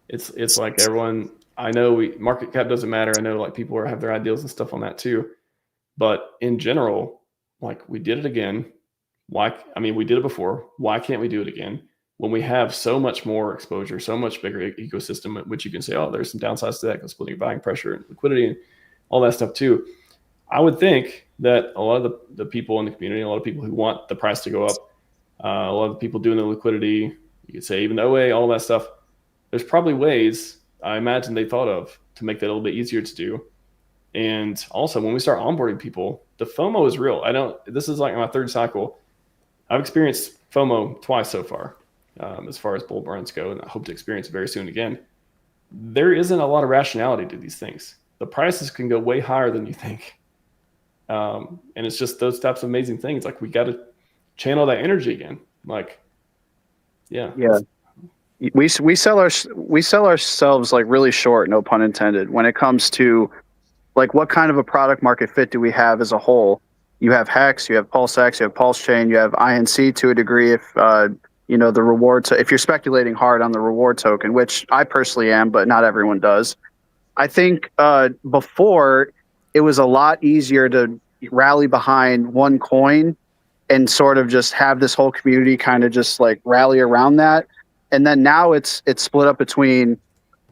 It's like everyone, I know market cap doesn't matter. I know like people have their ideals and stuff on that too. But in general, like we did it again. We did it before. Why can't we do it again? When we have so much more exposure, so much bigger ecosystem, which you can say, oh, there's some downsides to that because splitting buying pressure and liquidity and all that stuff too. I would think that a lot of the people in the community, a lot of people who want the price to go up, A lot of the people doing the liquidity, you could say even the OA, all that stuff. There's probably ways I imagine they thought of to make that a little bit easier to do. And also, when we start onboarding people, the FOMO is real. This is like my third cycle. I've experienced FOMO twice so far, as far as bull runs go, and I hope to experience it very soon again. There isn't a lot of rationality to these things. The prices can go way higher than you think. And it's just those types of amazing things. Like, we got to channel that energy again. Like, yeah. We sell ourselves like really short, no pun intended, when it comes to like what kind of a product market fit do we have as a whole. You have HEX, you have PulseX, you have PulseChain, you have INC to a degree if you know the reward. So if you're speculating hard on the reward token, which I personally am, but not everyone does. I think before it was a lot easier to rally behind one coin and sort of just have this whole community kind of just like rally around that. And then now it's split up between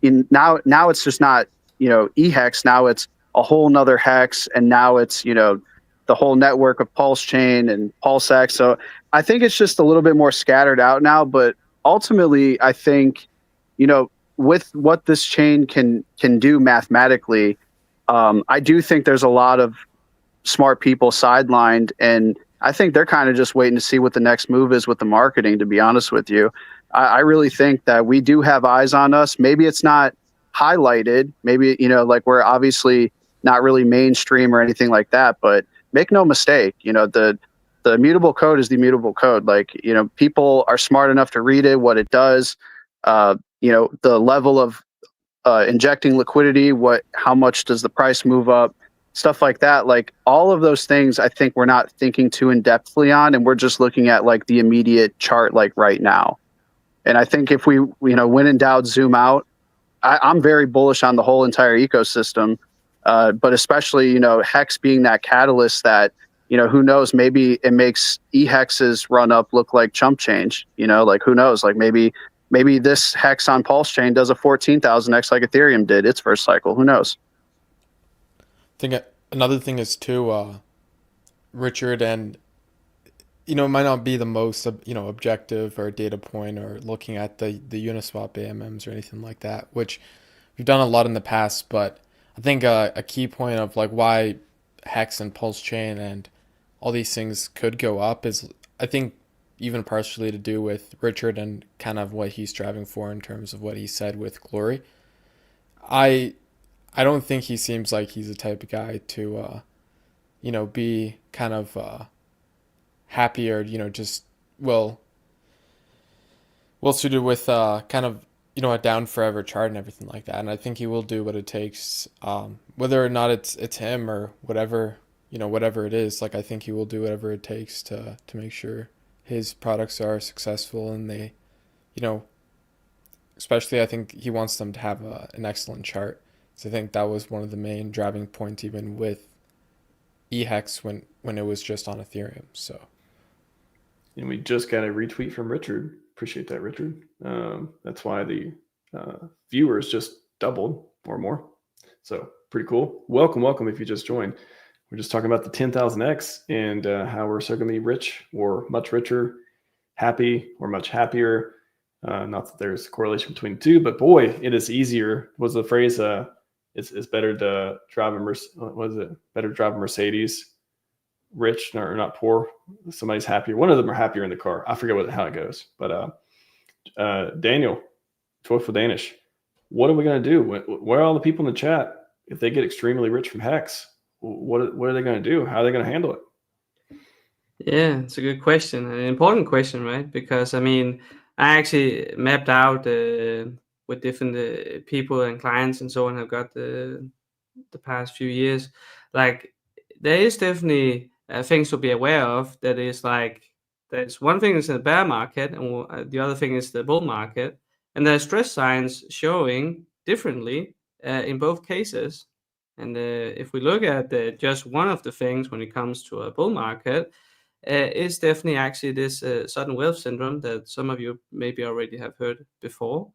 now it's just not, you know, HEX. Now it's a whole nother HEX, and now it's, you know, the whole network of PulseChain and PulseX. So I think it's just a little bit more scattered out now. But ultimately, I think, you know, with what this chain can do mathematically, I do think there's a lot of smart people sidelined, and I think they're kind of just waiting to see what the next move is with the marketing, to be honest with you. I really think that we do have eyes on us. Maybe it's not highlighted. Maybe, you know, like we're obviously not really mainstream or anything like that, but make no mistake, you know, the immutable code is the immutable code. Like, you know, people are smart enough to read it, what it does, you know, the level of injecting liquidity, how much does the price move up, stuff like that. Like all of those things, I think we're not thinking too in-depthly on, and we're just looking at like the immediate chart, like right now. And I think if we, you know, when in doubt, zoom out, I'm very bullish on the whole entire ecosystem, but especially, you know, HEX being that catalyst that, you know, who knows, maybe it makes EHEX's run up look like chump change, you know, like who knows, like maybe this HEX on PulseChain does a 14,000x like Ethereum did its first cycle. Who knows? I think another thing is too, Richard, and you know, it might not be the most, you know, objective or data point or looking at the Uniswap AMMs or anything like that, which we've done a lot in the past. But I think a key point of like why HEX and PulseChain and all these things could go up is, I think, even partially to do with Richard and kind of what he's striving for in terms of what he said with Glory. I don't think he seems like he's the type of guy to, you know, be kind of happy or, you know, just well suited with kind of, you know, a down forever chart and everything like that. And I think he will do what it takes, whether or not it's him or whatever, you know, whatever it is. Like I think he will do whatever it takes to make sure his products are successful, and they, you know, especially I think he wants them to have an excellent chart. So I think that was one of the main driving points even with EHEX when it was just on Ethereum. So. And we just got a retweet from Richard. Appreciate that, Richard. That's why the viewers just doubled or more. So pretty cool. Welcome if you just joined. We're just talking about the 10,000x and how we're so going to be rich or much richer, happy or much happier. Not that there's a correlation between the two, but boy, it is easier. Was the phrase, it's better to drive better to drive a Mercedes rich or not poor. Somebody's happier. One of them are happier in the car. I forget how it goes. But Daniel, Joyful Danish, what are we going to do? Where are all the people in the chat if they get extremely rich from HEX? What are they going to do? How are they going to handle it? Yeah, it's a good question, an important question, right? Because I mean, I actually mapped out with different people and clients and so on have got the past few years. Like there is definitely things to be aware of. That is like there's one thing is in the bear market, and the other thing is the bull market, and there's stress signs showing differently in both cases. And if we look at just one of the things when it comes to a bull market, is definitely actually this sudden wealth syndrome that some of you maybe already have heard before.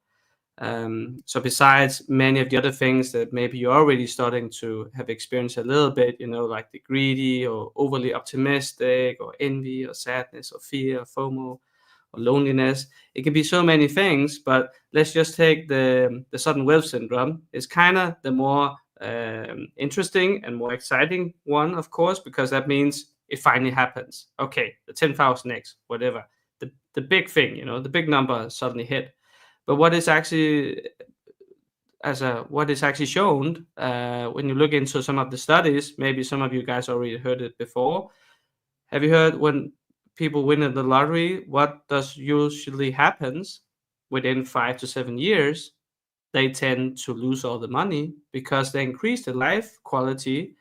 So besides many of the other things that maybe you're already starting to have experienced a little bit, like the greedy or overly optimistic or envy or sadness or fear or FOMO or loneliness, it can be so many things. But let's just take the sudden wealth syndrome. It's kind of the more interesting and more exciting one, of course, because that means it finally happens. Okay, the 10,000x, whatever, the big thing, the big number suddenly hit. But what is actually shown when you look into some of the studies, maybe some of you guys already heard it before. Have you heard when people win in the lottery, what does usually happens within 5 to 7 years? They tend to lose all the money because they increase the life quality,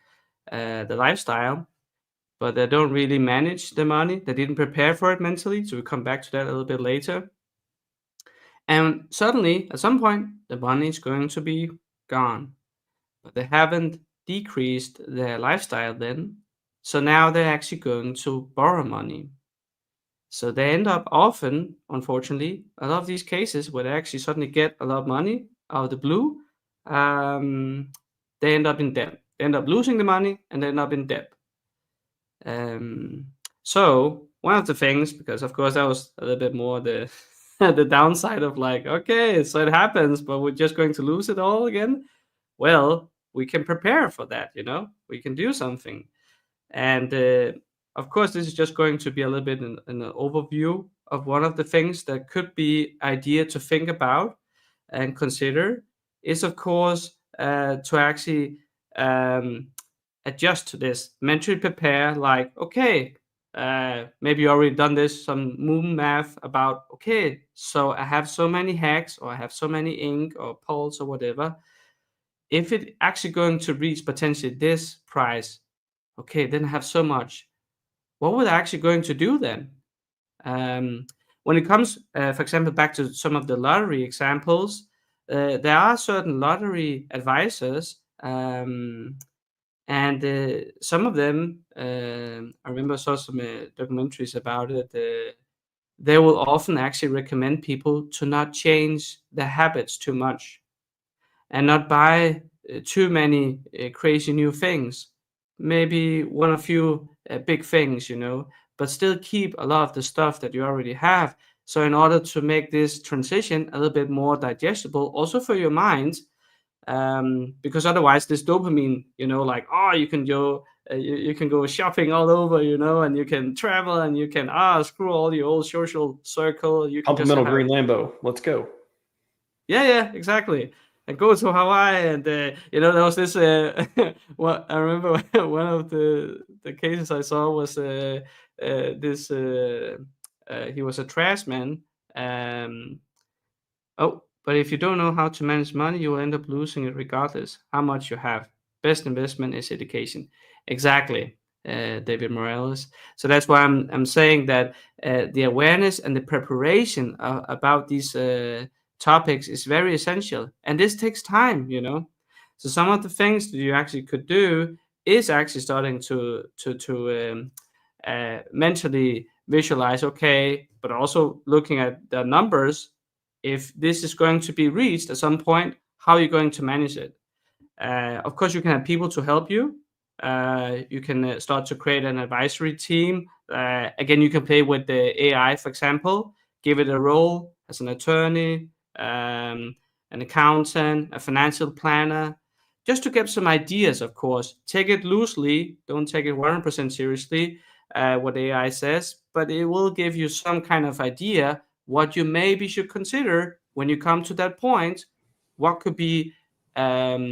the lifestyle, but they don't really manage the money. They didn't prepare for it mentally. So we'll come back to that a little bit later. And suddenly, at some point, the money is going to be gone. But they haven't decreased their lifestyle then. So now they're actually going to borrow money. So they end up often, unfortunately, a lot of these cases where they actually suddenly get a lot of money out of the blue, they end up in debt. They end up losing the money and they end up in debt. So one of the things, because of course that was a little bit more the the downside of like, okay, so it happens, but we're just going to lose it all again. Well, we can prepare for that, we can do something. And of course, this is just going to be a little bit in an overview of one of the things that could be idea to think about and consider is, of course, to actually adjust to this, mentally prepare, like, okay, maybe you already done this, some moon math about, okay, so I have so many HEX or I have so many ink or pulse or whatever. If it actually going to reach potentially this price, okay, then I have so much. What would I actually going to do then? When it comes, for example, back to some of the lottery examples, there are certain lottery advisors, and some of them, I remember I saw some documentaries about it. They will often actually recommend people to not change their habits too much and not buy too many crazy new things. Maybe one or few big things, but still keep a lot of the stuff that you already have. So in order to make this transition a little bit more digestible, also for your mind, because otherwise this dopamine, like, oh, you can go you can go shopping all over, and you can travel and you can screw all your old social circle. You can Complimental green Lambo. Let's go. Yeah, exactly. And go to Hawaii, and there was this. What I remember, one of the cases I saw was this. He was a trash man. But if you don't know how to manage money, you will end up losing it regardless how much you have. Best investment is education. Exactly, David Morales. So that's why I'm saying that the awareness and the preparation about these topics is very essential, and this takes time. So some of the things that you actually could do is actually starting to mentally visualize, okay, but also looking at the numbers. If this is going to be reached at some point, how are you going to manage it? Of course, you can have people to help you. You can start to create an advisory team. Again, you can play with the AI, for example, give it a role as an attorney, an accountant, a financial planner, just to get some ideas, of course. Take it loosely. Don't take it 100% seriously, what AI says, but it will give you some kind of idea what you maybe should consider when you come to that point. What could be a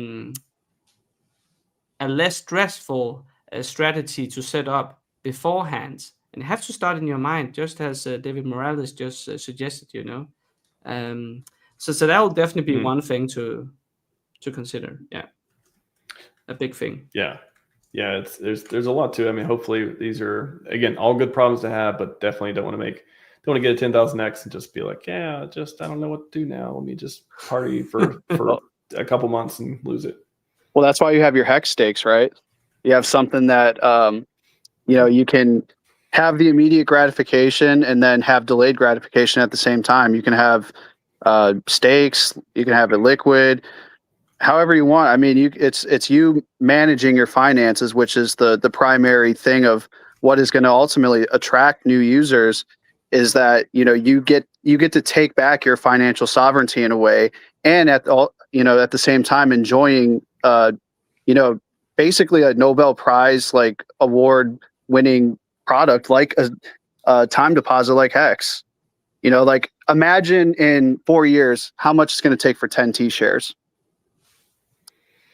less stressful strategy to set up beforehand, and you have to start in your mind, just as David Morales just suggested. So that will definitely be one thing to consider. Yeah, a big thing. Yeah, there's a lot to it. I mean, hopefully these are, again, all good problems to have, but definitely don't want to get a 10,000x and just be like, yeah, I don't know what to do now. Let me just party for a couple months and lose it. Well, that's why you have your HEX stakes, right? You have something that you can have the immediate gratification and then have delayed gratification at the same time. You can have stakes. You can have it liquid, however you want. I mean, it's you managing your finances, which is the primary thing of what is going to ultimately attract new users. Is that you get to take back your financial sovereignty in a way, and at the same time enjoying basically a Nobel Prize like award winning product like a time deposit like HEX. Like imagine in 4 years how much it's going to take for 10 T shares.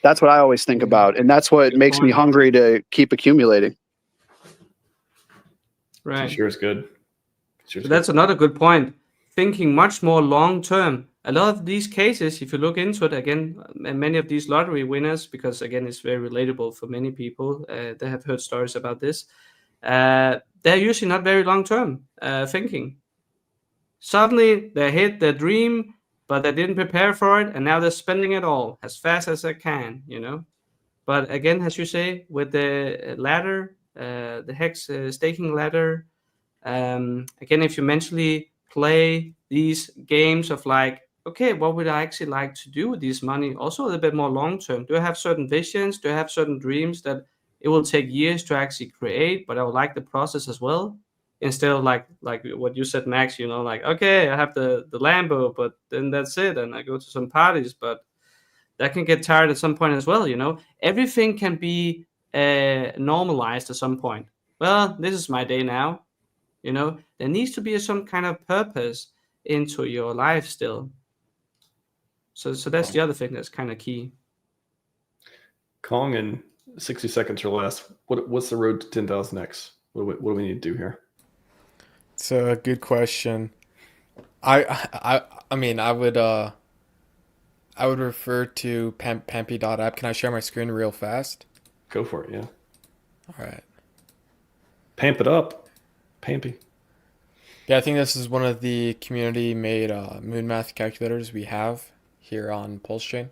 That's what I always think about, and that's what makes me hungry to keep accumulating. Right. Sure is good. So that's another good point. Thinking much more long term. A lot of these cases, if you look into it again, and many of these lottery winners, because again, it's very relatable for many people. They have heard stories about this. They're usually not very long term thinking. Suddenly they hit their dream, but they didn't prepare for it, and now they're spending it all as fast as they can. But again, as you say, with the ladder, the HEX staking ladder. Again, if you mentally play these games of like, okay, what would I actually like to do with this money? Also a little bit more long term. Do I have certain visions? Do I have certain dreams that it will take years to actually create, but I would like the process as well? Instead of like what you said, Max, like, okay, I have the Lambo, but then that's it. And I go to some parties, but that can get tired at some point as well. Everything can be normalized at some point. Well, this is my day now. There needs to be some kind of purpose into your life still. So that's the other thing that's kind of key. Kong, in 60 seconds or less, what's the road to 10,000x? What do we need to do here? It's a good question. I mean, I would refer to pampy.app. Can I share my screen real fast? Go for it, yeah. All right. Pamp it up. Pampy. Yeah, I think this is one of the community-made moon math calculators we have here on PulseChain.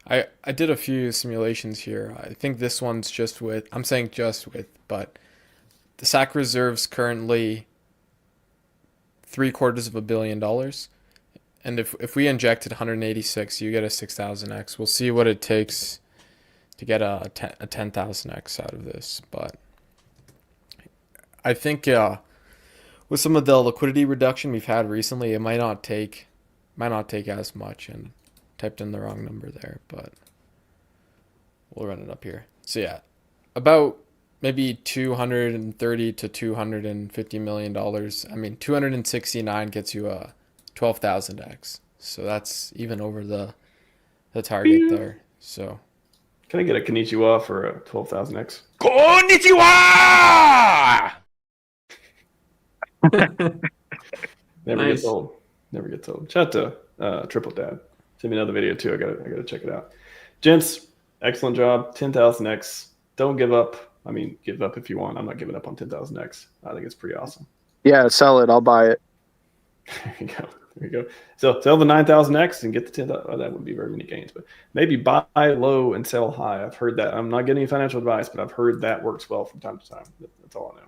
I did a few simulations here. I think this one's just with, I'm saying just with, but the SAC reserve's currently $750 million. And if we injected 186, you get a 6,000x. We'll see what it takes to get a 10,000x out of this. But I think with some of the liquidity reduction we've had recently, it might not take as much. And typed in the wrong number there, but we'll run it up here. So yeah, about maybe $230 to $250 million. I mean, 269 gets you a 12,000x. So that's even over the target there. So can I get a konnichiwa for a 12,000x? Konnichiwa! Never gets old. Never gets old. Shout out to Triple Dad. Send me another video too. I gotta check it out. Gents, excellent job. 10,000x. Don't give up. I mean, give up if you want. I'm not giving up on 10,000x. I think it's pretty awesome. Yeah, sell it. I'll buy it. There you go. There you go. So sell the 9,000x and get the 10,000. Oh, that would be very many gains. But maybe buy low and sell high. I've heard that. I'm not getting any financial advice, but I've heard that works well from time to time. That's all I know.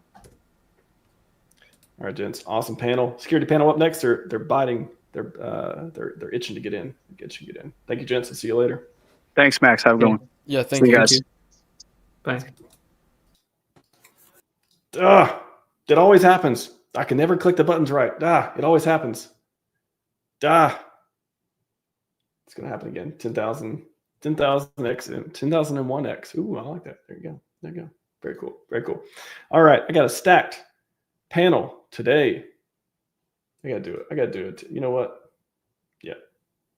All right, gents. Awesome panel. Security panel up next. They're biting. They're itching to get in. Thank you, gents, and see you later. Thanks, Max. Have a good one. Yeah, thank you guys. Bye. It always happens. I can never click the buttons right. It always happens. It's gonna happen again. 10,000x and 10,001x. Ooh, I like that. There you go. Very cool. All right, I got a stacked panel today. I gotta do it. You know what? Yeah,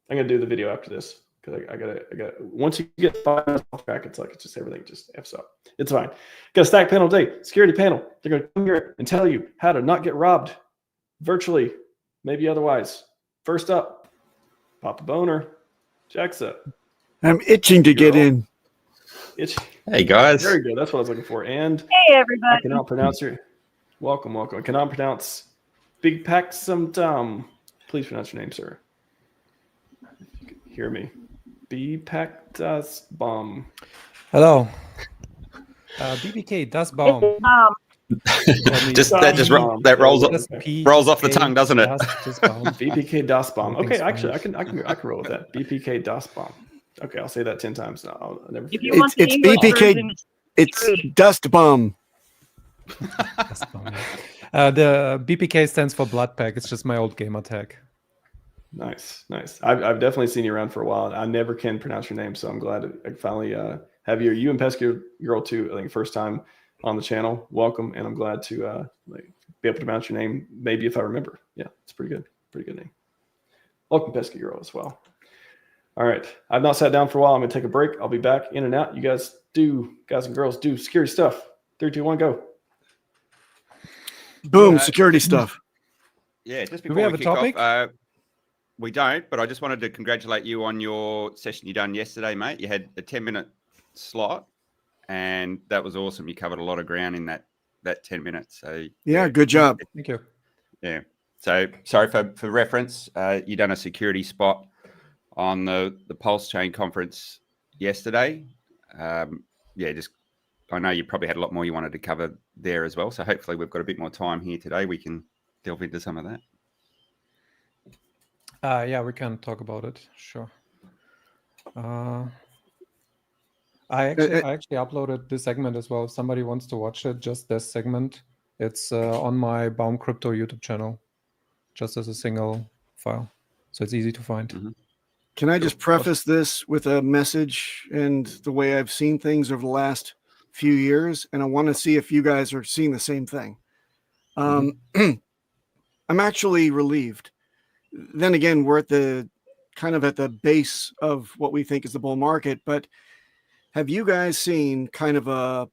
I'm gonna do the video after this because I gotta. Once you get 5 minutes off track, it's just everything just f's up. It's fine. Got a stack panel today. Security panel. They're gonna come here and tell you how to not get robbed, virtually, maybe otherwise. First up, Papa Boner, Jaxa. I'm itching to get in. Hey guys. Very good. That's what I was looking for. And hey everybody. I cannot pronounce your. Welcome. I cannot pronounce. Big Pack some Tom. Please pronounce your name, sir. If you can hear me. B Pack das Bomb. Hello. BBK das Bomb. Just that just bomb. that rolls Just rolls off the tongue, doesn't it? BPK DOS bomb. Okay, actually, I can roll with that. BPK DOS bomb. Okay, I'll say that 10 times now. I'll never If forget. you want the It's English BPK. version, It's dust bomb. The BPK stands for blood pack. It's just my old gamer tag. Nice. I've definitely seen you around for a while. I never can pronounce your name, so I'm glad I finally have you and Pesky Girl too. I think first time on the channel. Welcome, and I'm glad to be able to pronounce your name. Maybe if I remember. Yeah, it's pretty good name. Welcome, Pesky Girl, as well. All right, I've not sat down for a while. I'm gonna take a break. I'll be back in and out. You guys and girls do scary stuff. 3, 2, 1, go. Boom, security stuff. Yeah, just Do before we have a kick topic? off, we don't, but I just wanted to congratulate you on your session you done yesterday, mate. You had a 10-minute slot, and that was awesome. You covered a lot of ground in that 10 minutes. So Yeah, good job. Thank you. yeah. So sorry for reference. You done a security spot on the PulseChain conference yesterday. Just I know you probably had a lot more you wanted to cover there as well. So hopefully we've got a bit more time here today. We can delve into some of that. Yeah, we can talk about it. Sure. I actually uploaded this segment as well. If somebody wants to watch it, just this segment. It's on my Baum Crypto YouTube channel, just as a single file. So it's easy to find. Mm-hmm. Can I just preface this with a message and the way I've seen things over the last few years? And I want to see if you guys are seeing the same thing. I'm actually relieved. Then again, we're at the kind of at the base of what we think is the bull market. But have you guys seen kind of a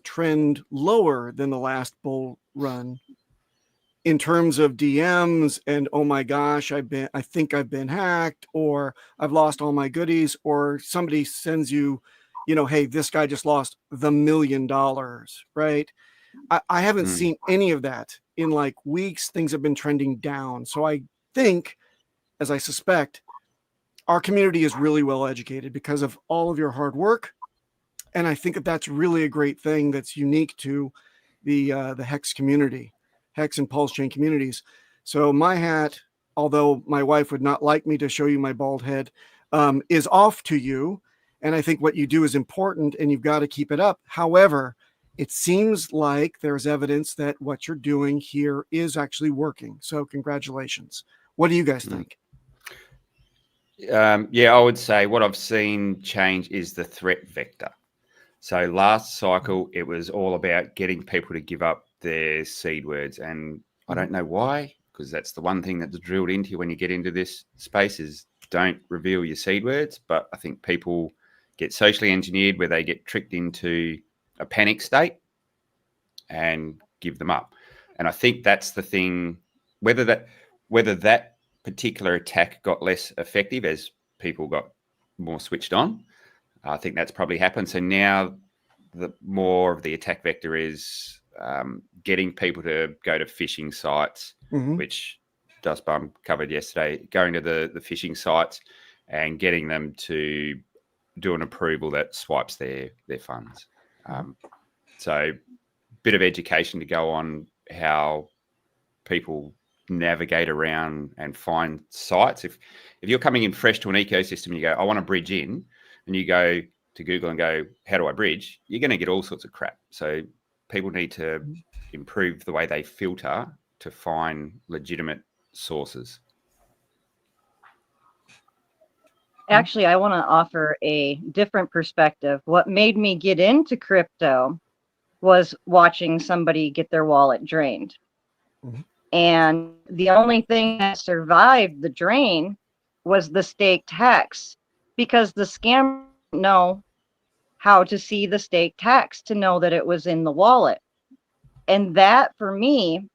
trend lower than the last bull run in terms of DMs and, oh my gosh, I think I've been hacked, or I've lost all my goodies, or somebody sends you, hey, this guy just lost $1 million, right? I haven't seen any of that in like weeks. Things have been trending down. So I think, as I suspect, our community is really well educated because of all of your hard work. And I think that that's really a great thing that's unique to the HEX community. HEX and PulseChain communities. So my hat, although my wife would not like me to show you my bald head, is off to you. And I think what you do is important and you've got to keep it up. However, it seems like there's evidence that what you're doing here is actually working. So congratulations. What do you guys think? I would say what I've seen change is the threat vector. So last cycle, it was all about getting people to give up their seed words. And I don't know why, because that's the one thing that's drilled into you when you get into this space is don't reveal your seed words. But I think people get socially engineered where they get tricked into a panic state and give them up. And I think that's the thing, whether that particular attack got less effective as people got more switched on, I think that's probably happened. So now the more of the attack vector is getting people to go to phishing sites, which Dustbum covered yesterday, going to the phishing sites and getting them to do an approval that swipes their funds. So bit of education to go on how people navigate around and find sites. If you're coming in fresh to an ecosystem and you go, I want to bridge in, and you go to Google and go, how do I bridge? You're going to get all sorts of crap. So people need to improve the way they filter to find legitimate sources. Actually, I want to offer a different perspective. What made me get into crypto was watching somebody get their wallet drained. And the only thing that survived the drain was the staked HEX, because the scammer didn't know how to see the staked HEX to know that it was in the wallet. And that for me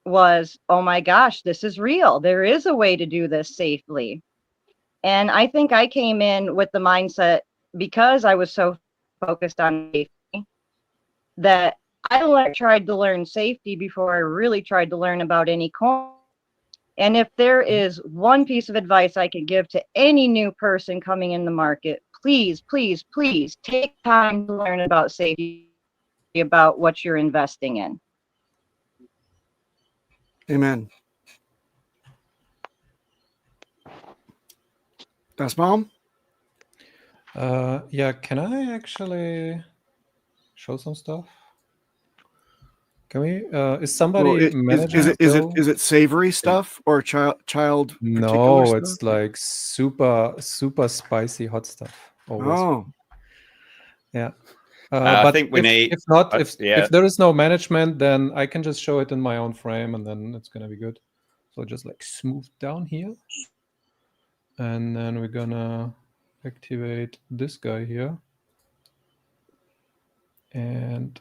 was, oh my gosh, this is real. There is a way to do this safely. And I think I came in with the mindset, because I was so focused on safety, that I tried to learn safety before I really tried to learn about any coin. And if there is one piece of advice I could give to any new person coming in the market, please, please, please take time to learn about safety, about what you're investing in. Amen. Das Bomb? Yeah, can I actually show some stuff? Can we? Is somebody managing? Is it savory stuff or child particular No, stuff? it's like super spicy hot stuff. Always. Oh, yeah. I But think we need. if not, yeah. if there is no management, then I can just show it in my own frame, and then it's gonna be good. So just like smooth down here, and then we're gonna activate this guy here, and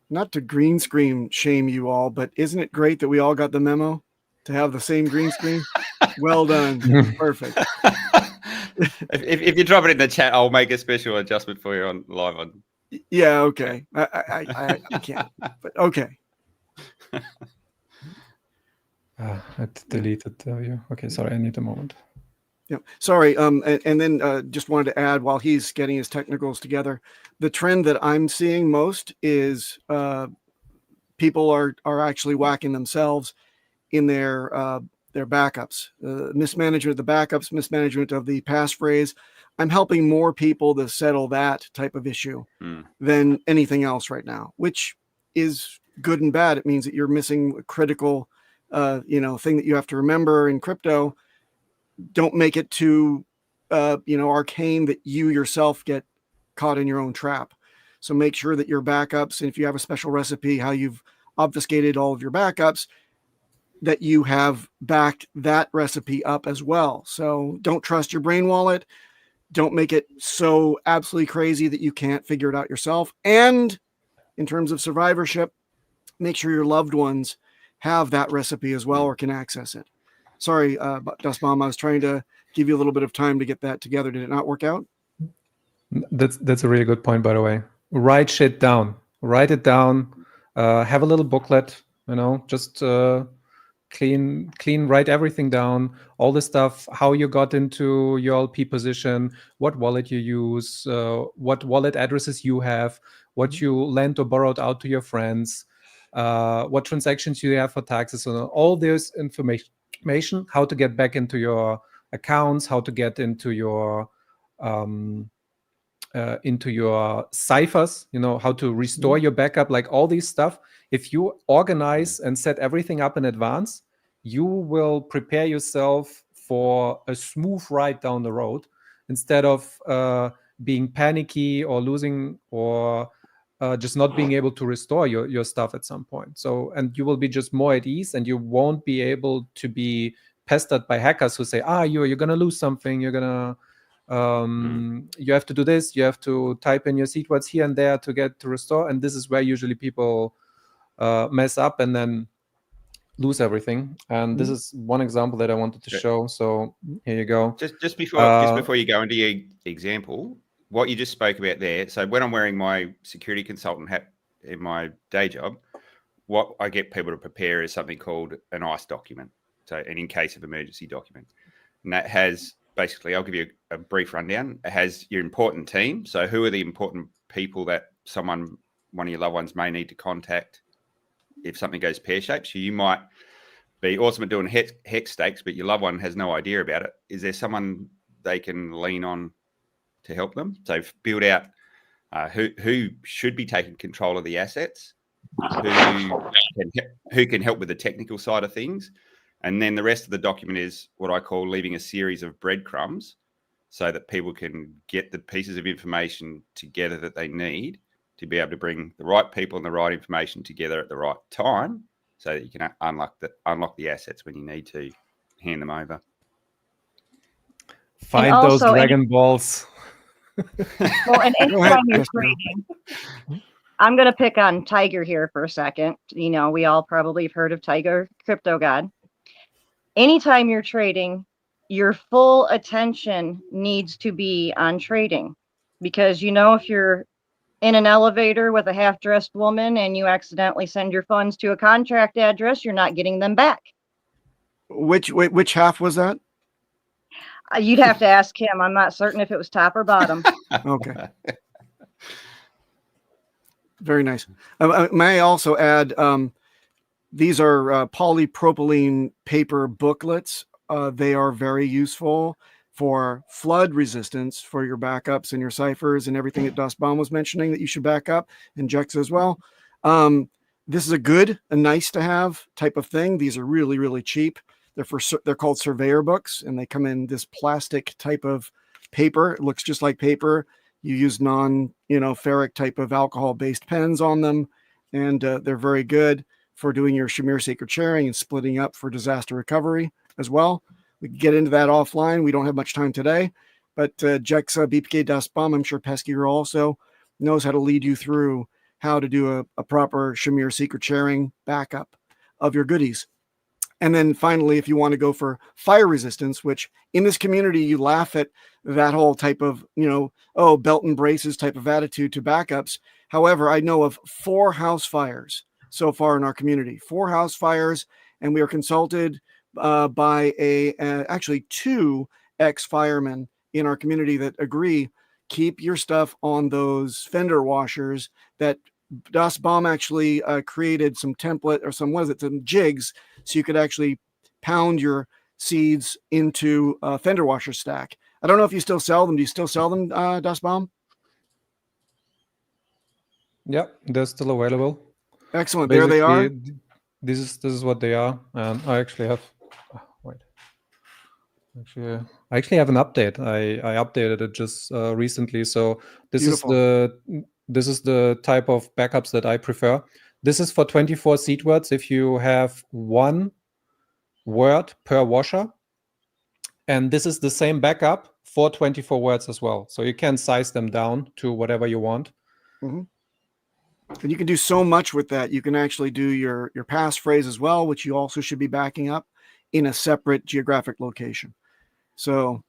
not to green screen shame you all, but isn't it great that we all got the memo to have the same green screen? Well done. Perfect. If you drop it in the chat, I'll make a special adjustment for you on live on. Yeah, okay. I can't, but okay. I deleted the view. Okay, sorry, I need a moment. Yeah, sorry. And then just wanted to add, while he's getting his technicals together, the trend that I'm seeing most is people are actually whacking themselves in their backups, mismanagement of the backups, mismanagement of the passphrase. I'm helping more people to settle that type of issue than anything else right now, which is good and bad. It means that you're missing a critical, thing that you have to remember in crypto. Don't make it too, arcane that you yourself get caught in your own trap. So make sure that your backups, and if you have a special recipe, how you've obfuscated all of your backups, that you have backed that recipe up as well. So don't trust your brain wallet. Don't make it so absolutely crazy that you can't figure it out yourself. And in terms of survivorship, make sure your loved ones have that recipe as well or can access it. Sorry, Dustbomb, I was trying to give you a little bit of time to get that together. Did it not work out? That's a really good point, by the way. Write shit down. Write it down. Have a little booklet, just clean, write everything down, all the stuff, how you got into your LP position, what wallet you use, what wallet addresses you have, what you lent or borrowed out to your friends, what transactions you have for taxes, and all this information, how to get back into your accounts, how to get into your ciphers, how to restore your backup, like all these stuff. If you organize and set everything up in advance, you will prepare yourself for a smooth ride down the road instead of being panicky or losing or just not being able to restore your stuff at some point. So, and you will be just more at ease, and you won't be able to be pestered by hackers who say, you're going to lose something, you're going to you have to do this, you have to type in your seed words here and there to restore. And this is where usually people mess up and then lose everything. And this is one example that I wanted to show. So here you go. Just before you go into your example, what you just spoke about there. So when I'm wearing my security consultant hat in my day job, what I get people to prepare is something called an ICE document. So an in case of emergency document. And that has basically, I'll give you a brief rundown. It has your important team. So who are the important people that one of your loved ones may need to contact if something goes pear-shaped? So you might be awesome at doing hex stakes, but your loved one has no idea about it. Is there someone they can lean on to help them? So build out who should be taking control of the assets, who can help with the technical side of things. And then the rest of the document is what I call leaving a series of breadcrumbs so that people can get the pieces of information together that they need to be able to bring the right people and the right information together at the right time so that you can unlock the assets when you need to hand them over. Find those Dragon Balls. Well, and anytime you're trading, I'm going to pick on Tiger here for a second. We all probably have heard of Tiger, Crypto God. Anytime you're trading, your full attention needs to be on trading, because if you're in an elevator with a half-dressed woman and you accidentally send your funds to a contract address, you're not getting them back. Which half was that? You'd have to ask him. I'm not certain if it was top or bottom. Okay. Very nice. May I also add, These are polypropylene paper booklets. They are very useful for flood resistance for your backups and your ciphers and everything that Dustbomb was mentioning that you should back up, and Jex as well. This is a nice to have type of thing. These are really, really cheap. They're called surveyor books, and they come in this plastic type of paper. It looks just like paper. You use ferric type of alcohol-based pens on them, and they're very good for doing your Shamir sacred sharing and splitting up for disaster recovery as well. We can get into that offline. We don't have much time today, but Jexa, BPK Dustbomb, I'm sure Pesky also knows how to lead you through how to do a proper Shamir secret sharing backup of your goodies. And then finally, if you want to go for fire resistance, which in this community, you laugh at that whole type of, belt and braces type of attitude to backups. However, I know of 4 house fires so far in our community, 4 house fires, and we are consulted by actually 2 ex-firemen in our community that agree, keep your stuff on those fender washers. That Dustbomb actually created some template or some jigs, so you could actually pound your seeds into a fender washer stack. I don't know if you still sell them. Do you still sell them, Dustbomb? Yeah, they're still available. Excellent. There they are. This is what they are. And I actually have I actually have an update. I updated it just recently. So this Beautiful. is the type of backups that I prefer. This is for 24 seed words if you have 1 word per washer. And this is the same backup for 24 words as well. So you can size them down to whatever you want. Mm-hmm. And you can do so much with that. You can actually do your passphrase as well, which you also should be backing up in a separate geographic location. So,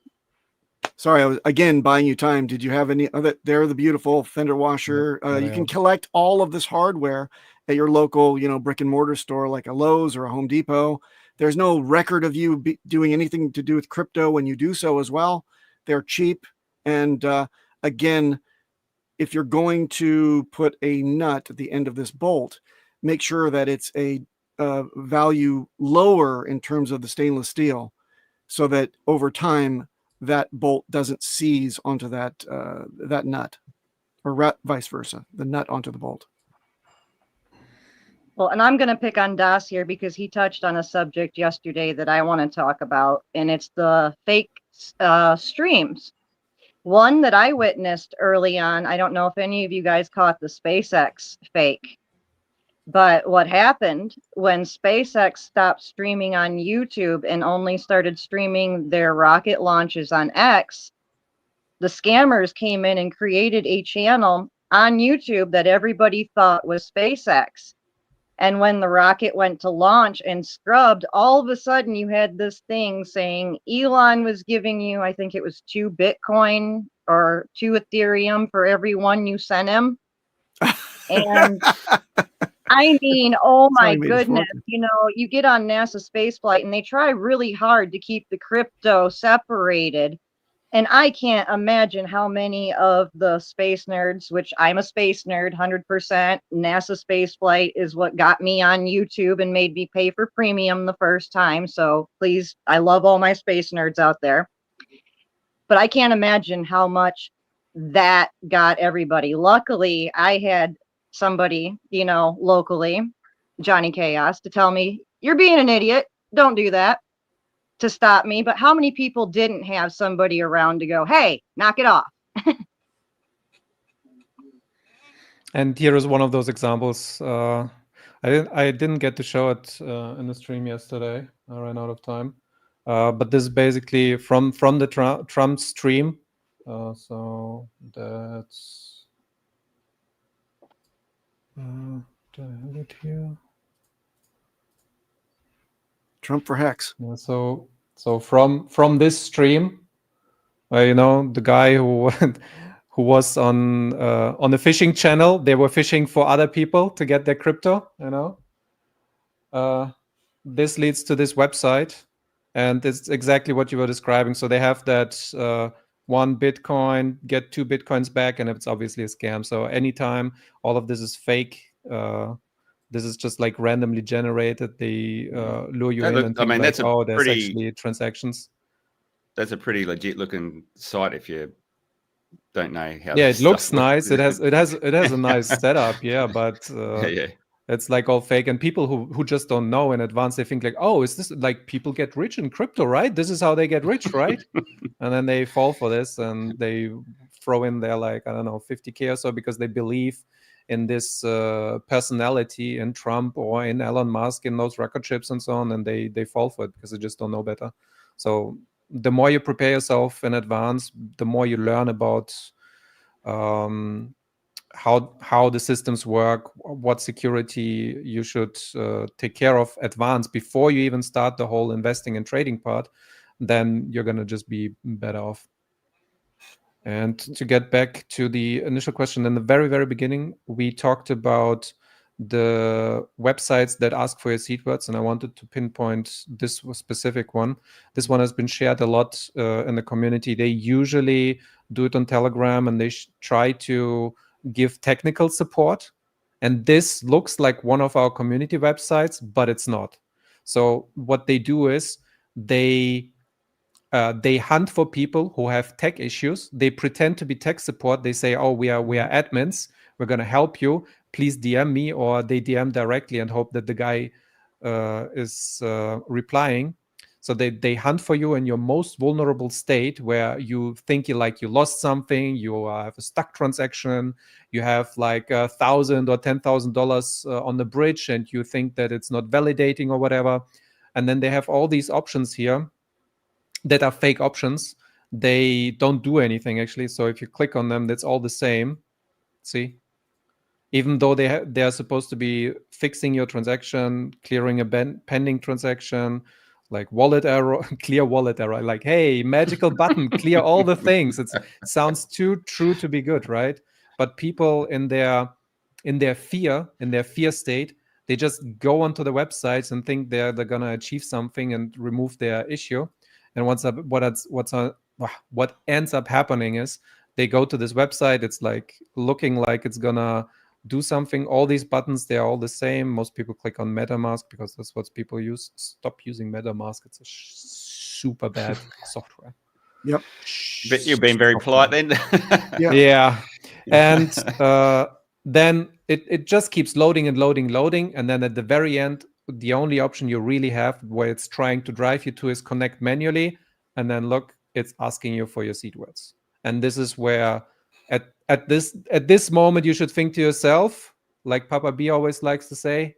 sorry, I was again buying you time. Did you have any other? They're the beautiful fender washer. You can collect all of this hardware at your local, brick and mortar store like a Lowe's or a Home Depot. There's no record of you doing anything to do with crypto when you do so as well. They're cheap. And again, if you're going to put a nut at the end of this bolt, make sure that it's a value lower in terms of the stainless steel, so that over time that bolt doesn't seize onto that nut, or vice versa, the nut onto the bolt. Well, and I'm going to pick on Das here because he touched on a subject yesterday that I want to talk about, and it's the fake streams. One that I witnessed early on, I don't know if any of you guys caught the SpaceX fake, but what happened when SpaceX stopped streaming on YouTube and only started streaming their rocket launches on X, the scammers came in and created a channel on YouTube that everybody thought was SpaceX. And when the rocket went to launch and scrubbed, all of a sudden you had this thing saying Elon was giving you, I think it was 2 Bitcoin or 2 Ethereum for every one you sent him. And I mean, oh my goodness, you get on NASA spaceflight and they try really hard to keep the crypto separated. And I can't imagine how many of the space nerds, which I'm a space nerd, 100%, NASA spaceflight is what got me on YouTube and made me pay for premium the first time. So please, I love all my space nerds out there. But I can't imagine how much that got everybody. Luckily, I had somebody, locally, Johnny Chaos, to tell me, you're being an idiot. Don't do that, to stop me. But how many people didn't have somebody around to go, hey, knock it off? And here is one of those examples. I didn't get to show it in the stream yesterday. I ran out of time. But this is basically from the Trump stream. So that's did I have it here? Trump for HEX. Yeah, so from this stream, the guy who who was on the fishing channel, they were fishing for other people to get their crypto. This leads to this website, and it's exactly what you were describing. So they have that 1 Bitcoin, get 2 Bitcoins back, and it's obviously a scam. So anytime all of this is fake This is just like randomly generated. They lure you That in look- and I think mean, like, that's a oh, there's pretty- actually transactions. That's a pretty legit looking site if you don't know how. Yeah, this it looks stuff works. nice. It has a nice setup. Yeah, but yeah. it's like all fake. And people who just don't know in advance, they think like, oh, is this like people get rich in crypto, right? This is how they get rich, right? And then they fall for this and they throw in their like, I don't know, 50K or so because they believe in this personality in Trump or in Elon Musk, in those record chips and so on, and they fall for it because they just don't know better. So the more you prepare yourself in advance, the more you learn about how the systems work, what security you should take care of advance before you even start the whole investing and trading part, then you're going to just be better off. And to get back to the initial question, in the very, very beginning, we talked about the websites that ask for your seed words, and I wanted to pinpoint this specific one. This one has been shared a lot in the community. They usually do it on Telegram, and they try to give technical support. And this looks like one of our community websites, but it's not. So what they do is they hunt for people who have tech issues. They pretend to be tech support. They say, oh, we are admins. We're going to help you. Please DM me, or they DM directly and hope that the guy is replying. So they hunt for you in your most vulnerable state where you think you lost something, you have a stuck transaction, you have like $1,000 or $10,000 on the bridge, and you think that it's not validating or whatever. And then they have all these options here that are fake options. They don't do anything actually. So if you click on them, that's all the same. See? Even though they are supposed to be fixing your transaction, clearing a pending transaction, like wallet error, clear wallet error, like, hey, magical button, clear all the things. It sounds too true to be good, right? But people in their fear state, they just go onto the websites and think they're gonna achieve something and remove their issue. And what ends up happening is they go to this website. It's like looking like it's gonna do something. All these buttons, they are all the same. Most people click on MetaMask because that's what people use. Stop using MetaMask. It's a super bad software. Yep. But you've been very polite then. Yeah. And then it just keeps loading and loading. And then at the very end, the only option you really have where it's trying to drive you to is connect manually. And then look, it's asking you for your seed words. And this is where at this moment you should think to yourself, like Papa B always likes to say,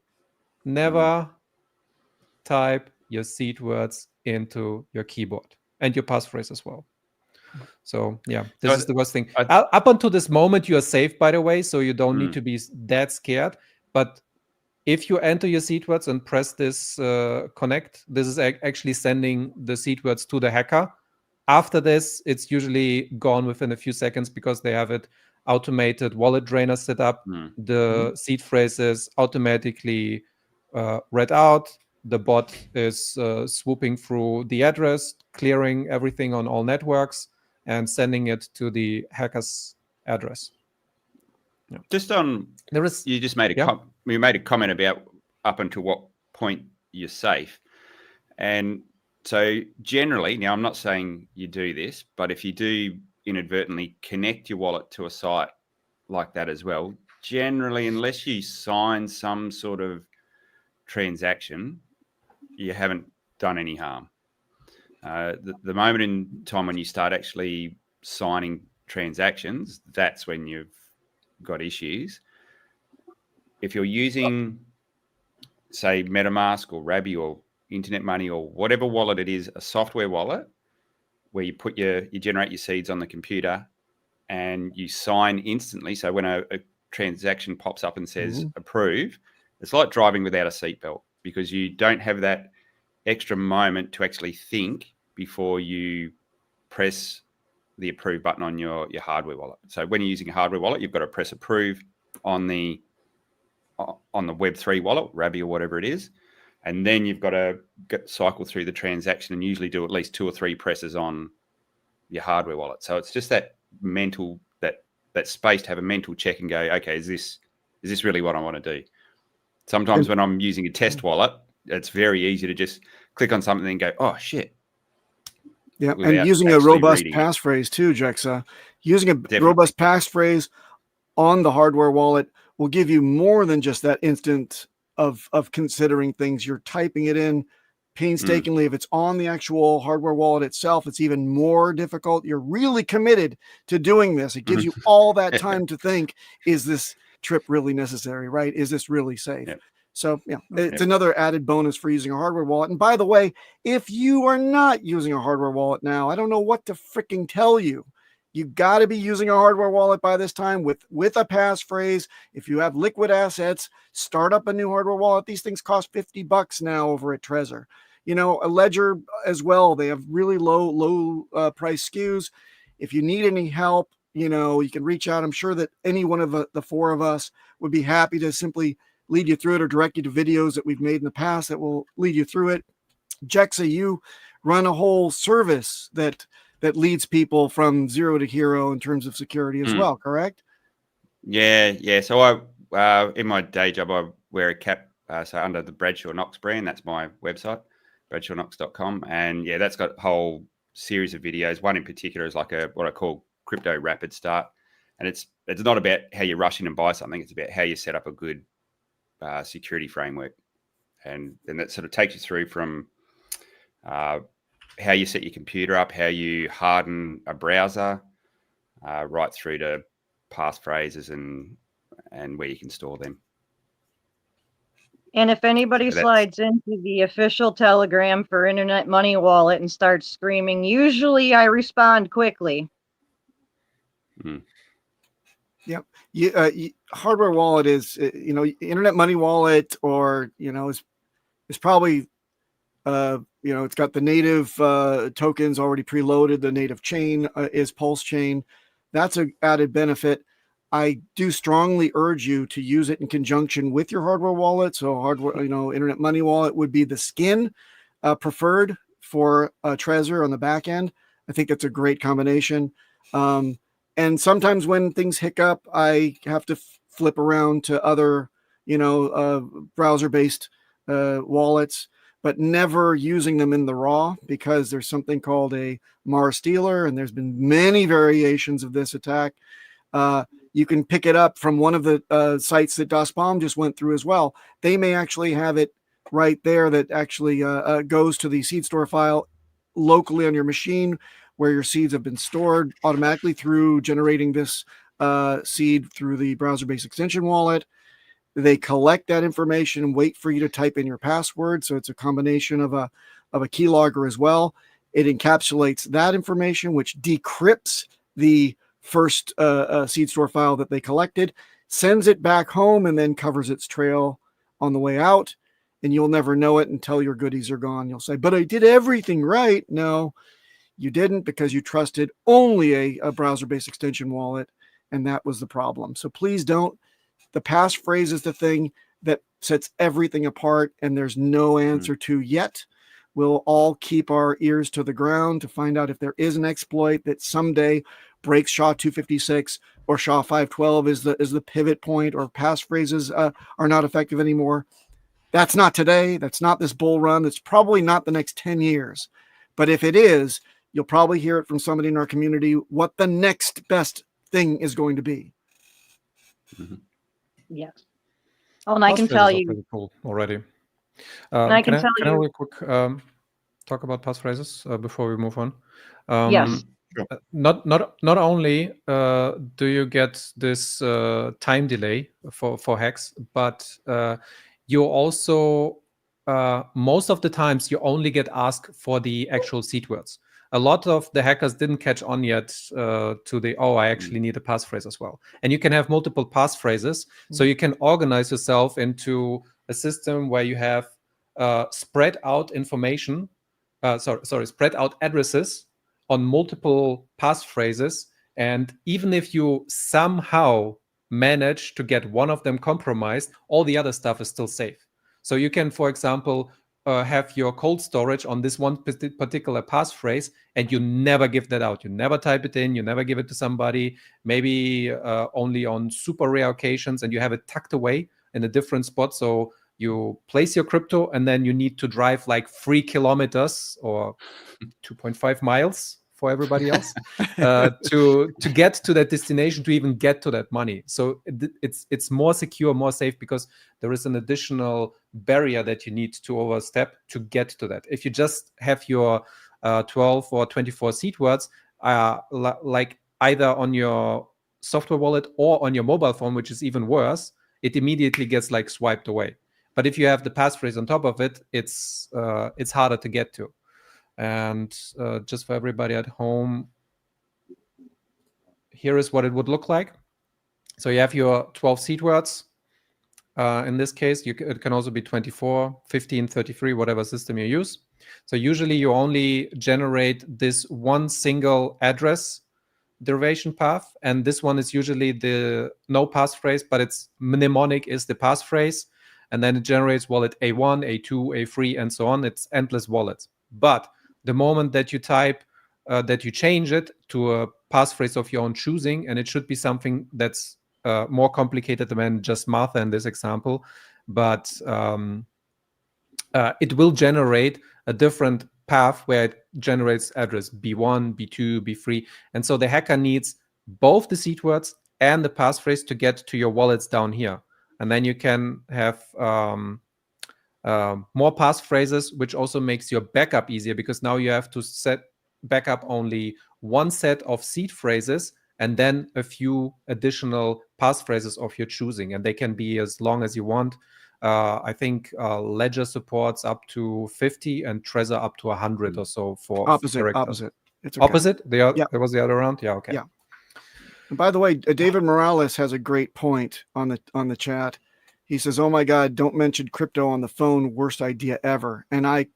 never type your seed words into your keyboard and your passphrase as well. So yeah, this is the worst thing. Up until this moment, you are safe, by the way, so you don't need to be that scared. But if you enter your seed words and press this connect, this is actually sending the seed words to the hacker. After this, it's usually gone within a few seconds because they have it automated wallet drainer set up. The seed phrases automatically read out. The bot is swooping through the address, clearing everything on all networks, and sending it to the hacker's address. Yeah. Just on, you just made you made a comment about up until what point you're safe, and so generally, now I'm not saying you do this, but if you do inadvertently connect your wallet to a site like that as well, generally, unless you sign some sort of transaction, you haven't done any harm. The moment in time when you start actually signing transactions, that's when you've got issues. If you're using, say, MetaMask or Rabby or Internet Money or whatever wallet it is, a software wallet where you generate your seeds on the computer and you sign instantly. So when a transaction pops up and says approve, it's like driving without a seatbelt because you don't have that extra moment to actually think before you press the approve button on your hardware wallet. So when you're using a hardware wallet, you've got to press approve on the Web3 wallet, Rabby or whatever it is. And then you've got to cycle through the transaction and usually do at least 2 or 3 presses on your hardware wallet. So it's just that mental, that space to have a mental check and go, okay, is this really what I want to do? Sometimes when I'm using a test wallet, it's very easy to just click on something and go, oh, shit. Yeah, without and using a actually robust reading it. passphrase too, Jexa. Using a Definitely. robust passphrase on the hardware wallet will give you more than just that instant of considering things. You're typing it in painstakingly. If it's on the actual hardware wallet itself, it's even more difficult. You're really committed to doing this. It gives you all that time to think, is this trip really necessary, right? Is this really safe? Yep. So yeah, it's another added bonus for using a hardware wallet. And by the way, if you are not using a hardware wallet now, I don't know what to freaking tell you. You got to be using a hardware wallet by this time with a passphrase. If you have liquid assets, start up a new hardware wallet. These things cost $50 now over at Trezor. You know, a Ledger as well. They have really low price SKUs. If you need any help, you know, you can reach out. I'm sure that any one of the four of us would be happy to simply lead you through it or direct you to videos that we've made in the past that will lead you through it. Jexa, you run a whole service that leads people from zero to hero in terms of security as well, correct? Yeah. So I, in my day job, I wear a cap. So under the Bradshaw Knox brand, that's my website, bradshawknox.com. And yeah, that's got a whole series of videos. One in particular is like what I call crypto rapid start. And it's not about how you rush in and buy something. It's about how you set up a good security framework. And that sort of takes you through from how you set your computer up, how you harden a browser, right through to passphrases and where you can store them. And if anybody slides into the official Telegram for Internet Money Wallet and starts screaming, usually I respond quickly. Yep. Hardware wallet is, you know, Internet Money Wallet, or, you know, is probably, you know, it's got the native tokens already preloaded. The native chain is PulseChain. That's an added benefit. I do strongly urge you to use it in conjunction with your hardware wallet. So hardware, you know, Internet Money Wallet would be the skin preferred for Trezor on the back end. I think that's a great combination. And sometimes when things hiccup, I have to flip around to other, you know, browser-based wallets, but never using them in the raw, because there's something called a Mars stealer, and there's been many variations of this attack. You can pick it up from one of the sites that Das Bomb just went through as well. They may actually have it right there that actually goes to the seed store file locally on your machine, where your seeds have been stored automatically through generating this seed through the browser-based extension wallet. They collect that information and wait for you to type in your password. So it's a combination of a keylogger as well. It encapsulates that information, which decrypts the first seed store file that they collected, sends it back home, and then covers its trail on the way out. And you'll never know it until your goodies are gone. You'll say, but I did everything right. No, you didn't, because you trusted only a browser-based extension wallet, and that was the problem. So please don't. The passphrase is the thing that sets everything apart, and there's no answer to yet. We'll all keep our ears to the ground to find out if there is an exploit that someday breaks SHA-256 or SHA-512 is the pivot point, or passphrases are not effective anymore. That's not today. That's not this bull run. That's probably not the next 10 years. But if it is, you'll probably hear it from somebody in our community what the next best thing is going to be. Yes. Oh, and I can tell you. Pretty cool already. And I can tell Can I you. real quick talk about passphrases before we move on? Yes. Not only do you get this time delay for HEX, but you also most of the times you only get asked for the actual seed words. A lot of the hackers didn't catch on yet to the, I actually need a passphrase as well. And you can have multiple passphrases, so you can organize yourself into a system where you have spread out information, spread out addresses on multiple passphrases. And even if you somehow manage to get one of them compromised, all the other stuff is still safe. So you can, for example, have your cold storage on this one particular passphrase, and you never give that out. You never type it in. You never give it to somebody, maybe only on super rare occasions, and you have it tucked away in a different spot. So you place your crypto, and then you need to drive like 3 kilometers or 2.5 miles for everybody else to get to that destination, to even get to that money. So it's more secure, more safe, because there is an additional barrier that you need to overstep to get to that. If you just have your 12 or 24 seed words, like either on your software wallet or on your mobile phone, which is even worse, it immediately gets like swiped away. But if you have the passphrase on top of it, it's harder to get to. And just for everybody at home, here is what it would look like. So you have your 12 seed words. In this case, it can also be 24, 15, 33, whatever system you use. So usually you only generate this one single address derivation path, and this one is usually the no passphrase, but it's mnemonic is the passphrase, and then it generates wallet A1, A2, A3, and so on. It's endless wallets. But the moment that you type, that you change it to a passphrase of your own choosing, and it should be something that's more complicated than just Martha in this example, but it will generate a different path where it generates address B1, B2, B3. And so the hacker needs both the seed words and the passphrase to get to your wallets down here. And then you can have more passphrases, which also makes your backup easier, because now you have to set backup only one set of seed phrases and then a few additional passphrases of your choosing. And they can be as long as you want. I think Ledger supports up to 50 and Trezor up to 100 or so for opposite. It's okay. Opposite? There was the other round? Yeah, okay. Yeah. And by the way, David Morales has a great point on the chat. He says, "Oh my God, don't mention crypto on the phone. Worst idea ever." And I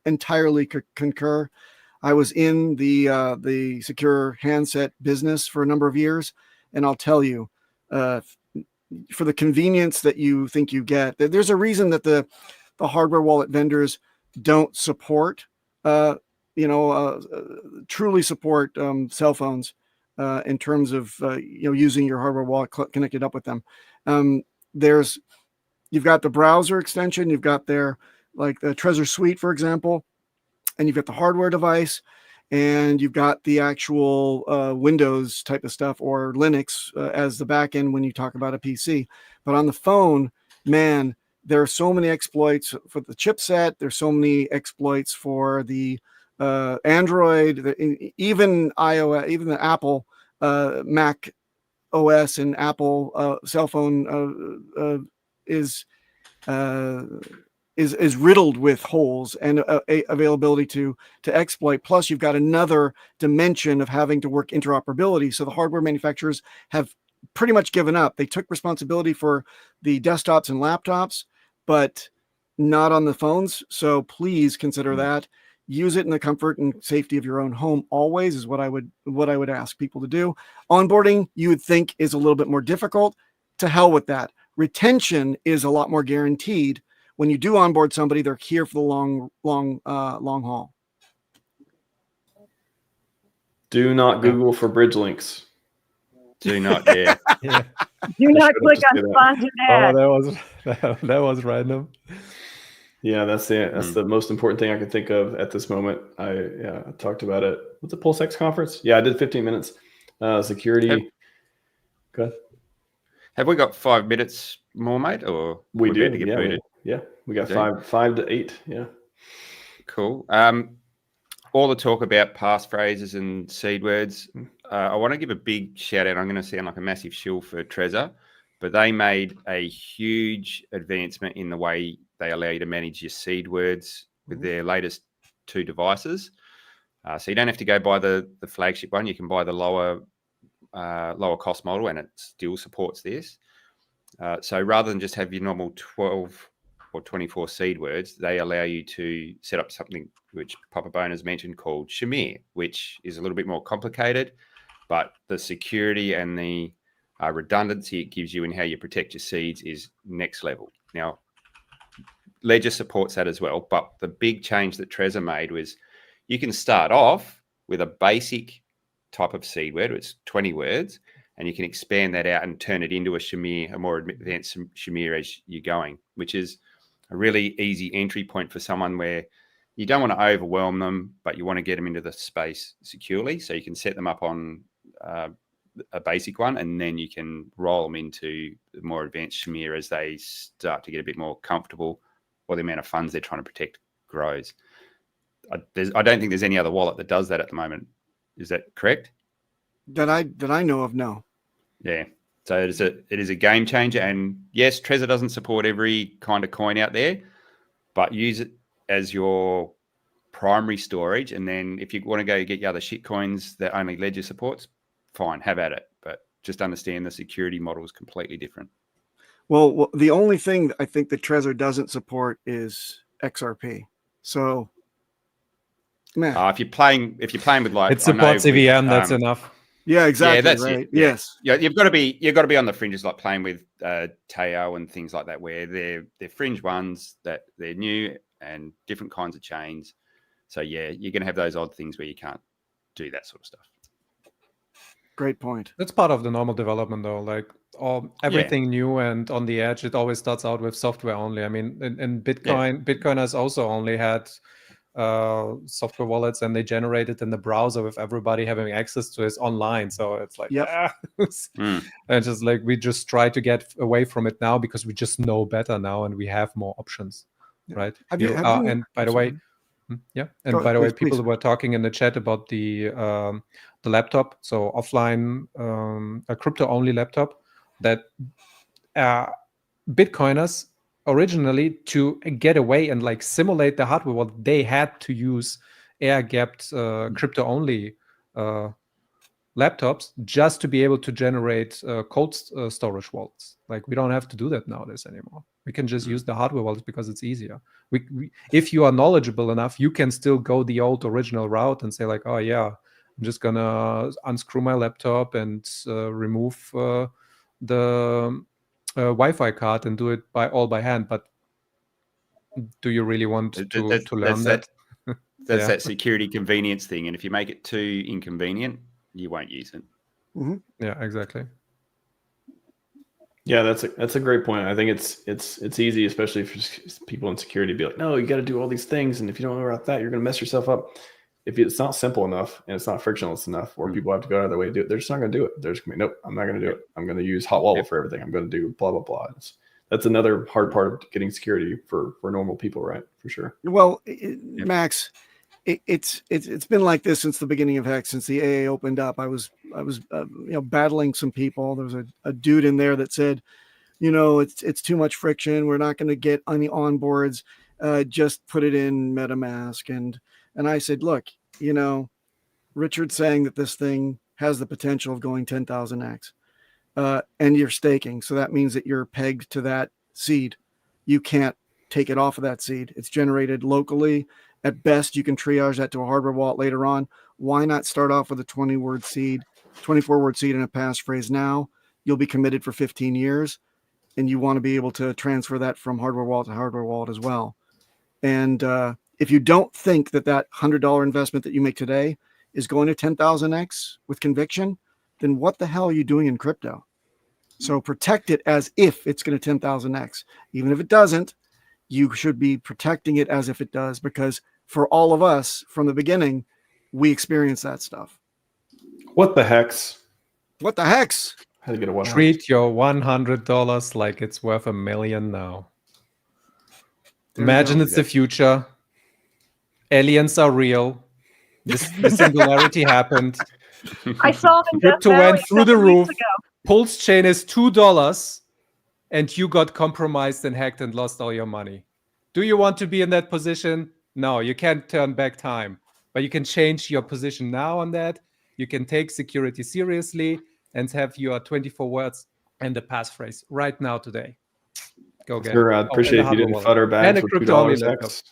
entirely concur. I was in the secure handset business for a number of years, and I'll tell you, for the convenience that you think you get, there's a reason that the hardware wallet vendors don't support, truly support cell phones in terms of using your hardware wallet connected up with them. You've got the browser extension, you've got their like the Trezor Suite, for example, and you've got the hardware device, and you've got the actual Windows type of stuff, or Linux as the backend when you talk about a PC. But on the phone, man, there are so many exploits for the chipset. There's so many exploits for the Android, even iOS, even the Apple Mac OS and Apple cell phone is riddled with holes and availability to exploit. Plus, you've got another dimension of having to work interoperability. So the hardware manufacturers have pretty much given up. They took responsibility for the desktops and laptops, but not on the phones. So please consider that. Use it in the comfort and safety of your own home always is what I would ask people to do. Onboarding, you would think, is a little bit more difficult. To hell with that. Retention is a lot more guaranteed. When you do onboard somebody, they're here for the long haul. Do not Google for bridge links. Do not dare. Do not click on sponsored ad. Oh, that was random. Yeah, that's the most important thing I can think of at this moment. I talked about it. What's the PulseX conference? Yeah, I did 15 minutes. Security. Go ahead. Have we got 5 minutes more, mate? Or we do. To get booted? We got 5 to 8. Yeah. Cool. All the talk about passphrases and seed words. I want to give a big shout out. I'm going to sound like a massive shill for Trezor, but they made a huge advancement in the way they allow you to manage your seed words with their latest 2 devices. So you don't have to go buy the flagship one. You can buy the lower cost model, and it still supports this. So rather than just have your normal 12 or 24 seed words, they allow you to set up something which Papa Bone has mentioned called Shamir, which is a little bit more complicated, but the security and the redundancy it gives you in how you protect your seeds is next level. Now, Ledger supports that as well, but the big change that Trezor made was you can start off with a basic type of seed word, it's 20 words, and you can expand that out and turn it into a Shamir, a more advanced Shamir as you're going, which is a really easy entry point for someone where you don't want to overwhelm them, but you want to get them into the space securely. So you can set them up on a basic one, and then you can roll them into the more advanced Shamir as they start to get a bit more comfortable, or the amount of funds they're trying to protect grows. I don't think there's any other wallet that does that at the moment. Is that correct? That I know of, no. Yeah. So it is a game changer. And yes, Trezor doesn't support every kind of coin out there, but use it as your primary storage. And then if you want to go get your other shit coins that only Ledger supports, fine, have at it. But just understand the security model is completely different. Well, the only thing I think that Trezor doesn't support is XRP. So, man, if you're playing with like It supports EVM. That's enough. yeah, exactly. Yeah, that's right. it. Yeah. Yes. Yeah, you've got to be on the fringes, like playing with Teo and things like that, where they're fringe ones that they're new and different kinds of chains. So yeah, you're going to have those odd things where you can't do that sort of stuff. Great point. That's part of the normal development, though. Like everything new and on the edge, it always starts out with software only. I mean, in Bitcoin, Bitcoin has also only had software wallets, and they generate it in the browser with everybody having access to it online. So it's like, and just like we just try to get away from it now because we just know better now and we have more options, right? And by the way, by the way, people were talking in the chat about the laptop, so offline, a crypto-only laptop that Bitcoiners originally, to get away and like simulate the hardware, well, they had to use air-gapped crypto-only laptops just to be able to generate cold storage wallets. Like we don't have to do that nowadays anymore. We can just use the hardware wallets because it's easier. If you are knowledgeable enough, you can still go the old original route and say like, oh yeah, I'm just gonna unscrew my laptop and remove the Wi-Fi card and do it by hand. But do you really want to learn that? That's that security convenience thing. And if you make it too inconvenient, you won't use it. Mm-hmm. Yeah, exactly. Yeah, that's a great point. I think it's easy, especially for people in security, to be like, no, you got to do all these things, and if you don't know about that, you're going to mess yourself up. If it's not simple enough and it's not frictionless enough, where people have to go out of their way to do it, they're just not going to do it. They're just going to be, nope, I'm not going to do it. I'm going to use hot wallet for everything. I'm going to do blah blah blah. That's another hard part of getting security for normal people, right? For sure. Well, Max, it's been like this since the beginning of HEX, since the AA opened up. I was battling some people. There was a dude in there that said, it's too much friction. We're not going to get any onboards. Just put it in MetaMask. And I said, look, Richard's saying that this thing has the potential of going 10,000x, and you're staking. So that means that you're pegged to that seed. You can't take it off of that seed. It's generated locally. At best, you can triage that to a hardware wallet later on. Why not start off with a 24-word seed and a passphrase now? You'll be committed for 15 years, and you want to be able to transfer that from hardware wallet to hardware wallet as well. And if you don't think that $100 investment that you make today is going to 10,000x with conviction, then what the hell are you doing in crypto? So protect it as if it's going to 10,000x. Even if it doesn't, you should be protecting it as if it does, because for all of us from the beginning, we experience that stuff. What the hex? What the hex? How to get a Treat your $100 like it's worth $1 million now. Imagine it's the future. Aliens are real. The singularity happened. I saw them. Crypto went through the roof. PulseChain is $2, and you got compromised and hacked and lost all your money. Do you want to be in that position? No, you can't turn back time, but you can change your position now on that. You can take security seriously and have your 24 words and the passphrase right now today. Go get it. I appreciate if you didn't FUD our bags for $2 hex.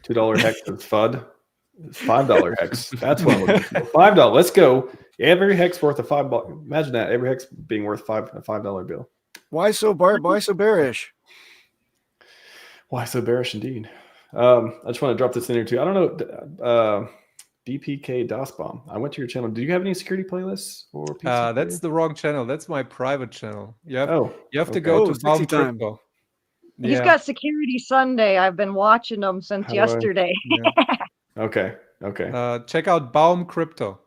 $2 hex with FUD. $5 hex. That's what I'm looking for. $5. Let's go. Every hex worth a $5. Imagine that. Every hex being worth a $5 bill. Why so bearish? Why so bearish indeed? I just want to drop this in here too. I don't know. DPK DOSBomb. I went to your channel. Do you have any security playlists or PC that's the wrong channel. That's my private channel. You have to okay. go to Baum time. Crypto. He's got Security Sunday. I've been watching him since How do I- yesterday. Okay. Check out Baum Crypto.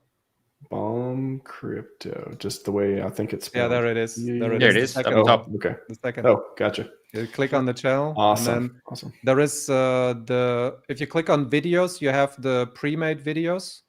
Baum Crypto, just the way I think it's spelled. Yeah, there it is. There There it The is, up second. top. Okay. The second. Oh, gotcha. You click on the channel. Awesome. And then Awesome. there is if you click on videos, you have the pre-made videos.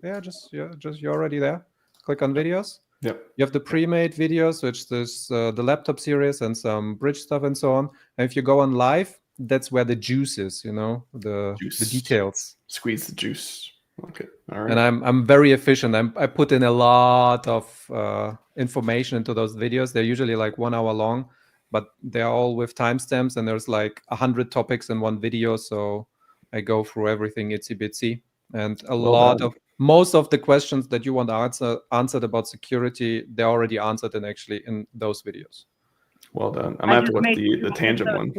Yeah, you're already there. Click on videos. Yep. You have the pre-made videos, which is the laptop series and some bridge stuff and so on. And if you go on live, that's where the juice is, the details. Squeeze the juice. Okay. All right. And I'm very efficient. I put in a lot of information into those videos. They're usually like 1 hour long, but they're all with timestamps, and there's like 100 topics in one video. So I go through everything itsy bitsy, and most of the questions that you want answered about security, they're already answered in those videos. Well done. I'm gonna have to watch the tangent one.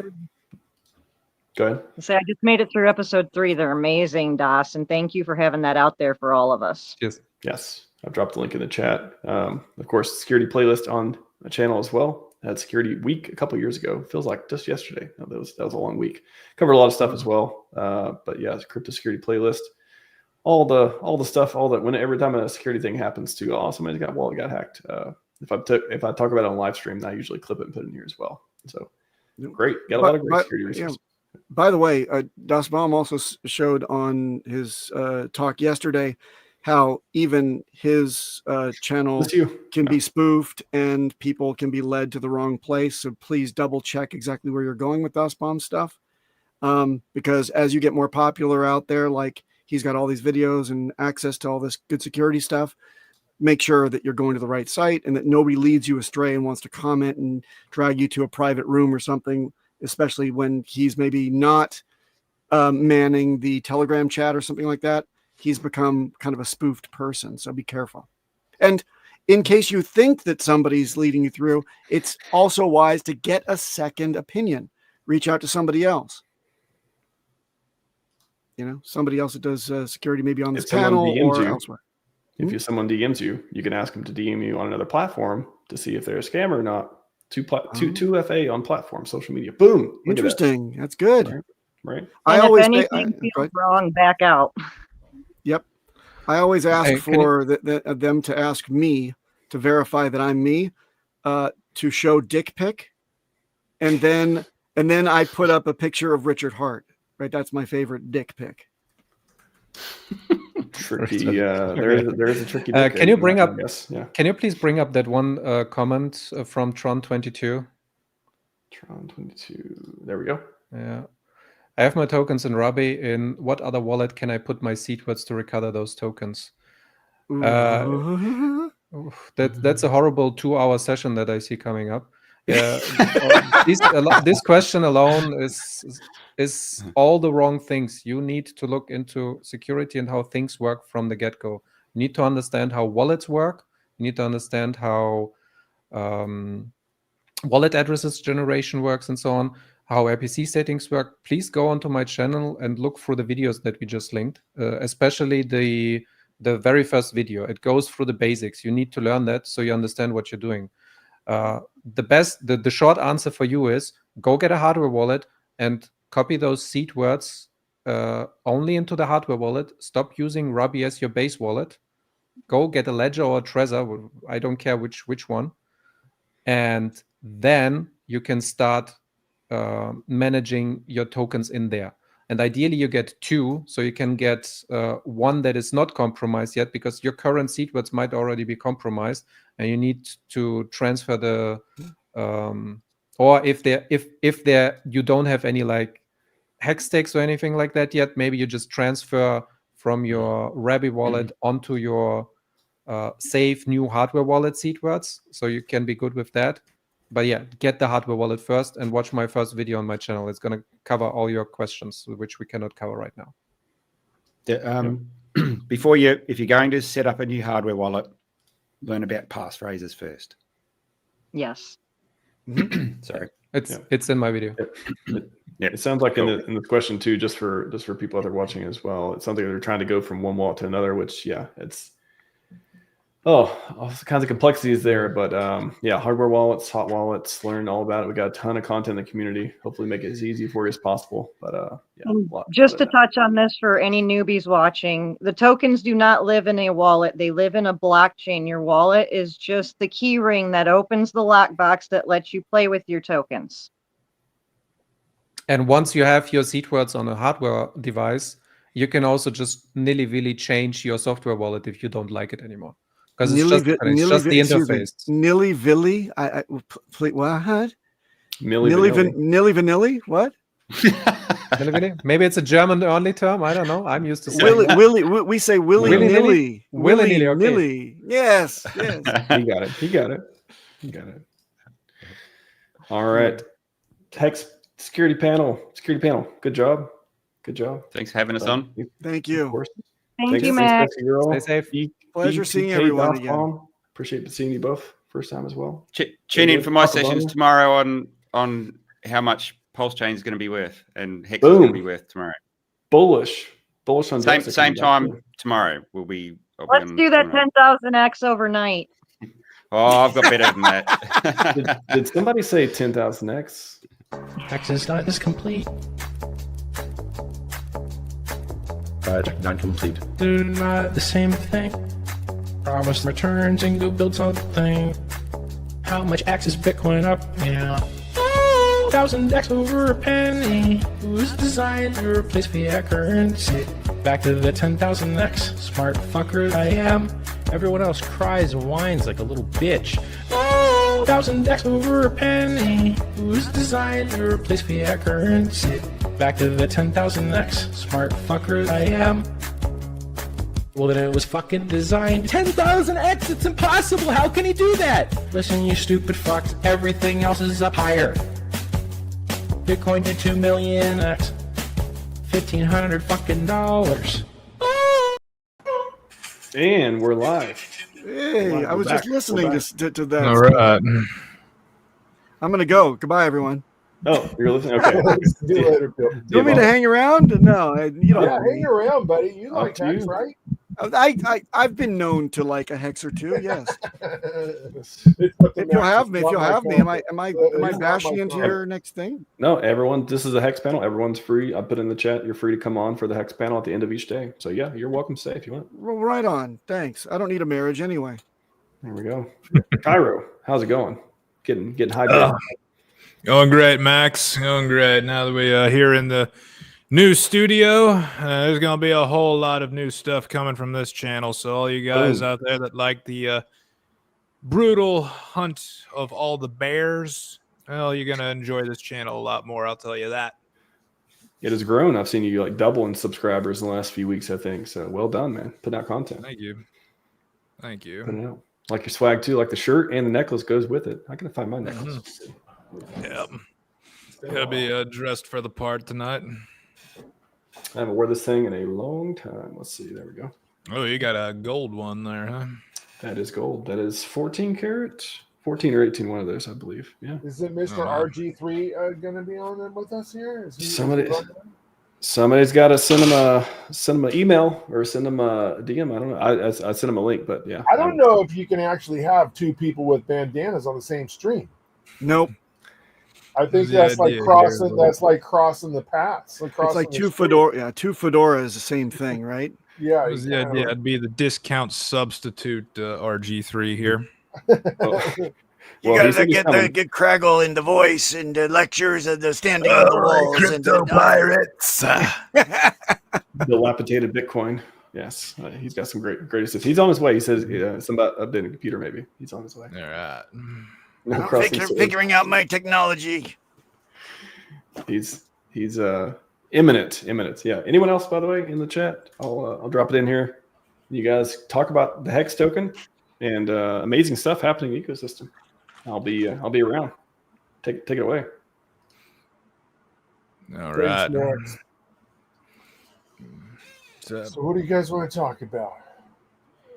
Go ahead. I just made it through episode 3. They're amazing, Das, and thank you for having that out there for all of us. Yes. I've dropped the link in the chat. Of course, security playlist on the channel as well. Had Security Week a couple years ago. Feels like just yesterday. No, that was a long week. Covered a lot of stuff as well. But yeah, it's a crypto security playlist. All the stuff. Every time a security thing happens, somebody's wallet got hacked. If I talk about it on live stream, I usually clip it and put it in here as well. So great. Got a lot of great security resources. By the way, Das Baum also showed on his talk yesterday how even his channel can be spoofed and people can be led to the wrong place. So please double check exactly where you're going with Das Baum stuff. Because as you get more popular out there, like he's got all these videos and access to all this good security stuff, make sure that you're going to the right site and that nobody leads you astray and wants to comment and drag you to a private room or something, especially when he's maybe not manning the Telegram chat or something like that. He's become kind of a spoofed person, so be careful. And in case you think that somebody's leading you through, it's also wise to get a second opinion. Reach out to somebody else. Somebody else that does security maybe on this panel or elsewhere. If someone DMs you, you can ask them to DM you on another platform to see if they're a scammer or not. 2FA on platform, social media. Boom. Interesting. That's good. Right. If anything feels wrong, back out. Yep. I always ask for them to ask me to verify that I'm me, to show dick pic, and then I put up a picture of Richard Hart. Right, that's my favorite dick pic. Tricky. There's a tricky. Can you bring up? Can you please bring up that one comment from Tron22? Tron22. There we go. Yeah. I have my tokens in Ruby. In what other wallet can I put my seed words to recover those tokens? That's a horrible 2-hour session that I see coming up. Yeah, this question alone is all the wrong things. You need to look into security and how things work from the get-go. You need to understand how wallets work. You need to understand how wallet addresses generation works and so on, how RPC settings work. Please go onto my channel and look through the videos that we just linked, especially the very first video. It goes through the basics. You need to learn that so you understand what you're doing. The short answer for you is go get a hardware wallet and copy those seed words only into the hardware wallet. Stop using Ruby as your base wallet. Go get a Ledger or a Trezor. I don't care which one. And then you can start managing your tokens in there. And ideally you get 2, so you can get one that is not compromised yet, because your current seed words might already be compromised, and you need to transfer the or if you don't have any like hex stakes or anything like that yet, maybe you just transfer from your Ruby wallet onto your safe new hardware wallet seed words, so you can be good with that. But yeah, get the hardware wallet first and watch my first video on my channel. It's going to cover all your questions, which we cannot cover right now. If you're going to set up a new hardware wallet, learn about passphrases first. Yes. Sorry. It's in my video. Yeah, it sounds like in the question too, just for people that are watching as well, it's something they're trying to go from one wallet to another, which it's all kinds of complexities there, but yeah, hardware wallets, hot wallets, learn all about it. We got a ton of content in the community. Hopefully make it as easy for you as possible. But yeah, And just to touch on this for any newbies watching, the tokens do not live in a wallet. They live in a blockchain. Your wallet is just the key ring that opens the lockbox that lets you play with your tokens. And once you have your seed words on a hardware device, you can also just nilly-willy change your software wallet if you don't like it anymore. Because it's just the interface. Nilly-villy? What? Nilly-vanilly? What? Maybe it's a German-only term. I don't know. I'm used to saying we say willy-nilly. Willy-nilly. Okay. Willy. Yes. He got it. All right. Hex security panel. Good job. Thanks for having us on. Thank you. Thank you, Max. Stay safe. Pleasure seeing everyone again. Appreciate seeing you both first time as well. Tune in for my sessions tomorrow on how much PulseChain is going to be worth and HEX is going to be worth tomorrow. Bullish on same time tomorrow. Let's do that 10,000x overnight. Oh, I've got better than that. Did somebody say 10,000x? HEX is not complete. Project not complete. Do not the same thing. Promise returns and go build something. How much X is Bitcoin up? Yeah. 1,000x over a penny. Who's designed to replace fiat currency? Back to the 10,000x. Smart fucker I am. Everyone else cries and whines like a little bitch. 1,000x over a penny. Who's designed to replace fiat currency? Back to the 10,000x. Smart fucker I am. Well, then it was fucking designed. 10,000x, it's impossible. How can he do that? Listen, you stupid fucks. Everything else is up higher. Bitcoin to 2 million x. $1,500 fucking dollars. And we're live. Hey, I was just listening to that. All right. I'm going to go. Goodbye, everyone. Oh, you're listening? Okay. See you later, Bill. Do you want me to hang around? No, you don't. Yeah, hang around, buddy. You like HEX, right? I've been known to like a hex or two. Yes. If you'll have me, am I bashing into your next thing? No, everyone. This is a HEX panel. Everyone's free. I put in the chat. You're free to come on for the HEX panel at the end of each day. So yeah, you're welcome to stay if you want. Well, right on. Thanks. I don't need a marriage anyway. There we go. Cairo, how's it going? Getting hydrated. Going great, Max. Going great. Now that we're here in the new studio, there's going to be a whole lot of new stuff coming from this channel. So all you guys out there that like the brutal hunt of all the bears, well, you're going to enjoy this channel a lot more. I'll tell you that. It has grown. I've seen you like double in subscribers in the last few weeks, I think. So well done, man. Putting out content. Thank you. Putting it out. Like your swag too, like the shirt and the necklace goes with it. I can find my necklace. Yep. Gotta be dressed for the part tonight. I haven't worn this thing in a long time. Let's see. There we go. Oh, you got a gold one there, huh? That is gold. That is 14 karat, 14 or 18. One of those, I believe. Yeah. Is it Mr. RG3 going to be on with us here? Somebody's got to send him an email or send him a DM. I don't know. I sent him a link, but yeah. I don't know if you can actually have two people with bandanas on the same stream. Nope. I think that's like crossing. That's like crossing the paths. It's like two fedora. Yeah, two fedora is the same thing, right? Yeah. The idea it'd be the discount substitute RG3 here. You gotta get Craggle in the voice and the lectures and the standing on the walls. Crypto pirates. Dilapidated Bitcoin. Yes, he's got some great assist. He's on his way. He says something about updating the computer. Maybe he's on his way. All right. Figuring out my technology. He's imminent. Yeah. Anyone else, by the way, in the chat? I'll drop it in here. You guys talk about the HEX token and amazing stuff happening in the ecosystem. I'll be around. Take it away. All right. So what do you guys want to talk about?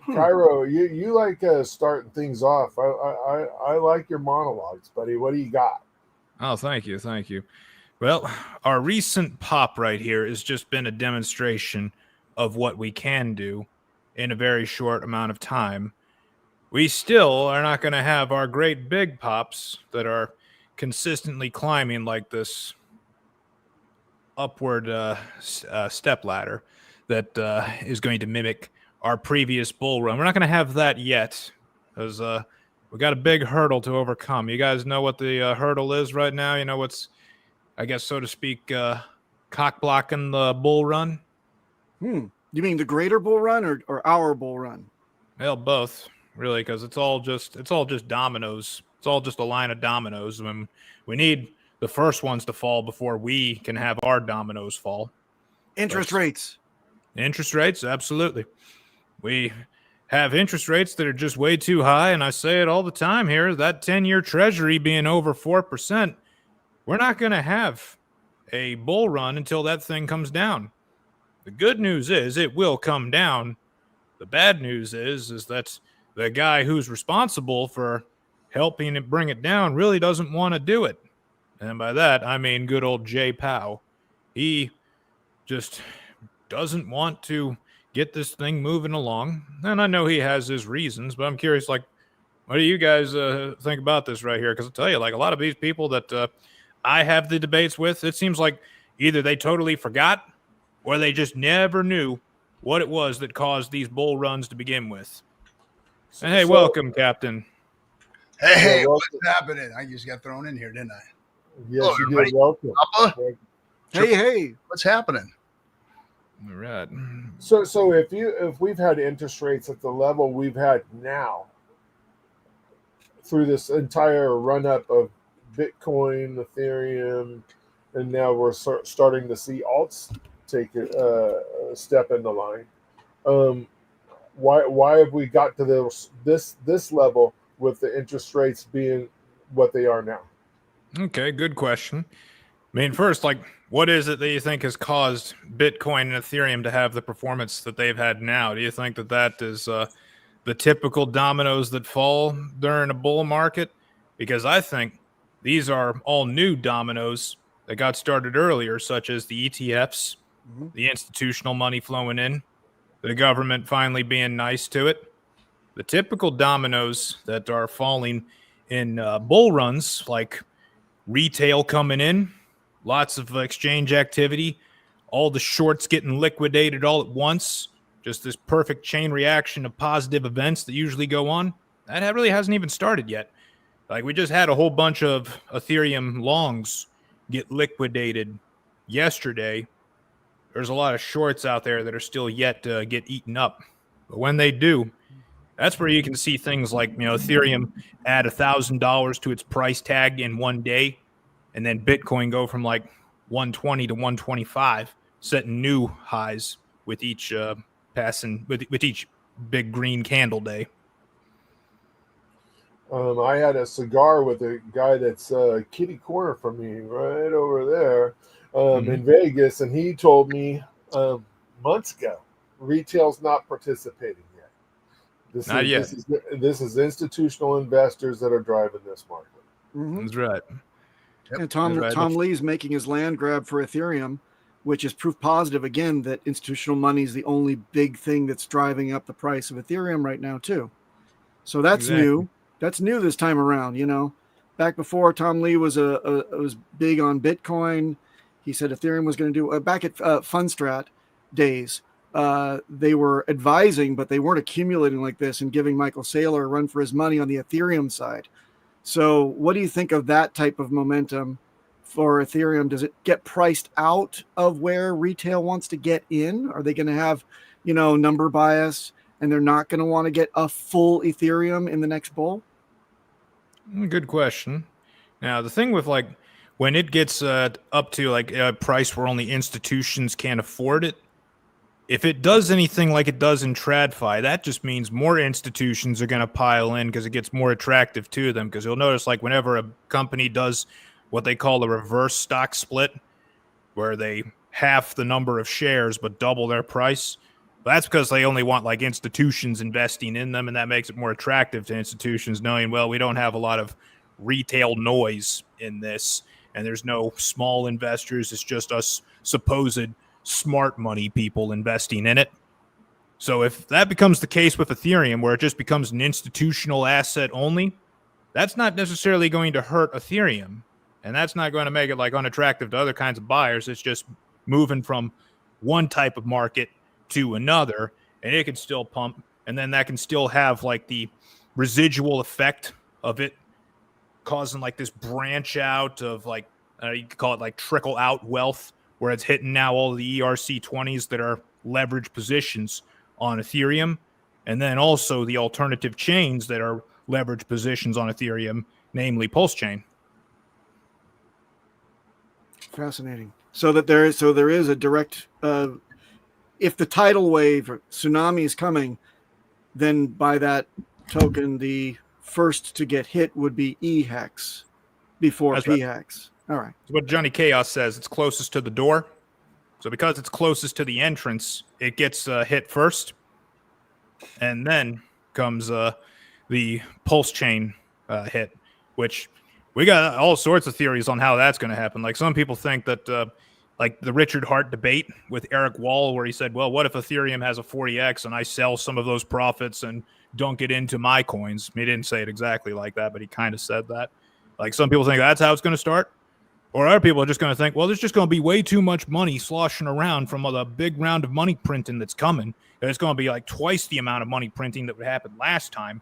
Cairo, you like starting things off. I like your monologues, buddy. What do you got? Oh, thank you. Well, our recent pop right here has just been a demonstration of what we can do in a very short amount of time we still are not going to have our great big pops that are consistently climbing like this upward step ladder that is going to mimic our previous bull run. We're not going to have that yet, because we got a big hurdle to overcome. You guys know what the hurdle is right now? You know what's, I guess, so to speak, cock blocking the bull run? You mean the greater bull run or our bull run? Well, both, really, because it's all just dominoes. It's all just a line of dominoes. I mean, we need the first ones to fall before we can have our dominoes fall. Interest rates. Interest rates, absolutely. We have interest rates that are just way too high, and I say it all the time here, that 10-year treasury being over 4%, we're not going to have a bull run until that thing comes down. The good news is it will come down. The bad news is that the guy who's responsible for helping it bring it down really doesn't want to do it. And by that, I mean good old Jay Powell. He just doesn't want to get this thing moving along. And I know he has his reasons, but I'm curious, like, what do you guys think about this right here? Because I'll tell you, like, a lot of these people that I have the debates with, it seems like either they totally forgot or they just never knew what it was that caused these bull runs to begin with. And hey, welcome, Captain. Hey, what's happening? I just got thrown in here, didn't I? Yes, Hello, you everybody. did. Welcome. Papa? Hey. What's happening? All right. So if we've had interest rates at the level we've had now through this entire run up of Bitcoin, Ethereum, and now we're starting to see alts take a step in the line. Why have we got to this level with the interest rates being what they are now? Okay, good question. I mean, first, like, what is it that you think has caused Bitcoin and Ethereum to have the performance that they've had now? Do you think that is the typical dominoes that fall during a bull market? Because I think these are all new dominoes that got started earlier, such as the ETFs, the institutional money flowing in, the government finally being nice to it. The typical dominoes that are falling in bull runs, like retail coming in, lots of exchange activity, all the shorts getting liquidated all at once, just this perfect chain reaction of positive events that usually go on. That really hasn't even started yet. Like, we just had a whole bunch of Ethereum longs get liquidated yesterday. There's a lot of shorts out there that are still yet to get eaten up. But when they do, that's where you can see things like, Ethereum add $1,000 to its price tag in one day, and then Bitcoin go from like 120 to 125, setting new highs with each with each big green candle day. I had a cigar with a guy that's kitty corner from me right over there in Vegas, and he told me months ago, retail's not participating yet. This is institutional investors that are driving this market. That's right. And Tom Lee's making his land grab for Ethereum, which is proof positive again that institutional money is the only big thing that's driving up the price of Ethereum right now too. So that's new. That's new this time around. Back before, Tom Lee was big on Bitcoin. He said Ethereum was going to do back at Fundstrat days. They were advising, but they weren't accumulating like this and giving Michael Saylor a run for his money on the Ethereum side. So what do you think of that type of momentum for Ethereum? Does it get priced out of where retail wants to get in? Are they going to have, number bias, and they're not going to want to get a full Ethereum in the next bull? Good question. Now, the thing with, like, when it gets up to like a price where only institutions can't afford it, if it does anything like it does in TradFi, that just means more institutions are going to pile in because it gets more attractive to them. Because you'll notice, like, whenever a company does what they call a reverse stock split, where they half the number of shares but double their price, that's because they only want, like, institutions investing in them, and that makes it more attractive to institutions, knowing, well, we don't have a lot of retail noise in this, and there's no small investors. It's just us supposed smart money people investing in it. So if that becomes the case with Ethereum, where it just becomes an institutional asset only, that's not necessarily going to hurt Ethereum. And that's not going to make it like unattractive to other kinds of buyers. It's just moving from one type of market to another, and it can still pump. And then that can still have like the residual effect of it causing like this branch out of like, you could call it like trickle out wealth, where it's hitting now all the ERC20s that are leveraged positions on Ethereum, and then also the alternative chains that are leveraged positions on Ethereum, namely PulseChain. Fascinating. So there is a direct. If the tidal wave or tsunami is coming, then by that token, the first to get hit would be HEX before That's PHEX. All right. So what Johnny Chaos says, it's closest to the door. So because it's closest to the entrance, it gets hit first, and then comes the PulseChain hit, which we got all sorts of theories on how that's going to happen. Like some people think that like the Richard Hart debate with Eric Wall, where he said, well, what if Ethereum has a 40x and I sell some of those profits and dunk it into my coins? He didn't say it exactly like that, but he kind of said that. Like some people think that's how it's going to start. Or other people are just going to think, well, there's just going to be way too much money sloshing around from the big round of money printing that's coming. It's going to be like twice the amount of money printing that would happen last time.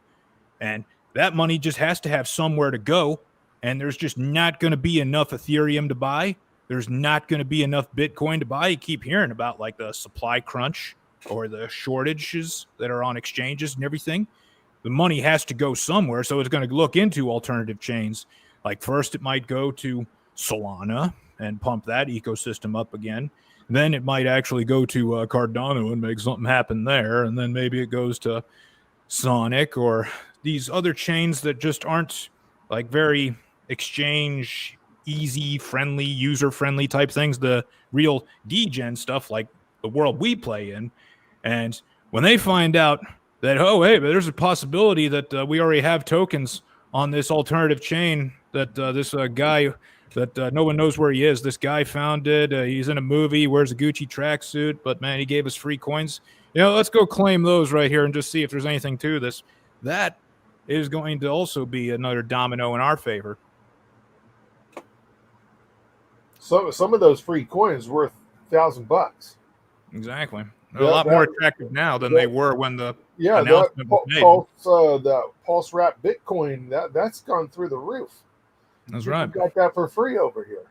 And that money just has to have somewhere to go. And there's just not going to be enough Ethereum to buy. There's not going to be enough Bitcoin to buy. You keep hearing about like the supply crunch or the shortages that are on exchanges and everything. The money has to go somewhere. So it's going to look into alternative chains. Like first it might go to Solana and pump that ecosystem up again. Then it might actually go to Cardano and make something happen there. And then maybe it goes to Sonic or these other chains that just aren't like very exchange easy, friendly, user-friendly type things, the real degen stuff like the world we play in. And when they find out that, oh, hey, but there's a possibility that we already have tokens on this alternative chain that this guy that no one knows where he is. This guy founded. He's in a movie, wears a Gucci tracksuit, but man, he gave us free coins. You know, let's go claim those right here and just see if there's anything to this. That is going to also be another domino in our favor. So some of those free coins worth $1,000. Exactly. They're a lot more attractive now than they were when the announcement was made. The Pulse Wrap Bitcoin, that's gone through the roof. That's You right. got that for free over here.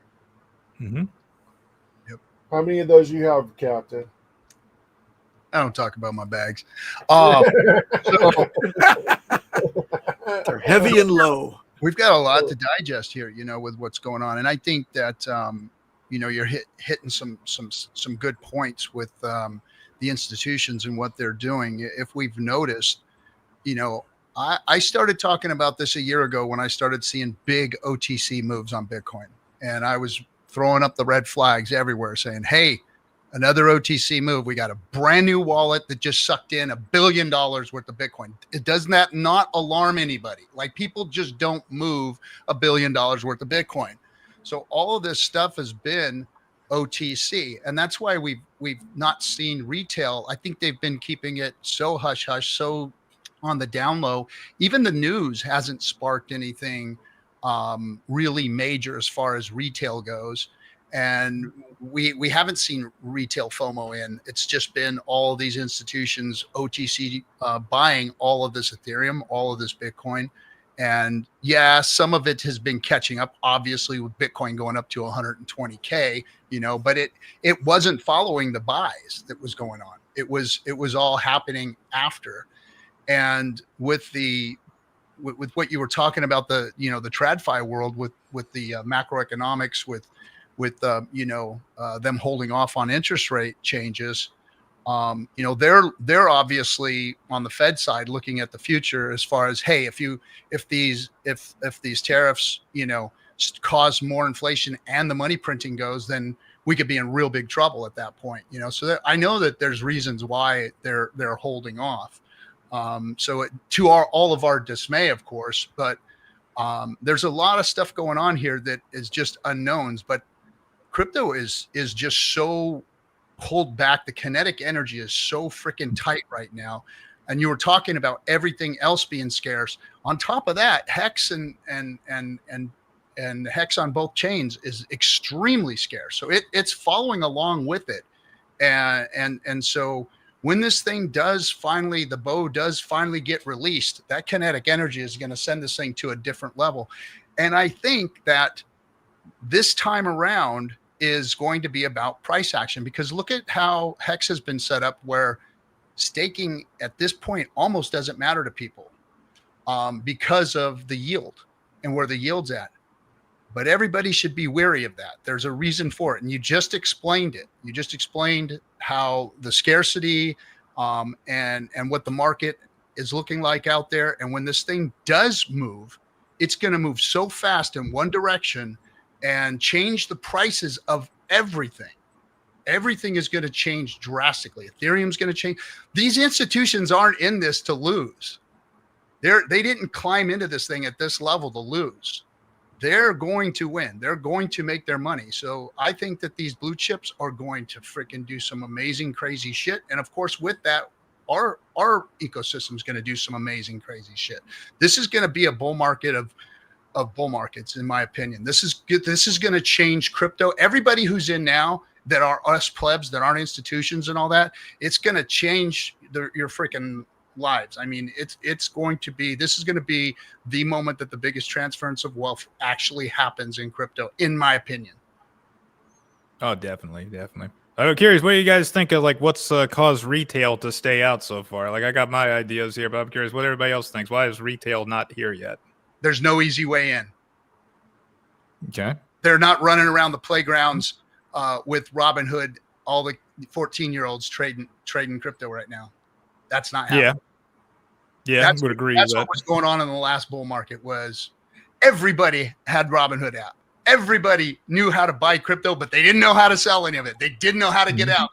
Mm-hmm. Yep. How many of those you have, Captain? I don't talk about my bags. They're heavy and low. We've got a lot to digest here, you know, with what's going on, and I think that you know, you're hitting some good points with the institutions and what they're doing. If we've noticed, you know, I started talking about this a year ago when I started seeing big OTC moves on Bitcoin, and I was throwing up the red flags everywhere, saying, "Hey, another OTC move. We got a brand new wallet that just sucked in $1 billion worth of Bitcoin." It does that not alarm anybody? Like people just don't move $1 billion worth of Bitcoin. So all of this stuff has been OTC, and that's why we've not seen retail. I think they've been keeping it so hush hush, so on the down low. Even the news hasn't sparked anything really major as far as retail goes. And we haven't seen retail FOMO in. It's just been all these institutions, OTC, buying all of this Ethereum, all of this Bitcoin. And yeah, some of it has been catching up, obviously, with Bitcoin going up to 120K, you know, but it wasn't following the buys that was going on. It was all happening after. And with what you were talking about, the, you know, the TradFi world with the macroeconomics, with you know, them holding off on interest rate changes, you know, they're obviously on the Fed side looking at the future as far as, hey, if these tariffs, you know, cause more inflation and the money printing goes, then we could be in real big trouble at that point, you know. So I know that there's reasons why they're holding off. So to all of our dismay, of course, but there's a lot of stuff going on here that is just unknowns. But crypto is just so pulled back. The kinetic energy is so freaking tight right now. And you were talking about everything else being scarce. On top of that, Hex and Hex on both chains is extremely scarce. So it's following along with it. And so when this thing does finally, the bow does finally get released, that kinetic energy is going to send this thing to a different level. And I think that this time around is going to be about price action, because look at how Hex has been set up, where staking at this point almost doesn't matter to people because of the yield and where the yield's at. But everybody should be wary of that. There's a reason for it. And you just explained it. You just explained how the scarcity and what the market is looking like out there. And when this thing does move, it's going to move so fast in one direction and change the prices of everything. Everything is going to change drastically. Ethereum's going to change. These institutions aren't in this to lose. They didn't climb into this thing at this level to lose. They're going to win. They're going to make their money. So I think that these blue chips are going to freaking do some amazing, crazy shit. And of course, with that, our ecosystem is going to do some amazing, crazy shit. This is going to be a bull market of bull markets, in my opinion. This is going to change crypto. Everybody who's in now that are us plebs, that aren't institutions and all that, it's going to change your freaking lives. I mean, it's going to be, this is going to be the moment that the biggest transference of wealth actually happens in crypto, in my opinion. Oh, definitely. I'm curious, what do you guys think of, like, what's caused retail to stay out so far? Like, I got my ideas here, but I'm curious what everybody else thinks. Why is retail not here yet? There's no easy way in. Okay. They're not running around the playgrounds with Robinhood, all the 14-year-olds trading crypto right now. That's not happening. Yeah, I would agree with That's that. what was going on in the last bull market. Was everybody had Robinhood app. Everybody knew how to buy crypto, but they didn't know how to sell any of it. They didn't know how to get out.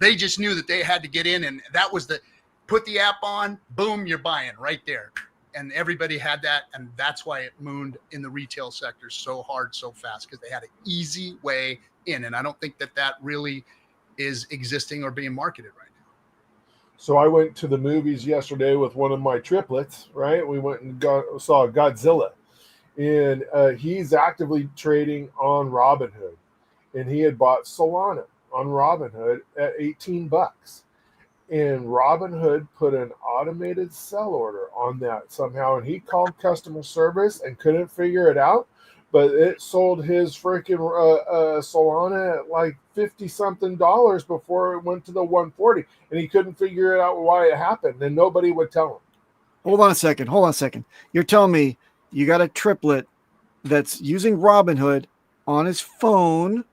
They just knew that they had to get in, and that was put the app on, boom, you're buying right there. And everybody had that, and that's why it mooned in the retail sector so hard, so fast, because they had an easy way in. And I don't think that really is existing or being marketed right now. So I went to the movies yesterday with one of my triplets, right? We went and saw Godzilla. And he's actively trading on Robinhood. And he had bought Solana on Robinhood at $18. And Robinhood put an automated sell order on that somehow. And he called customer service and couldn't figure it out. But it sold his freaking Solana at like $50-something before it went to the 140. And he couldn't figure out why it happened. And nobody would tell him. Hold on a second. You're telling me you got a triplet that's using Robinhood on his phone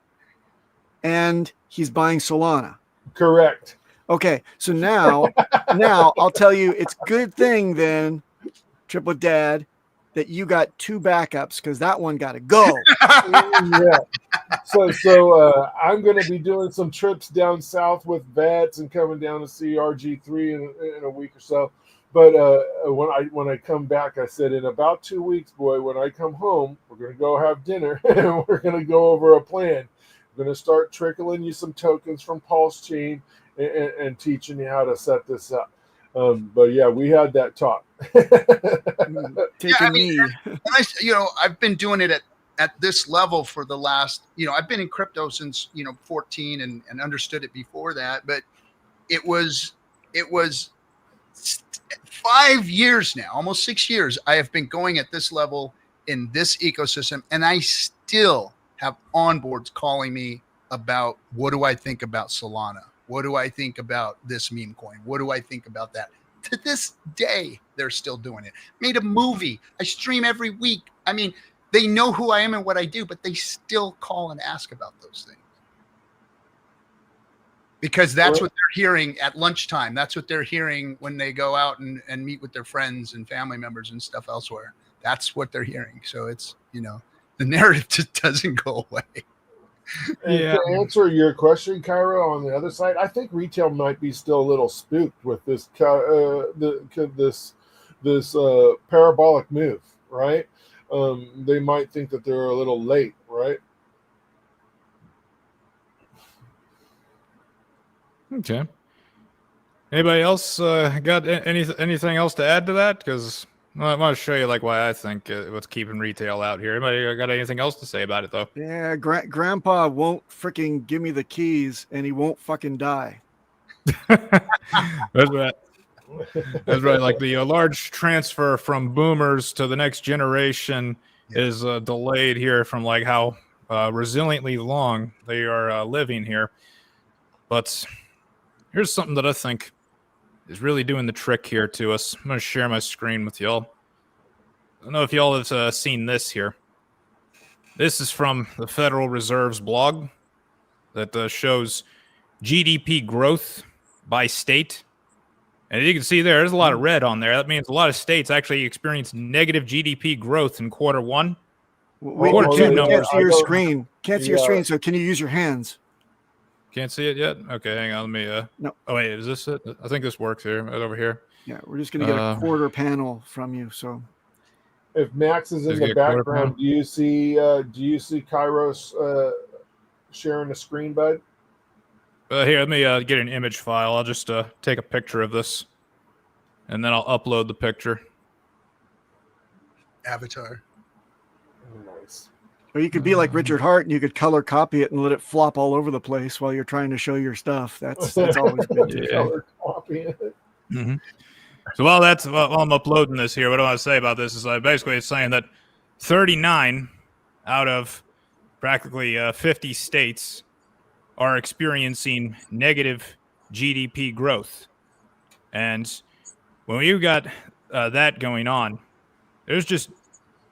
and he's buying Solana. Correct. Okay. So now I'll tell you, it's a good thing then, triplet dad, that you got two backups, because that one got to go. Yeah. So I'm going to be doing some trips down south with vets and coming down to see RG3 in a week or so. But when I come back, I said, in about 2 weeks, boy, when I come home, we're going to go have dinner and we're going to go over a plan. I'm going to start trickling you some tokens from PulseChain and teaching you how to set this up. But yeah, we had that talk. I've been doing it at this level for the last, I've been in crypto since, 14 and understood it before that, but it was 5 years now, almost 6 years, I have been going at this level in this ecosystem, and I still have onboards calling me about, what do I think about Solana? What do I think about this meme coin? What do I think about that? To this day, they're still doing it. Made a movie. I stream every week. I mean, they know who I am and what I do, but they still call and ask about those things. Because that's what they're hearing at lunchtime. That's what they're hearing when they go out and meet with their friends and family members and stuff elsewhere. That's what they're hearing. So it's, the narrative just doesn't go away. And to answer your question, Cairo, on the other side, I think retail might be still a little spooked with this parabolic move, right? They might think that they're a little late, right? Okay. Anybody else got anything else to add to that? Because I want to show you like why I think what's keeping retail out here. Anybody got anything else to say about it though? Yeah, Grandpa won't freaking give me the keys, and he won't fucking die. That's right. That's right. Like the large transfer from boomers to the next generation is delayed here from like how resiliently long they are living here. But here's something that I think is really doing the trick here to us. I'm going to share my screen with y'all. I don't know if y'all have seen this here. This is from the Federal Reserve's blog that shows GDP growth by state. And you can see there's a lot of red on there. That means a lot of states actually experienced negative GDP growth in quarter one. Quarter two numbers. Can't see your screen. Can't see your screen, so can you use your hands? Can't see it yet? Okay, hang on. Let me. No. Oh, wait, is this it? I think this works here, right over here. Yeah, we're just going to get a quarter panel from you. So, if Max is in the background, do you see Kairos sharing the screen, bud? Here, let me get an image file. I'll just take a picture of this, and then I'll upload the picture. Avatar. Nice. Or you could be like Richard Hart, and you could color copy it and let it flop all over the place while you're trying to show your stuff. That's always good. Yeah. Color copy it. Mm-hmm. So while I'm uploading this here, what I want to say about this is basically it's saying that 39 out of practically 50 states are experiencing negative GDP growth. And when you got that going on, there's just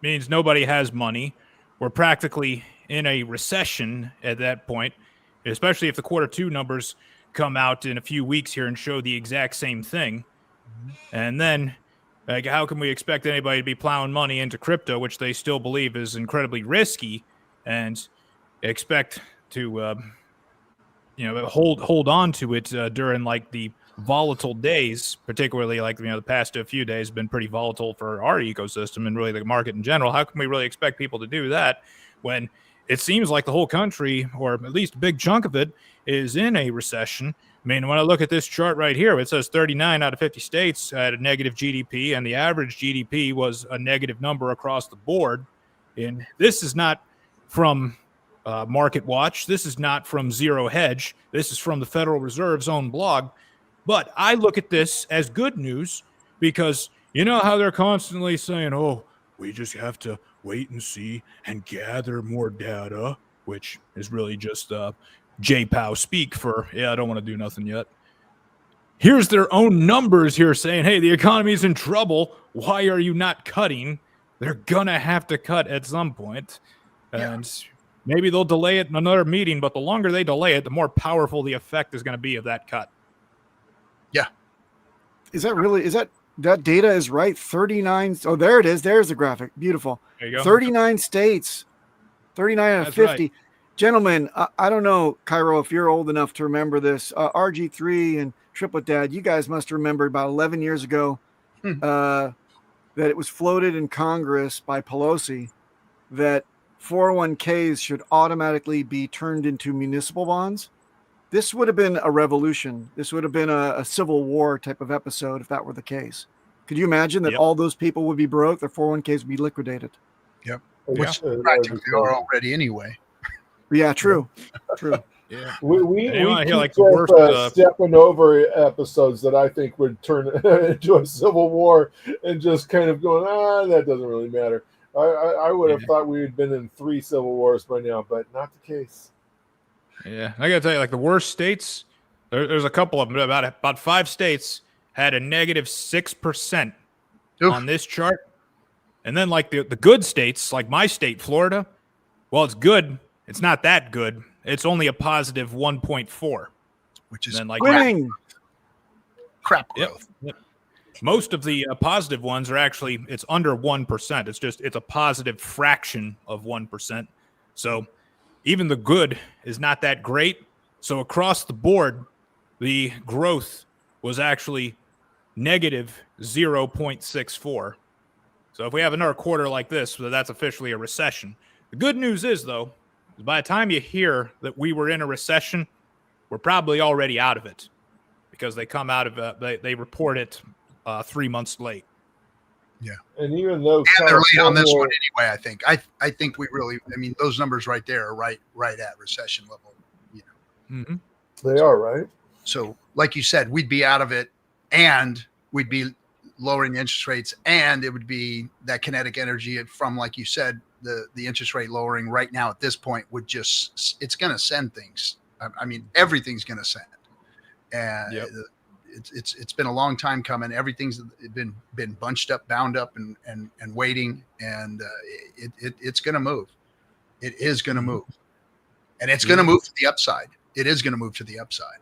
means nobody has money. We're practically in a recession at that point, especially if the quarter two numbers come out in a few weeks here and show the exact same thing. And then, like, how can we expect anybody to be plowing money into crypto, which they still believe is incredibly risky, and expect to, hold on to it during like the volatile days, particularly like the past few days have been pretty volatile for our ecosystem and really the market in general. How can we really expect people to do that when it seems like the whole country, or at least a big chunk of it, is in a recession? I mean, when I look at this chart right here, it says 39 out of 50 states had a negative GDP, and the average GDP was a negative number across the board. And this is not from Market Watch. This is not from Zero Hedge. This is from the Federal Reserve's own blog. But I look at this as good news because you know how they're constantly saying, oh, we just have to wait and see and gather more data, which is really just JPOW speak for, I don't want to do nothing yet. Here's their own numbers here saying, hey, the economy's in trouble. Why are you not cutting? They're going to have to cut at some point. And maybe they'll delay it in another meeting, but the longer they delay it, the more powerful the effect is going to be of that cut. Yeah. Is that data is right? 39. Oh, there it is. There's the graphic. Beautiful. There you go. 39 states, 39 out of 50. Right. Gentlemen, I don't know, Cairo, if you're old enough to remember this. RG3 and Triplet Dad, you guys must remember about 11 years ago that it was floated in Congress by Pelosi that 401ks should automatically be turned into municipal bonds. This would have been a revolution. This would have been a civil war type of episode if that were the case. Could you imagine that all those people would be broke, their 401ks would be liquidated? Yep. Which practically are already anyway. Yeah, true. True. Yeah. We hear keep like the worst stepping over episodes that I think would turn into a civil war and just kind of going, that doesn't really matter. I would have thought we had been in 3 civil wars by now, but not the case. Yeah, I got to tell you, like the worst states, there's a couple of them. About 5 states had a negative 6% on this chart. And then like the good states, like my state, Florida, well, it's good. It's not that good. It's only a positive 1.4. Which is like crap growth. Yep. Most of the positive ones are actually, it's under 1%. It's a positive fraction of 1%. So even the good is not that great. So across the board, the growth was actually negative 0.64. So if we have another quarter like this, that's officially a recession. The good news is, though, by the time you hear that we were in a recession, we're probably already out of it. because they come out of they report it 3 months late. Yeah. And even though and they're late on this California- one anyway, I think. I think we really, I mean, those numbers right there are right at recession level. You know, they are right. So, like you said, we'd be out of it, and we'd be lowering the interest rates, and it would be that kinetic energy from, like you said, the interest rate lowering right now at this point would just, it's going to send things. I mean, everything's going to send, and it's been a long time coming. Everything's been bunched up, bound up, and waiting, and it's going to move. It is going to move, and it's going to move to the upside. It is going to move to the upside.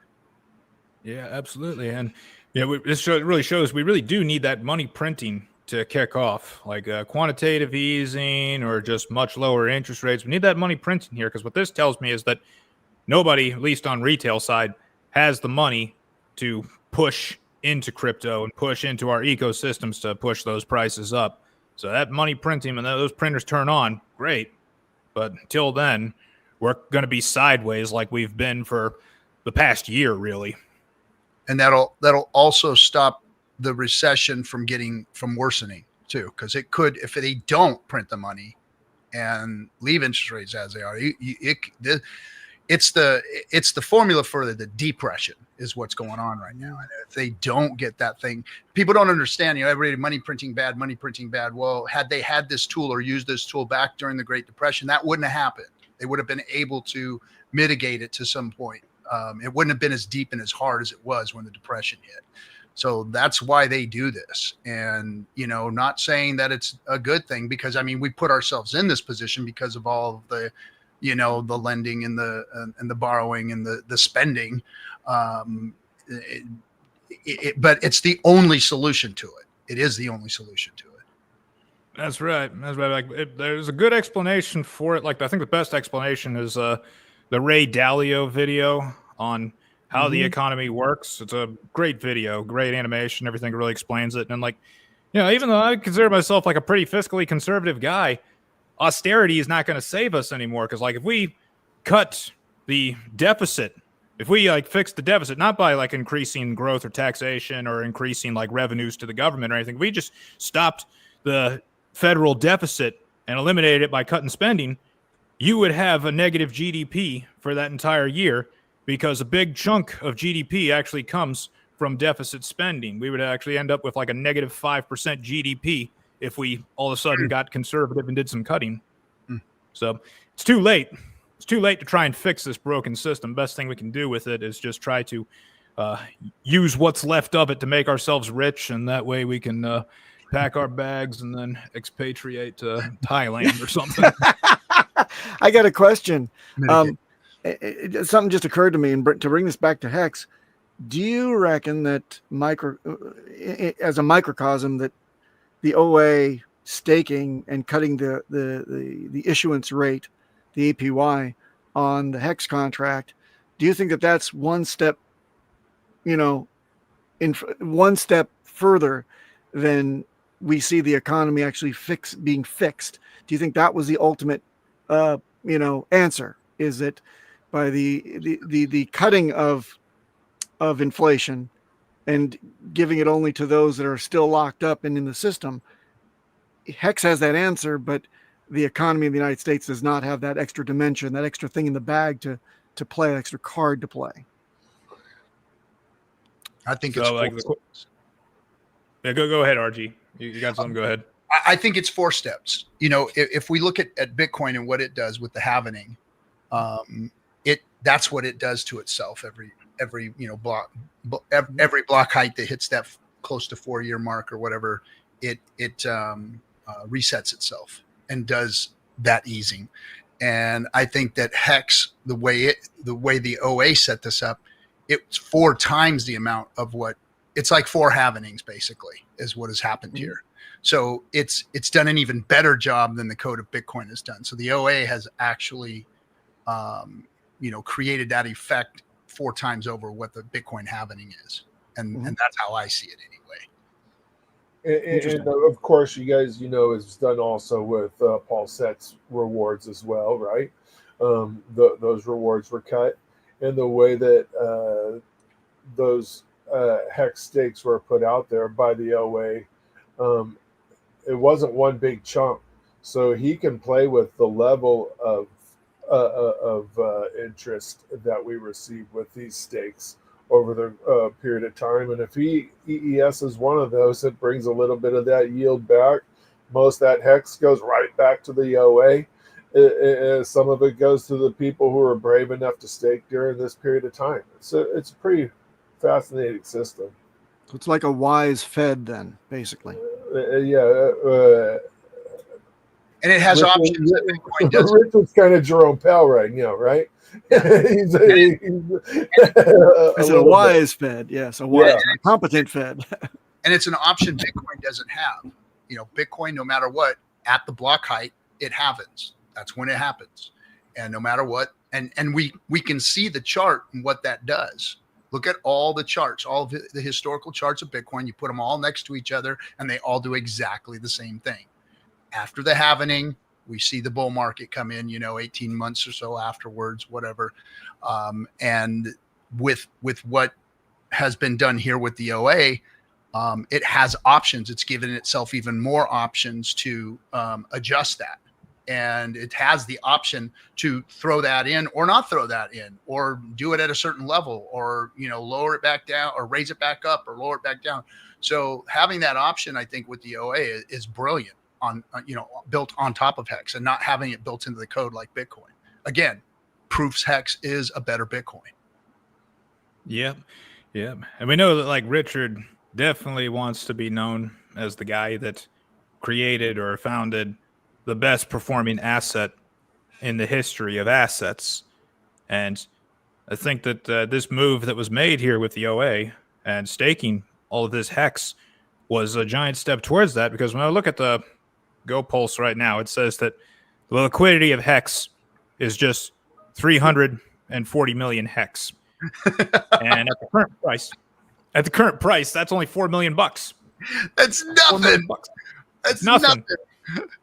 Yeah, absolutely. And this really shows we really do need that money printing to kick off, like quantitative easing or just much lower interest rates. We need that money printing here, because what this tells me is that nobody, at least on retail side, has the money to push into crypto and push into our ecosystems to push those prices up. So that money printing, and those printers turn on, great. But until then, we're going to be sideways like we've been for the past year, really. And that'll also stop the recession from worsening too, because it could, if they don't print the money and leave interest rates as they are, it's the formula for the depression is what's going on right now. And if they don't get that thing, people don't understand. Everybody money printing bad. Well, had they had this tool or used this tool back during the Great Depression, that wouldn't have happened. They would have been able to mitigate it to some point. It wouldn't have been as deep and as hard as it was when the Depression hit. So that's why they do this. And, not saying that it's a good thing, because, I mean, we put ourselves in this position because of all of the, the lending and the borrowing and the spending. But it's the only solution to it. It is the only solution to it. That's right. Like, there's a good explanation for it. Like, I think the best explanation is the Ray Dalio video on how the economy works. It's a great video, great animation. Everything really explains it. And like, even though I consider myself like a pretty fiscally conservative guy, austerity is not going to save us anymore. Because like, if we cut the deficit, if we like fix the deficit, not by like increasing growth or taxation or increasing like revenues to the government or anything, we just stopped the federal deficit and eliminated it by cutting spending, you would have a negative GDP for that entire year, because a big chunk of GDP actually comes from deficit spending. We would actually end up with like a negative 5% GDP if we all of a sudden got conservative and did some cutting. So it's too late. It's too late to try and fix this broken system. Best thing we can do with it is just try to use what's left of it to make ourselves rich, and that way we can pack our bags and then expatriate to Thailand or something. I got a question. Something just occurred to me, and to bring this back to HEX, do you reckon that as a microcosm, that the OA staking and cutting the issuance rate, the APY on the HEX contract, do you think that that's one step, one step further than we see the economy actually being fixed? Do you think that was the ultimate, answer? Is it by the cutting of inflation and giving it only to those that are still locked up and in the system? HEX has that answer, but the economy of the United States does not have that extra dimension, that extra thing in the bag to play, an extra card to play. I think so, go ahead, RG. You got something? Go ahead. I think it's 4 steps. If we look at Bitcoin and what it does with the halvening, that's what it does to itself every block height that hits that close to 4-year mark or whatever, it resets itself and does that easing. And I think that HEX, the way the OA set this up, it's 4 times the amount of what it's like 4 halvenings basically is what has happened here. So it's done an even better job than the code of Bitcoin has done. So the OA has actually, created that effect 4 times over what the Bitcoin halvening is. And that's how I see it anyway. And of course, you guys, it's done also with PulseX rewards as well, right? Those rewards were cut, and the way that those hex stakes were put out there by the OA, it wasn't one big chunk. So he can play with the level of interest that we receive with these stakes over the period of time. And if EES is one of those, it brings a little bit of that yield back. Most of that hex goes right back to the OA. Some of it goes to the people who are brave enough to stake during this period of time. It's a pretty fascinating system. It's like a wise Fed, then, basically. And it has options that Bitcoin doesn't. Richard's kind of Jerome Powell right now, right? he's a wise Fed, yes, a wise, competent Fed. And it's an option Bitcoin doesn't have. Bitcoin, no matter what, at the block height, it happens. That's when it happens. And no matter what, and we can see the chart and what that does. Look at all the charts, all of the historical charts of Bitcoin. You put them all next to each other, and they all do exactly the same thing. After the halvening, we see the bull market come in, 18 months or so afterwards, whatever. And with what has been done here with the OA, it has options. It's given itself even more options to adjust that. And it has the option to throw that in or not throw that in, or do it at a certain level, or, lower it back down, or raise it back up, or lower it back down. So having that option, I think, with the OA is brilliant on, built on top of HEX, and not having it built into the code like Bitcoin. Again, proofs HEX is a better Bitcoin. Yep. And we know that, like, Richard definitely wants to be known as the guy that created or founded the best performing asset in the history of assets. And I think that this move that was made here with the OA and staking all of this HEX was a giant step towards that, because when I look at the Go Pulse right now, it says that the liquidity of HEX is just 340 million HEX. And at the current price, that's only $4 million. That's nothing. That's nothing.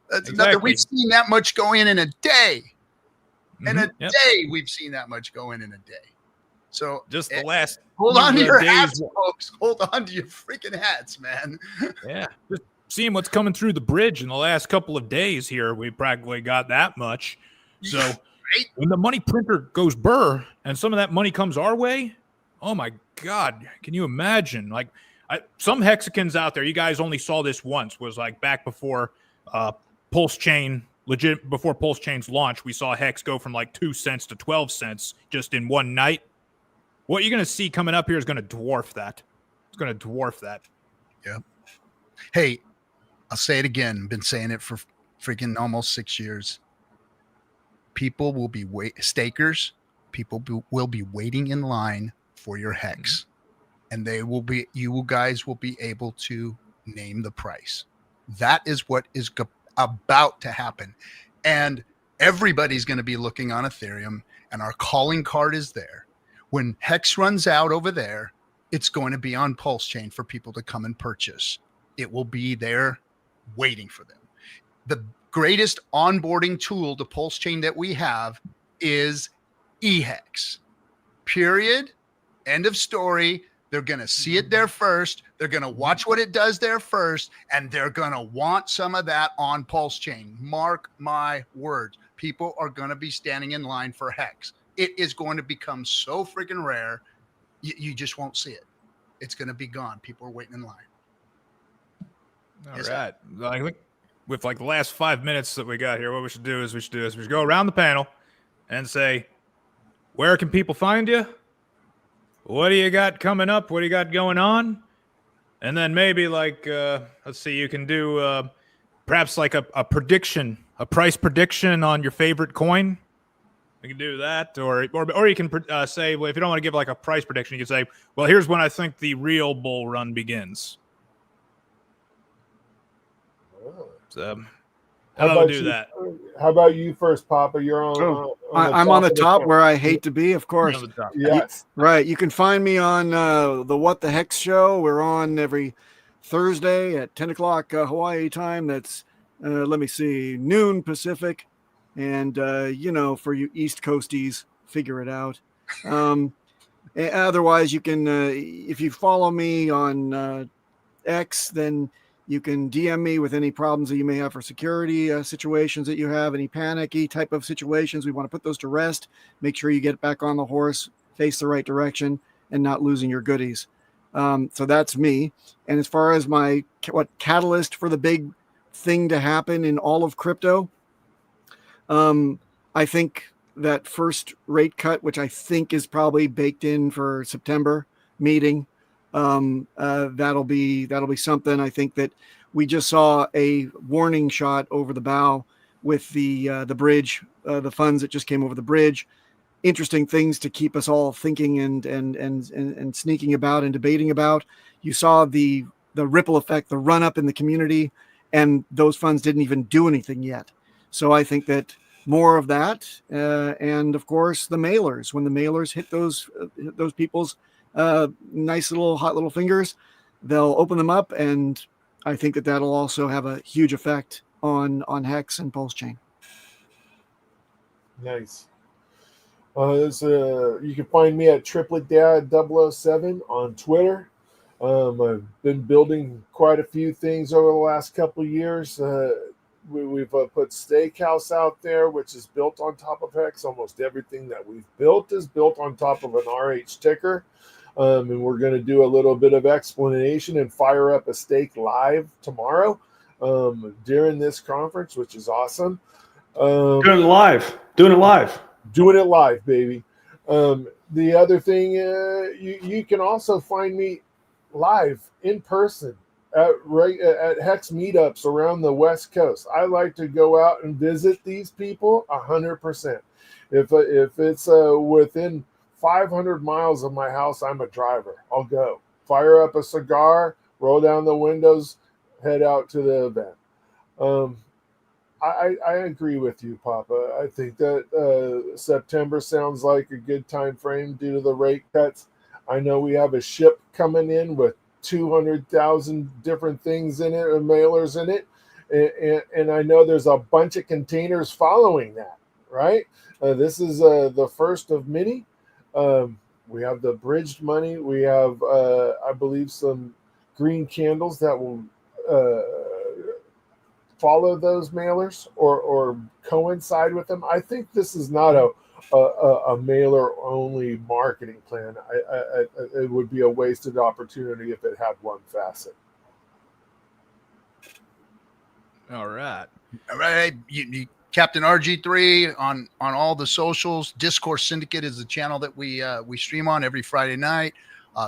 That's nothing. We've seen that much go in a day. In a day, we've seen that much go in a day. So just the last. Hold on to your hats, folks. Hold on to your freaking hats, man. Yeah. Just seeing what's coming through the bridge in the last couple of days here, we practically got that much. So when the money printer goes burr and some of that money comes our way, oh my God, can you imagine? Like, some hexagons out there, you guys only saw this once, was like back before PulseChain, before PulseChain's launch, we saw HEX go from like 2 cents to 12 cents just in one night. What you're going to see coming up here is going to dwarf that. It's going to dwarf that. Yeah. Hey, I'll say it again. Been saying it for freaking almost 6 years. People will be stakers. People will be waiting in line for your HEX, and you guys will be able to name the price. That is what is about to happen. And everybody's going to be looking on Ethereum, and our calling card is there. When HEX runs out over there, it's going to be on PulseChain for people to come and purchase. It will be there waiting for them. The greatest onboarding tool to PulseChain that we have is EHEX. Period. End of story. They're going to see it there first. They're going to watch what it does there first, and they're going to want some of that on PulseChain. Mark my words. People are going to be standing in line for HEX. It is going to become so freaking rare, you just won't see it. It's going to be gone. People are waiting in line. All right. Like, with like the last 5 minutes that we got here, what we should do is we should go around the panel and say, where can people find you? What do you got coming up? What do you got going on? And then maybe like, let's see, you can do perhaps like a prediction, a price prediction on your favorite coin. We can do that, or you can say, well, if you don't want to give like a price prediction, you can say, well, here's when I think the real bull run begins. So, how about do that? How about you first, Papa? You're on. I'm on the top where I hate to be, of course. Yes. Right. You can find me on the What the Hex show. We're on every Thursday at 10 o'clock Hawaii time. That's, let me see, noon Pacific. And, for you East Coasties, figure it out. Otherwise, you can, if you follow me on X, then you can DM me with any problems that you may have for security situations that you have, any panicky type of situations. We want to put those to rest. Make sure you get back on the horse, face the right direction, and not losing your goodies. So that's me. And as far as what catalyst for the big thing to happen in all of crypto, I think that first rate cut, which I think is probably baked in for September meeting, that'll be something. I think that we just saw a warning shot over the bow with the bridge, the funds that just came over the bridge. Interesting things to keep us all thinking and sneaking about and debating about. You saw the ripple effect, the run up in the community, and those funds didn't even do anything yet. So I think that more of that, and of course the mailers. When the mailers hit those people's nice little hot little fingers, they'll open them up, and I think that that'll also have a huge effect on HEX and PulseChain. Nice. You can find me at tripletdad007 on Twitter. I've been building quite a few things over the last couple of years. We've put Steakhouse out there, which is built on top of HEX. Almost everything that we've built is built on top of an RH ticker. And we're going to do a little bit of explanation and fire up a stake live tomorrow during this conference, which is awesome. Doing it live, baby. The other thing, you can also find me live in person at HEX meetups around the West Coast. I like to go out and visit these people 100%. If it's within 500 miles of my house, I'm a driver. I'll go. Fire up a cigar, roll down the windows, head out to the event. I agree with you, Papa. I think that September sounds like a good time frame due to the rate cuts. I know we have a ship coming in with 200,000 different things in it, or mailers in it, and I know there's a bunch of containers following that, right? This is the first of many. We have the bridged money. We have, I believe, some green candles that will follow those mailers or coincide with them. I think this is not a mailer only marketing plan. It would be a wasted opportunity if it had one facet. All right. Captain RG3 on all the socials. Discourse Syndicate is the channel that we stream on every Friday night.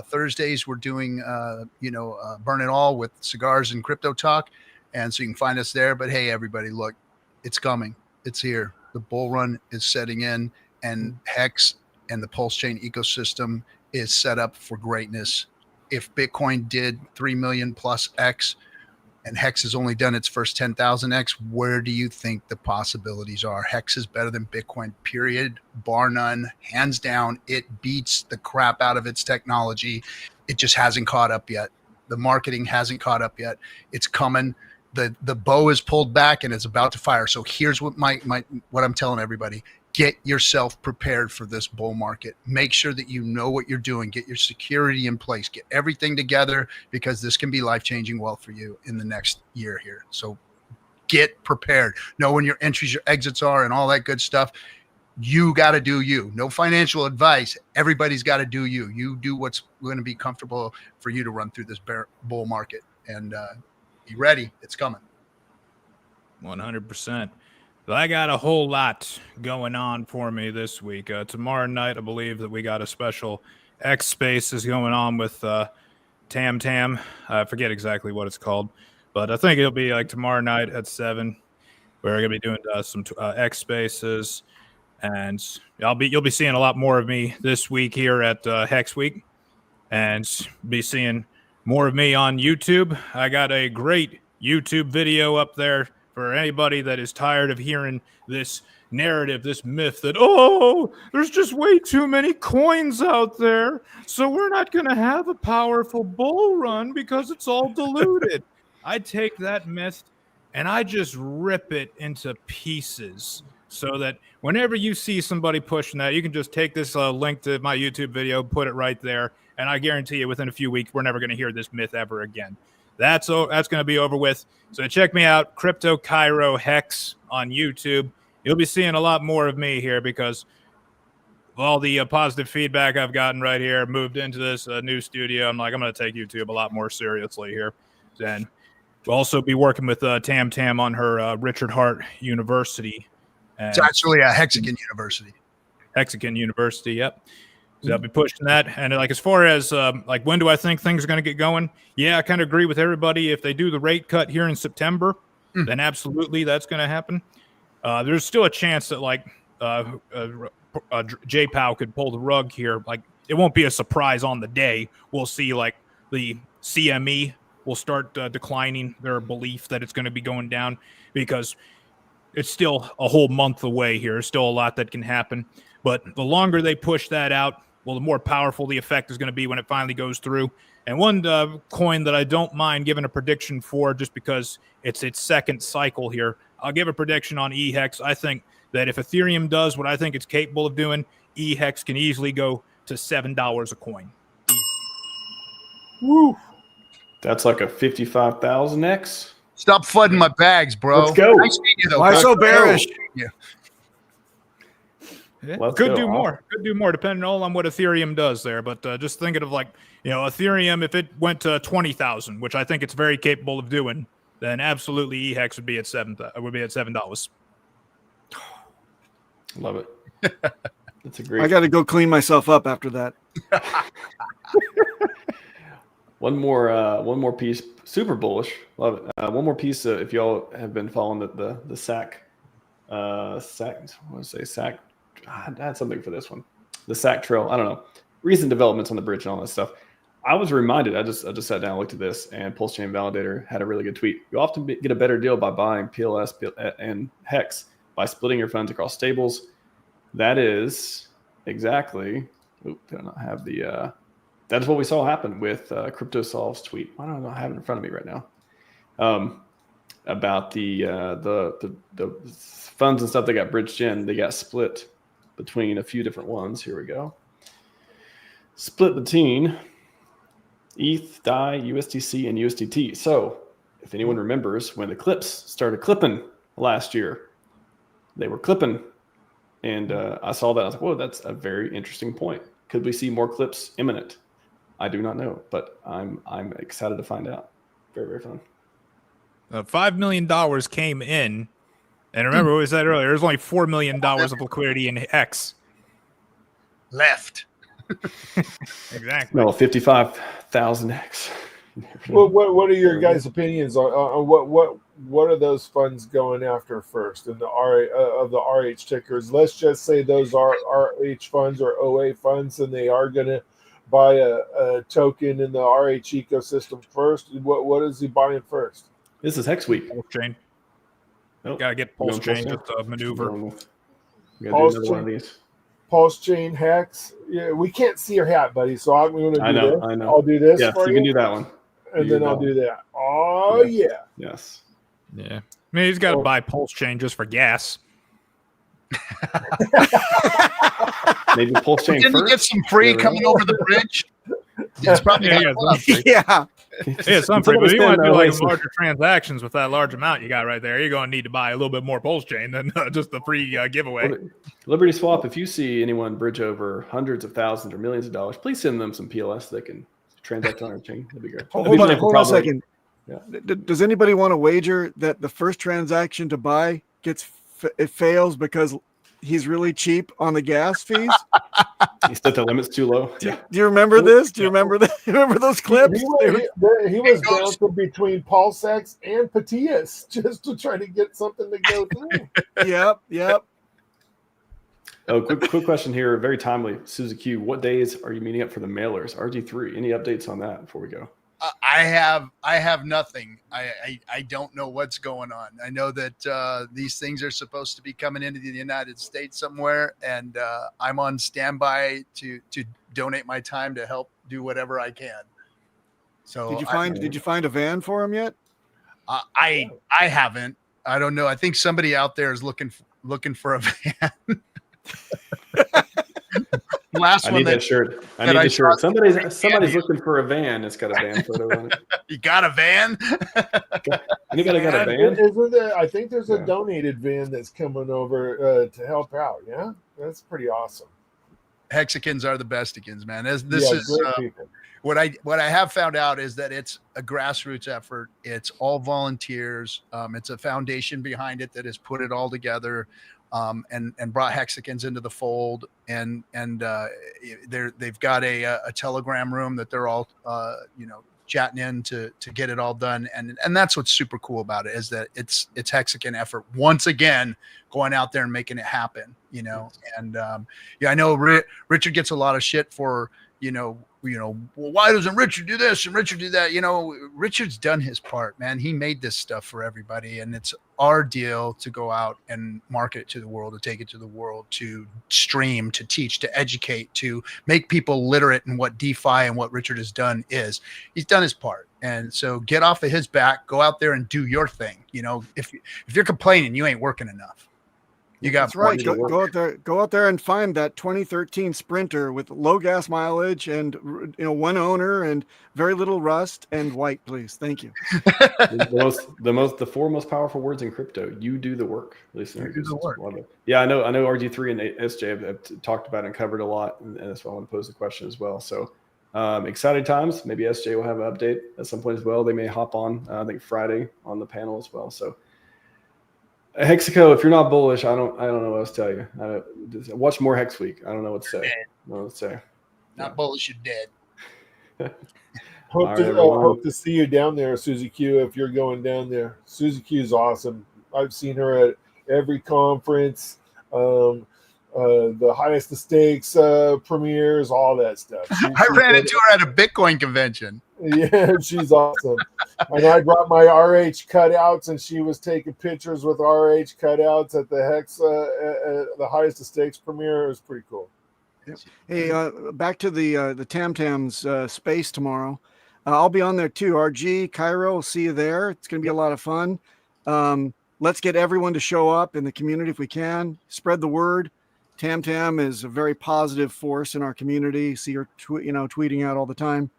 Thursdays we're doing Burn It All with cigars and crypto talk, and so you can find us there. But hey, everybody, look, it's coming. It's here. The bull run is setting in, and HEX and the PulseChain ecosystem is set up for greatness. If Bitcoin did 3 million plus X, and HEX has only done its first 10,000x, where do you think the possibilities are? HEX is better than Bitcoin, period, bar none, hands down. It beats the crap out of its technology. It just hasn't caught up yet. The marketing hasn't caught up yet. It's coming. The bow is pulled back and it's about to fire. So here's what what I'm telling everybody. Get yourself prepared for this bull market. Make sure that you know what you're doing. Get your security in place. Get everything together, because this can be life-changing wealth for you in the next year here. So get prepared. Know when your entries, your exits are, and all that good stuff. You got to do you. No financial advice. Everybody's got to do you. You do what's going to be comfortable for you to run through this bull market. And be ready. It's coming. 100%. But I got a whole lot going on for me this week. Tomorrow night, I believe that we got a special X Spaces going on with Tam Tam. I forget exactly what it's called, but I think it'll be like tomorrow night at 7. We're gonna be doing some X Spaces, and you'll be seeing a lot more of me this week here at Hex Week, and be seeing more of me on YouTube. I got a great YouTube video up there for anybody that is tired of hearing this narrative, this myth that, oh, there's just way too many coins out there, so we're not going to have a powerful bull run because it's all diluted. I take that myth and I just rip it into pieces so that whenever you see somebody pushing that, you can just take this link to my YouTube video, put it right there, and I guarantee you within a few weeks, we're never going to hear this myth ever again. That's going to be over with. So check me out, Crypto Cairo Hex on YouTube. You'll be seeing a lot more of me here because of all the positive feedback I've gotten right here. Moved into this new studio. I'm going to take YouTube a lot more seriously here. Then we'll also be working with Tam on her Richard Hart University. It's actually a Hexagon University. Hexagon University, yep. So I'll be pushing that. And like as far as like when do I think things are going to get going? Yeah, I kind of agree with everybody. If they do the rate cut here in September, then absolutely that's going to happen. There's still a chance that like J-Pow could pull the rug here. Like it won't be a surprise on the day. We'll see like the CME will start declining their belief that it's going to be going down because it's still a whole month away here. There's still a lot that can happen. But the longer they push that out, well, the more powerful the effect is going to be when it finally goes through. And one coin that I don't mind giving a prediction for just because it's its second cycle here, I'll give a prediction on HEX. I think that if Ethereum does what I think it's capable of doing, HEX can easily go to $7 a coin. Woo! That's like a 55,000x. Stop flooding my bags, bro. Let's go. Nice meeting you, though. Why so bearish? Yeah. Yeah. Could do more. Could do more depending all on what Ethereum does there. But just thinking of like, Ethereum, if it went to 20,000, which I think it's very capable of doing, then absolutely HEX would be at $7. Love it. That's a great. I got to go clean myself up after that. One more piece. Super bullish. Love it. One more piece. If y'all have been following the SAC, SAC. I had something for this one. The SAC trail. I don't know. Recent developments on the bridge and all that stuff. I was reminded. I just sat down and looked at this, and PulseChain Validator had a really good tweet. You often get a better deal by buying PLS and HEX by splitting your funds across stables. That is exactly. Did I not have the? That's what we saw happen with CryptoSolve's tweet. I don't know. I have it in front of me right now. About the funds and stuff that got bridged in. They got split between a few different ones. Here we go. Split between ETH, DAI, USDC, and USDT. So if anyone remembers when the clips started clipping last year, they were clipping. And I saw that. I was like, whoa, that's a very interesting point. Could we see more clips imminent? I do not know, but I'm excited to find out. Very, very fun. $5 million came in. And remember what we said earlier, there's only $4 million of liquidity in HEX. Left. Exactly. No, 55,000x. Well, what are your guys' opinions on what are those funds going after first in the of the RH tickers? Let's just say those are RH funds or OA funds, and they are going to buy a token in the RH ecosystem first. What is he buying first? This is Hex Week. PulseChain. Nope. Gotta get PulseChain just to maneuver. PulseChain Hex. Yeah, we can't see your hat, buddy. So I'm going to do this. I know. I'll do this. Yes, for you can do that one. And then I'll do that. Oh yeah. Yes. Yeah. I mean, he's got to buy PulseChain just for gas. Maybe PulseChain Didn't first. he get some free coming over the bridge? It's probably Yeah. Yeah, some free, but you want to do like larger transactions with that large amount you got right there. You're going to need to buy a little bit more PulseChain than just the free giveaway. Liberty Swap, if you see anyone bridge over hundreds of thousands or millions of dollars, please send them some PLS that can transact on our chain. That'd be great. Hold on a second. Yeah. Does anybody want to wager that the first transaction to buy it fails because he's really cheap on the gas fees? He set the limits too low. Do you remember this? Do you remember that? Remember those clips? He was bouncing between PulseX and Patias just to try to get something to go through. Yep. Oh, quick question here. Very timely. Suzy Q, what days are you meeting up for the mailers? RG3. Any updates on that before we go? I have nothing. I don't know what's going on. I know that these things are supposed to be coming into the United States somewhere, and I'm on standby to donate my time to help do whatever I can. So did you find a van for him yet? I haven't. I don't know. I think somebody out there is looking looking for a van. Last I one need that shirt. I need the shirt. Somebody's looking for a van. It's got a van photo on it. You got a van? Anybody got a van? Isn't there, I think there's a donated van that's coming over to help out. Yeah, that's pretty awesome. Hexicans are the bestikins, man. This Yeah, is great people. what I have found out is that it's a grassroots effort. It's all volunteers. It's a foundation behind it that has put it all together, and brought Hexicans into the fold. And they've got a Telegram room that they're all chatting in to get it all done. And that's what's super cool about it, is that it's Hexican effort once again going out there and making it happen. And I know Richard gets a lot of shit for well, why doesn't Richard do this and Richard do that? Richard's done his part, man. He made this stuff for everybody, and it's our deal to go out and market it to the world, to take it to the world, to stream, to teach, to educate, to make people literate in what DeFi and what Richard has done is. He's done his part. And so get off of his back, go out there and do your thing. If you're complaining, you ain't working enough. You got That's right. Go out there and find that 2013 Sprinter with low gas mileage and one owner and very little rust and white, please. Thank you. The four most powerful words in crypto. You do the work, listeners. You do the work. Yeah, I know RG3 and SJ have talked about and covered a lot, and that's why I want to pose the question as well. So exciting times. Maybe SJ will have an update at some point as well. They may hop on, I think Friday on the panel as well. So Hexico, if you're not bullish, I don't know what else to tell you. Watch more Hex Week. I don't know what to say. Not bullish, you're dead. Hope to see you down there, Susie Q, if you're going down there. Susie Q is awesome. I've seen her at every conference, the highest the stakes premieres, all that stuff. I ran into her at a Bitcoin convention. Yeah, she's awesome. And I brought my RH cutouts, and she was taking pictures with RH cutouts at the Hex, the highest the stakes premiere. It was pretty cool. Hey, back to the Tam Tams space tomorrow. I'll be on there too. RG, Cairo, will see you there. It's going to be a lot of fun. Let's get everyone to show up in the community if we can. Spread the word. Tam Tam is a very positive force in our community. See her, tweeting out all the time.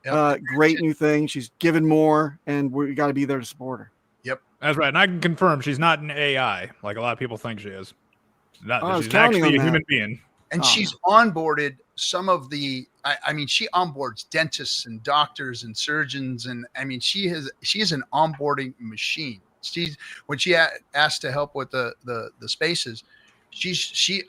Yep. Great new thing. She's giving more, and we got to be there to support her. Yep, that's right. And I can confirm she's not an AI like a lot of people think she is. She's actually a human being. And she's onboarded some of the. I mean, she onboards dentists and doctors and surgeons, and I mean, she is an onboarding machine. When she asked to help with the spaces. She's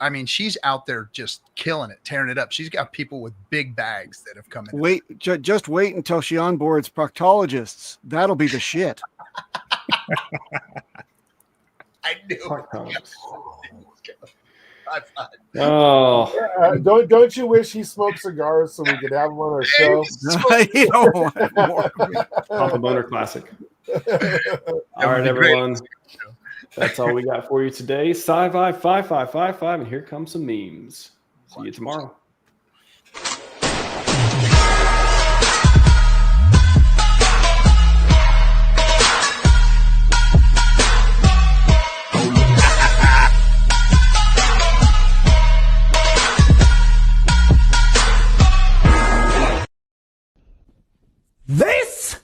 out there just killing it, tearing it up. She's got people with big bags that have come in. Just wait until she onboards proctologists. That'll be the shit. I knew. Oh, don't you wish he smoked cigars so we could have him on our show? Papa Boner Classic. All right, everyone. That's all we got for you today. Scivive 5555, and here comes some memes. See you tomorrow. This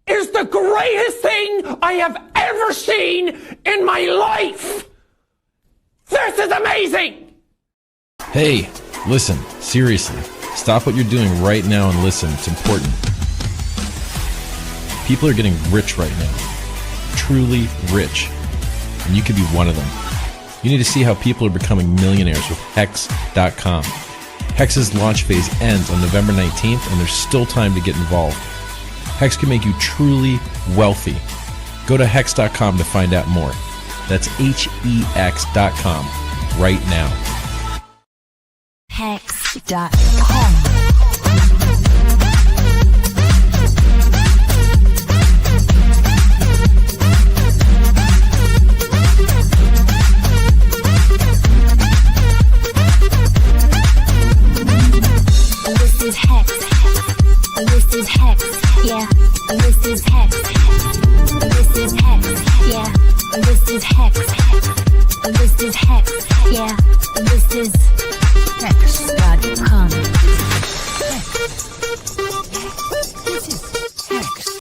is the greatest thing I have ever seen in my life. This is amazing. Hey, listen, seriously. Stop what you're doing right now and listen. It's important. People are getting rich right now. Truly rich. And you could be one of them. You need to see how people are becoming millionaires with HEX.com. HEX's launch phase ends on November 19th, and there's still time to get involved. HEX can make you truly wealthy. Go to HEX.com to find out more. That's HEX.com right now. HEX.com. This is HEX. This is HEX. Yeah. This is HEX. This is HEX. Yeah.